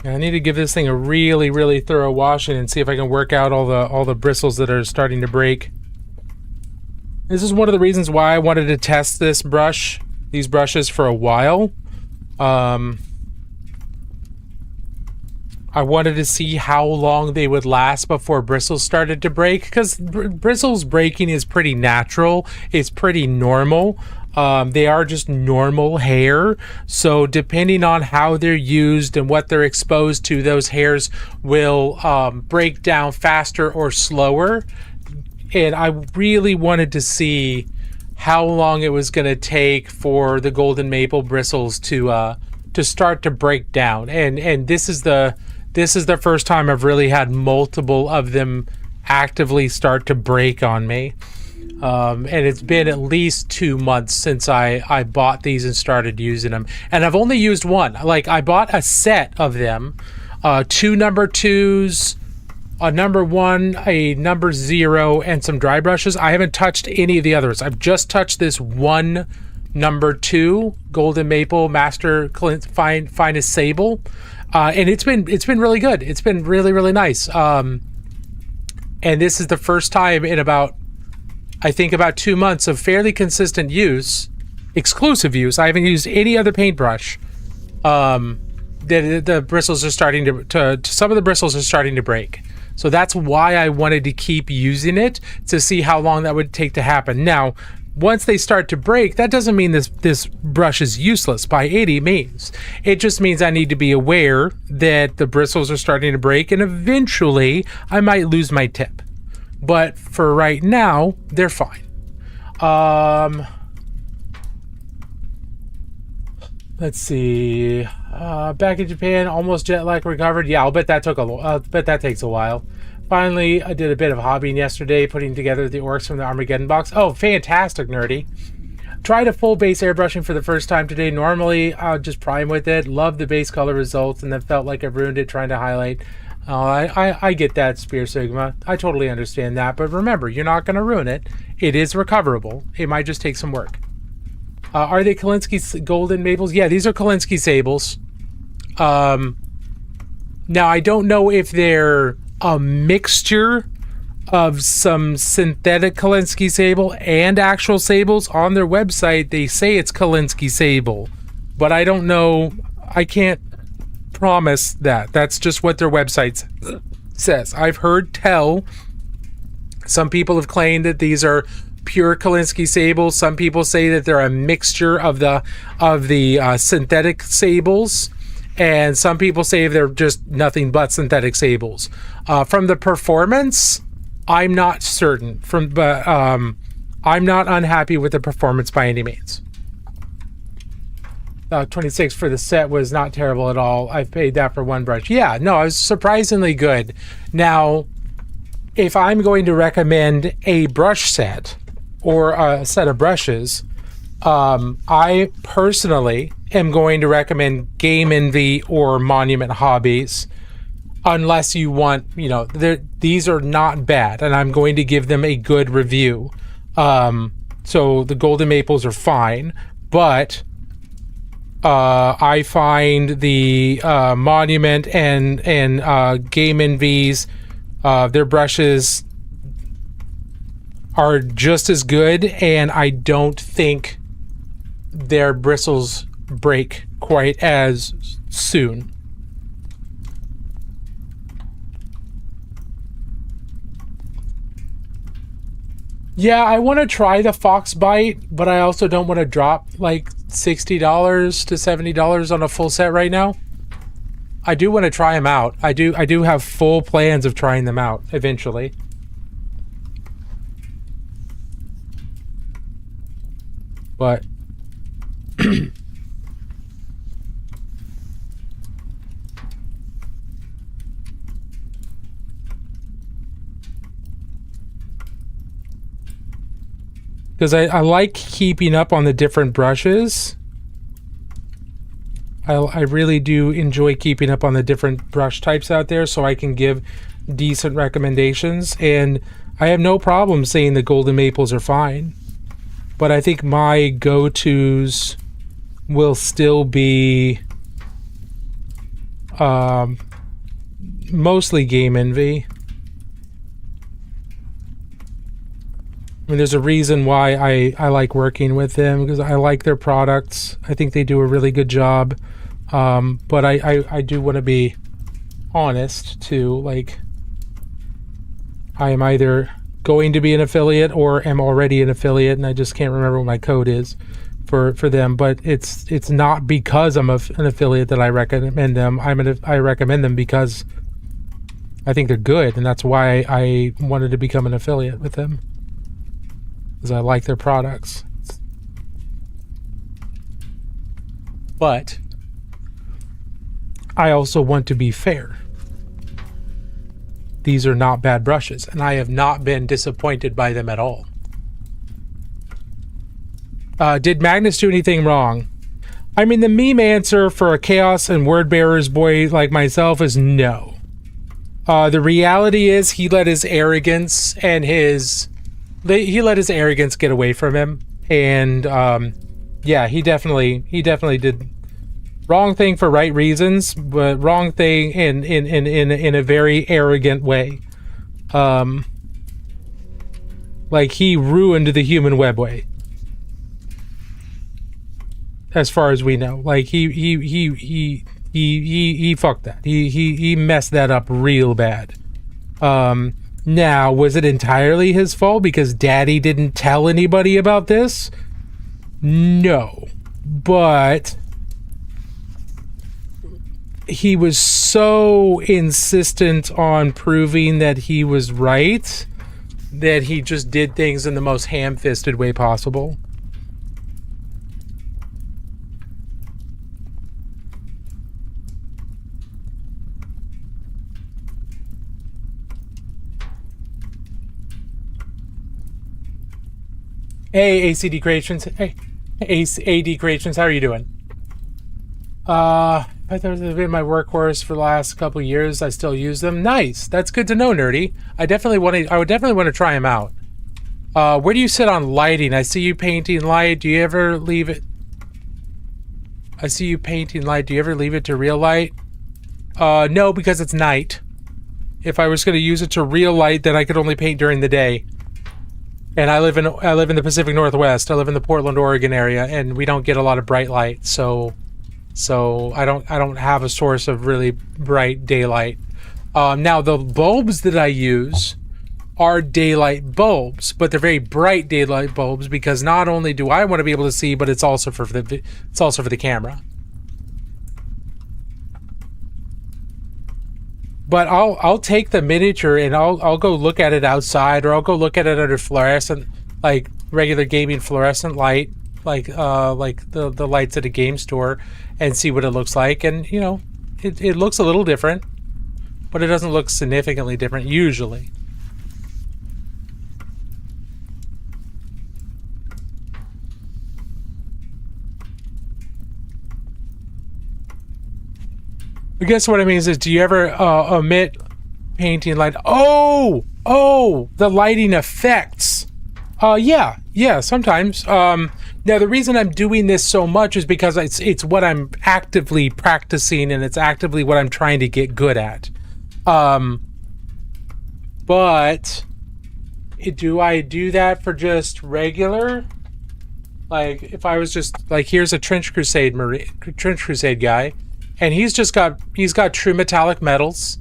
Yeah, I need to give this thing a really, really thorough washing and see if I can work out all the bristles that are starting to break. This is one of the reasons why I wanted to test these brushes for a while. I wanted to see how long they would last before bristles started to break, because bristles breaking is pretty natural. It's pretty normal. They are just normal hair. So depending on how they're used and what they're exposed to, those hairs will break down faster or slower. And I really wanted to see how long it was going to take for the golden maple bristles to start to break down. And this is the first time I've really had multiple of them actively start to break on me. And it's been at least 2 months since I bought these and started using them. And I've only used one. Like, I bought a set of them, 2 number 2s, a number 1, a number 0, and some dry brushes. I haven't touched any of the others. I've just touched this one number 2 golden maple master finest sable. And it's been really good. It's been really, really nice. And this is the first time in about 2 months of fairly consistent use, exclusive use. I haven't used any other paintbrush. The bristles are starting to some of the bristles are starting to break. So that's why I wanted to keep using it, to see how long that would take to happen. Now, once they start to break, that doesn't mean this brush is useless by any means. It just means I need to be aware that the bristles are starting to break, and eventually I might lose my tip. But for right now, they're fine. Let's see. Back in Japan, almost jet lag recovered. Yeah, I'll bet that takes a while. Finally, I did a bit of hobbying yesterday, putting together the orcs from the Armageddon box. Oh, fantastic, Nerdy. Tried a full base airbrushing for the first time today. Normally, I'll just prime with it. Love the base color results, and then felt like I ruined it trying to highlight. I get that, Spear Sigma. I totally understand that. But remember, you're not going to ruin it. It is recoverable. It might just take some work. Are they Kolinsky golden maples? Yeah, these are Kolinsky sables. Now, I don't know if they're a mixture of some synthetic Kolinsky sable and actual sables. On their website, they say it's Kolinsky sable, but I don't know. I can't promise that. That's just what their website says. I've heard tell. Some people have claimed that these are pure Kolinsky sables. Some people say that they're a mixture of the synthetic sables, and some people say they're just nothing but synthetic sables. From the performance, I'm not certain. But I'm not unhappy with the performance by any means. 26 for the set was not terrible at all. I paid that for one brush. Yeah, no, it was surprisingly good. Now, if I'm going to recommend a brush set or a set of brushes, I personally am going to recommend Game Envy or Monument Hobbies, unless you want, these are not bad, and I'm going to give them a good review. So the Golden Maples are fine, but I find the Monument and Game Envy's their brushes are just as good, and I don't think their bristles break quite as soon. Yeah, I want to try the Fox Bite, but I also don't want to drop like $60 to $70 on a full set right now. I do want to try them out. I do have full plans of trying them out eventually. But because I like keeping up on the different brushes. I really do enjoy keeping up on the different brush types out there, so I can give decent recommendations. And I have no problem saying the Golden Maples are fine, but I think my go-tos will still be mostly Game Envy. I mean, there's a reason why I like working with them, because I like their products. I think they do a really good job. But I do want to be honest too. Like, I am either going to be an affiliate or am already an affiliate, and I just can't remember what my code is for them. But it's not because I'm an affiliate that I recommend them. I recommend them because I think they're good, and that's why I wanted to become an affiliate with them, because I like their products. But I also want to be fair. These are not bad brushes, and I have not been disappointed by them at all. Did Magnus do anything wrong? I mean, the meme answer for a Chaos and Word Bearers boy like myself is no. The reality is he let his arrogance and he let his arrogance get away from him, and yeah, he definitely did wrong thing for right reasons, but wrong thing in a very arrogant way. Like, he ruined the human webway, as far as we know. Like, he fucked that. He messed that up real bad. Now, was it entirely his fault because Daddy didn't tell anybody about this? No. But he was so insistent on proving that he was right that he just did things in the most ham-fisted way possible. Hey, ACD Creations. Hey, AD Creations, how are you doing? I thought they've been my workhorse for the last couple of years. I still use them. Nice. That's good to know, Nerdy. I would definitely want to try them out. Where do you sit on lighting? I see you painting light. Do you ever leave it? I see you painting light. Do you ever leave it to real light? No, because it's night. If I was going to use it to real light, then I could only paint during the day. And I live in the Pacific Northwest. I live in the Portland, Oregon area, and we don't get a lot of bright light. So I don't have a source of really bright daylight. Now the bulbs that I use are daylight bulbs, but they're very bright daylight bulbs because not only do I want to be able to see, but it's also for the camera. But I'll take the miniature and I'll go look at it outside, or I'll go look at it under fluorescent, like regular gaming fluorescent light, like the lights at a game store, and see what it looks like. And you know, it looks a little different, but it doesn't look significantly different usually. I guess what it means is, do you ever omit painting light? Oh, the lighting effects. Yeah, sometimes. Now the reason I'm doing this so much is because it's what I'm actively practicing, and it's actively what I'm trying to get good at. But do I do that for just regular? Like if I was just like, here's a Trench Crusade guy. And he's got true metallic metals.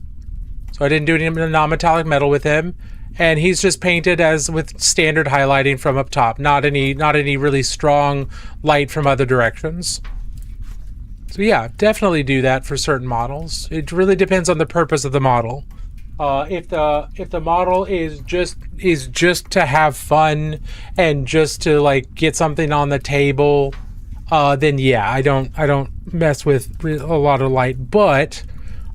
So I didn't do any non-metallic metal with him. And he's just painted as with standard highlighting from up top. Not any really strong light from other directions. So yeah, definitely do that for certain models. It really depends on the purpose of the model. If the model is just to have fun and just to like get something on the table, then yeah, I don't mess with a lot of light. But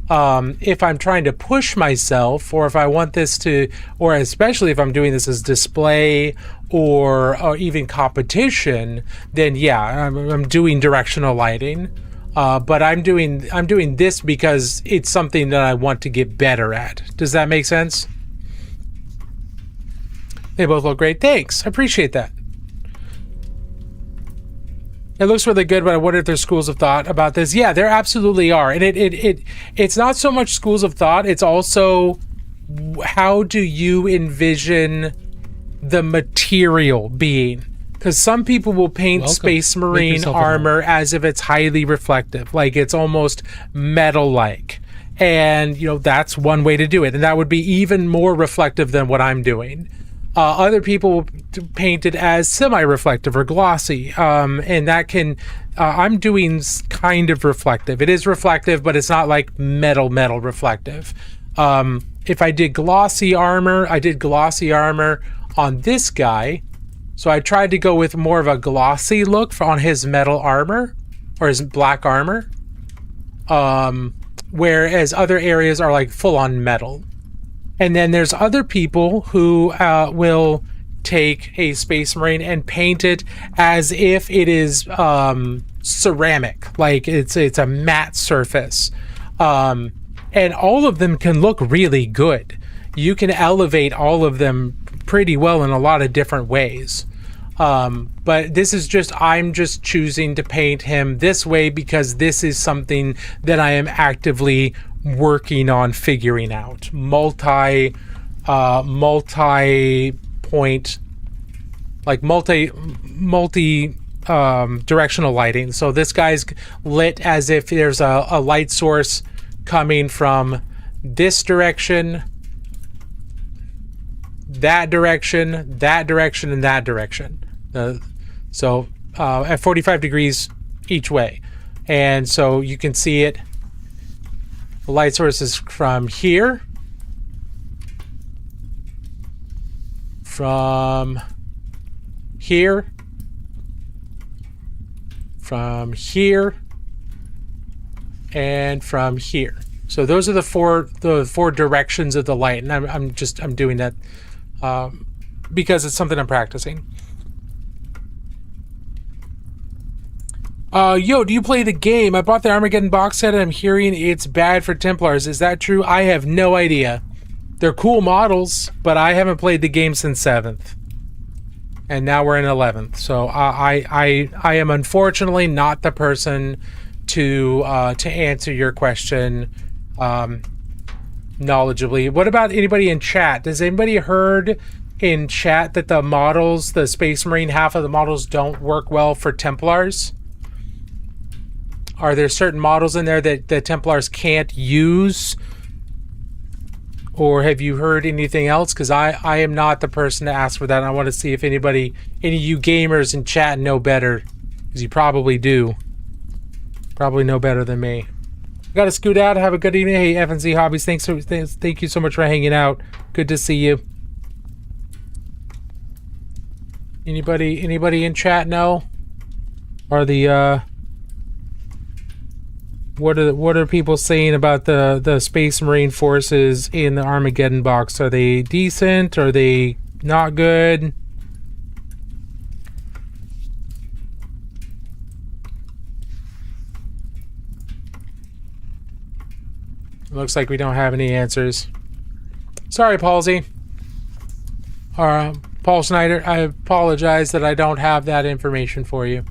if I'm trying to push myself, or if I want this to, or especially if I'm doing this as display or even competition, then yeah, I'm doing directional lighting. But I'm doing this because it's something that I want to get better at. Does that make sense? They both look great. Thanks. I appreciate that. It looks really good, but I wonder if there's schools of thought about this. Yeah, there absolutely are. And it's not so much schools of thought, it's also how do you envision the material being? Because some people will paint Space Marine armor as if it's highly reflective, like it's almost metal-like. And, you know, that's one way to do it. And that would be even more reflective than what I'm doing. Other people will paint it as semi-reflective or glossy, and that can. I'm doing kind of reflective. It is reflective, but it's not like metal reflective. If I did glossy armor, I did glossy armor on this guy, so I tried to go with more of a glossy look on his metal armor or his black armor, whereas other areas are like full-on metal. And then there's other people who will take a Space Marine and paint it as if it is ceramic, like it's a matte surface. And all of them can look really good. You can elevate all of them pretty well in a lot of different ways. But this is I'm just choosing to paint him this way because this is something that I am actively working on figuring out. Multi-point, like multi directional lighting. So this guy's lit as if there's a light source coming from this direction, that direction, and that direction. So at 45 degrees each way. And so you can see it. The light source is from here, from here, and from here. So those are the four directions of the light, and I'm doing that because it's something I'm practicing. Yo, do you play the game? I bought the Armageddon box set and I'm hearing it's bad for Templars. Is that true? I have no idea. They're cool models, but I haven't played the game since 7th. And now we're in 11th. So I am unfortunately not the person to answer your question knowledgeably. What about anybody in chat? Has anybody heard in chat that the models, the Space Marine half of the models don't work well for Templars? Are there certain models in there that the Templars can't use? or have you heard anything else? Because I am not the person to ask for that. And I want to see if any of you gamers in chat know better, because you probably do. Probably know better than me. I gotta scoot out. Have a good evening. Hey, FNZ Hobbies, thank you so much for hanging out. Good to see you. Anybody in chat know? Are the what are people saying about the Space Marine forces in the Armageddon box? Are they decent? Are they not good? Looks like we don't have any answers. Sorry, Palsy. Paul Schneider, I apologize that I don't have that information for you.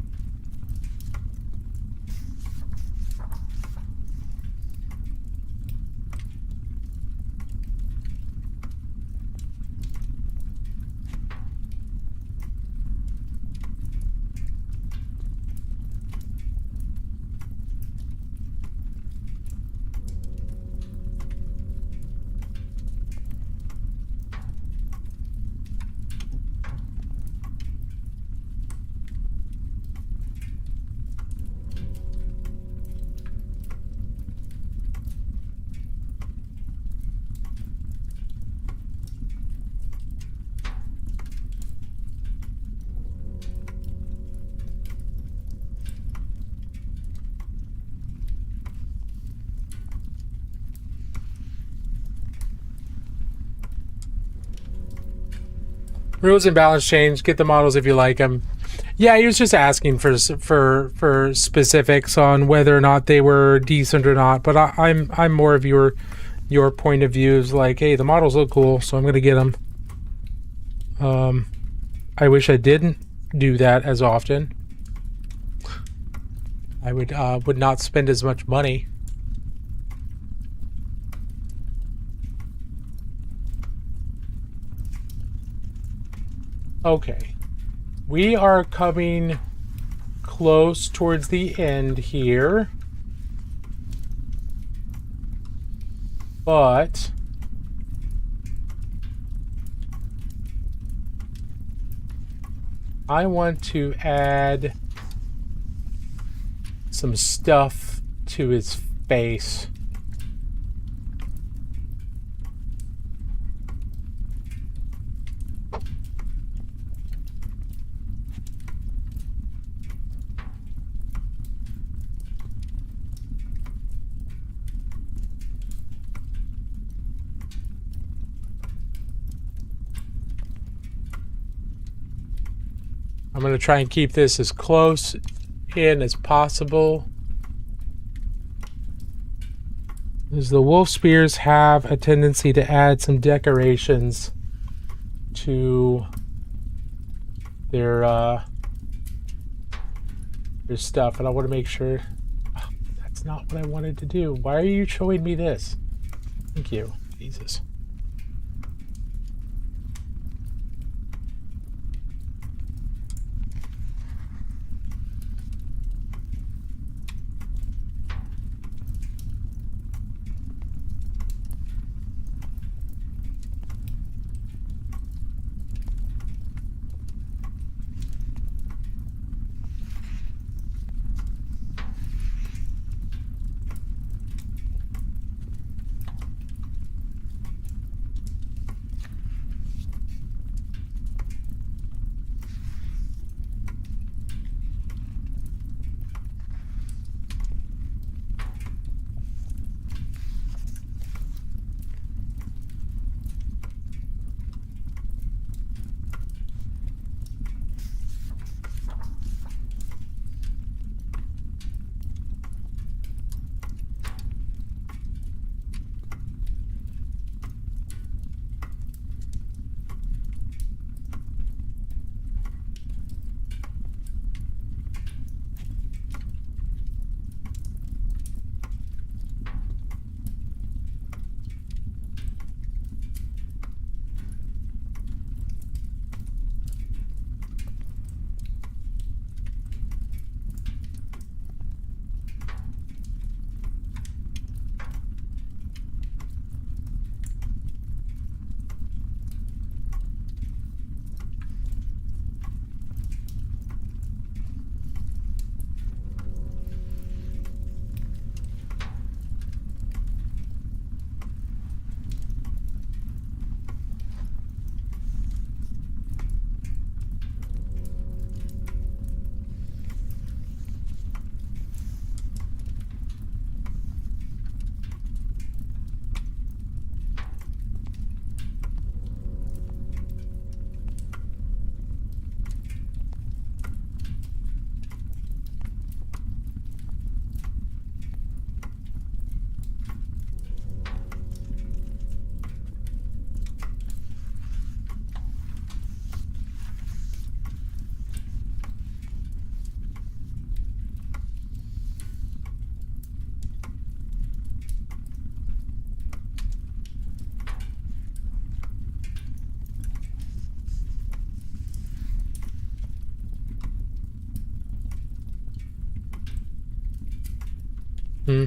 Rules and balance change. Get the models if you like them. Yeah, he was just asking for specifics on whether or not they were decent or not. But I'm more of your point of view is like, hey, the models look cool, so I'm gonna get them. I wish I didn't do that as often. I would not spend as much money. Okay, we are coming close towards the end here, but I want to add some stuff to his face. I'm going to try and keep this as close in as possible. As the wolf spears have a tendency to add some decorations to their stuff, and I want to make sure. Oh, that's not what I wanted to do. Why are you showing me this? Thank you. Jesus. Hmm.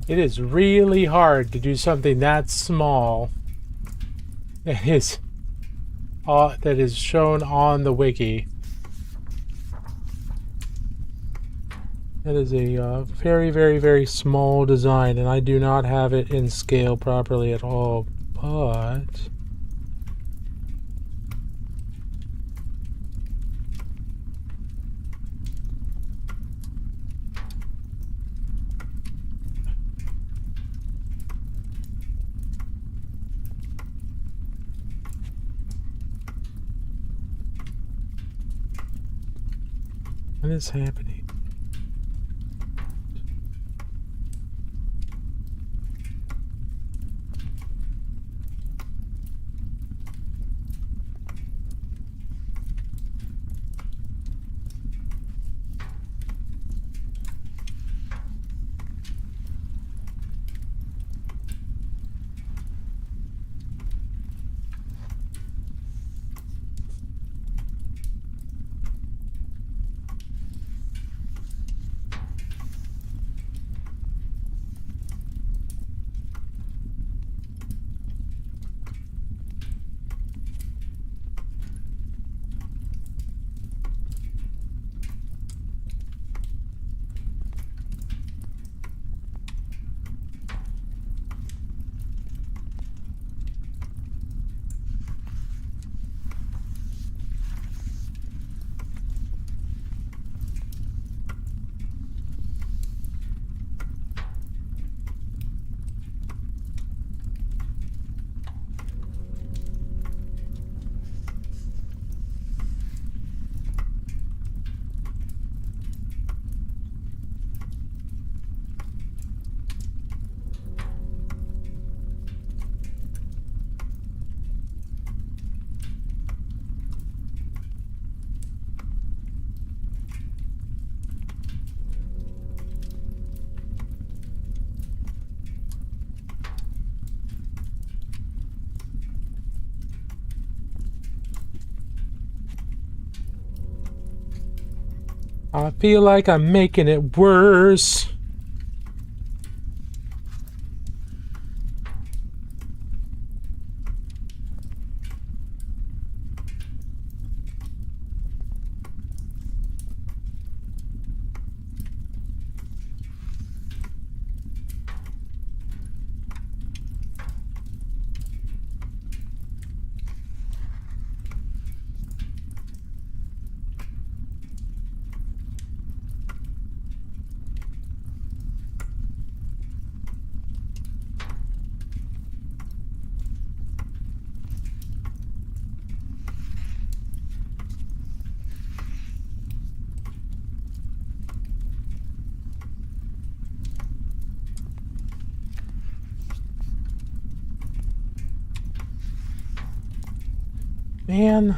It is really hard to do something that small that is shown on the wiki. That is a very, very, very small design, and I do not have it in scale properly at all, but... What is happening? I feel like I'm making it worse. Man.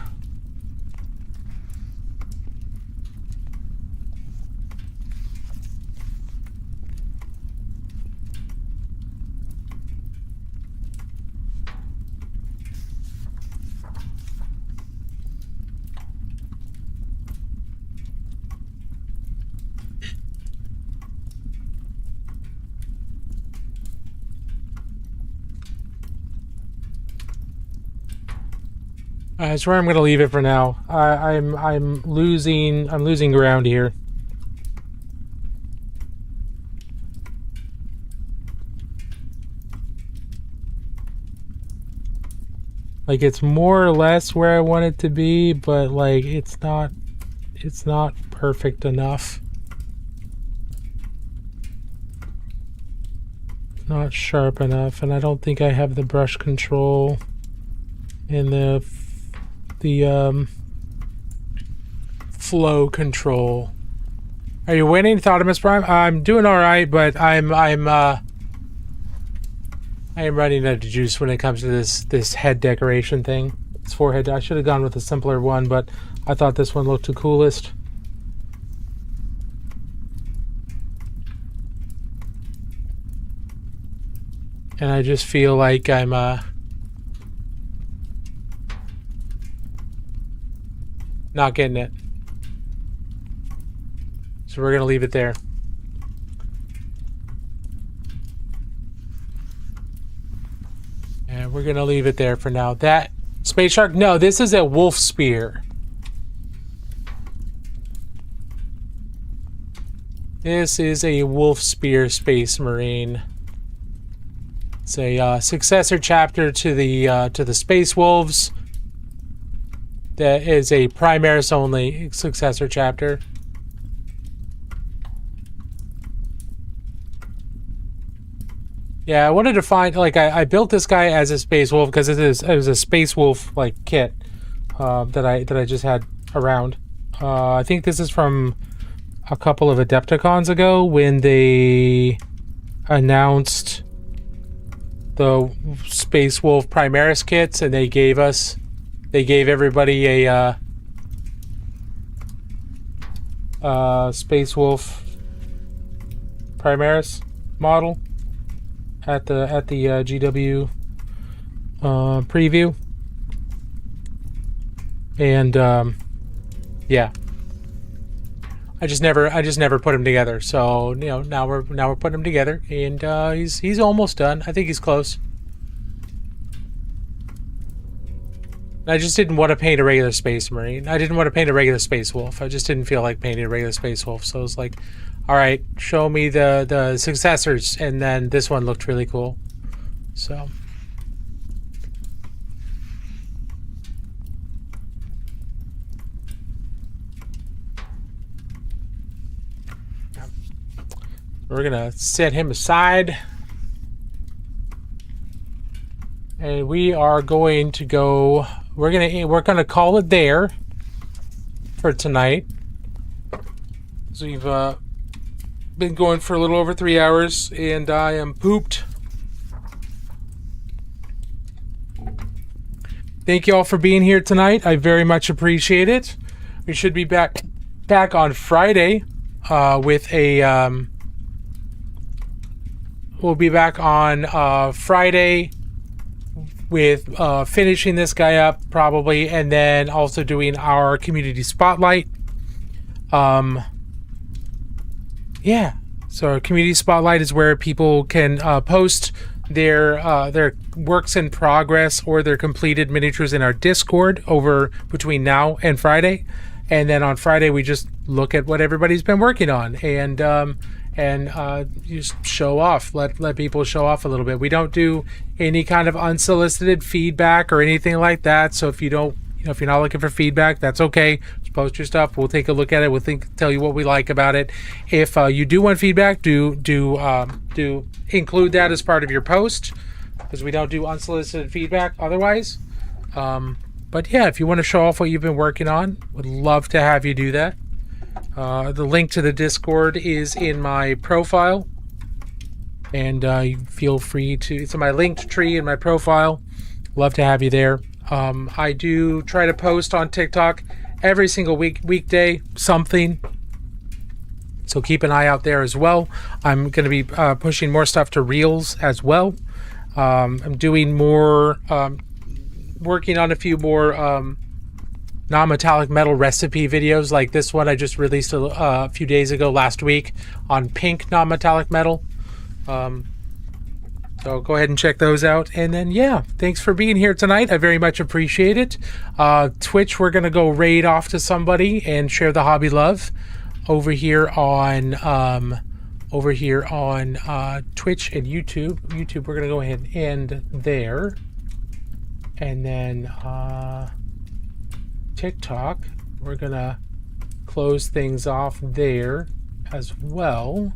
That's where I'm going to leave it for now. I'm losing ground here. Like, it's more or less where I want it to be, but like it's not perfect enough. Not sharp enough, and I don't think I have the brush control and the flow control. Are you winning, Thotimus Prime? I'm doing all right, but I am running out of juice when it comes to this head decoration thing. This forehead. I should have gone with a simpler one, but I thought this one looked the coolest. And I just feel like I'm not getting it. So we're gonna leave it there. And we're gonna leave it there for now. That Space Shark? No, this is a wolf spear. This is a wolf spear Space Marine. It's a successor chapter to the Space Wolves. That is a Primaris only successor chapter. Yeah, I wanted to find, like, I built this guy as a Space Wolf because it was a Space Wolf like kit that I just had around. I think this is from a couple of Adepticons ago when they announced the Space Wolf Primaris kits, and they gave everybody a Space Wolf Primaris model at the GW preview, and yeah, I just never put them together. So, you know, now we're putting them together, and he's almost done. I think he's close. I just didn't want to paint a regular Space Marine. I didn't want to paint a regular Space Wolf. I just didn't feel like painting a regular Space Wolf. So I was like, all right, show me the successors, and then this one looked really cool. So. We're gonna set him aside, and we are going to go. We're gonna call it there for tonight. So we've been going for a little over 3 hours, and I am pooped. Thank you all for being here tonight. I very much appreciate it. We should be back on Friday with a. We'll be back on Friday with finishing this guy up probably, and then also doing our community spotlight. Yeah, so our community spotlight is where people can post their works in progress or their completed miniatures in our Discord over between now and Friday, and then on Friday we just look at what everybody's been working on, and just show off, let people show off a little bit. We don't do any kind of unsolicited feedback or anything like that. So if you don't, if you're not looking for feedback, that's okay. Just post your stuff. We'll take a look at it. We'll tell you what we like about it. If you do want feedback, do include that as part of your post, because we don't do unsolicited feedback otherwise. But yeah, if you want to show off what you've been working on, would love to have you do that. The link to the Discord is in my profile, and you feel free to. It's in my linked tree in my profile. Love to have you there. I do try to post on TikTok every single weekday something, so keep an eye out there as well. I'm going to be pushing more stuff to Reels as well. I'm doing more, working on a few more non-metallic metal recipe videos, like this one I just released a few days ago last week on pink non-metallic metal. So So go ahead and check those out. And then, yeah, thanks for being here tonight. I very much appreciate it. Twitch, we're going to go raid off to somebody and share the hobby love over here on Twitch and YouTube. YouTube, we're going to go ahead and end there. And then TikTok, we're going to close things off there as well.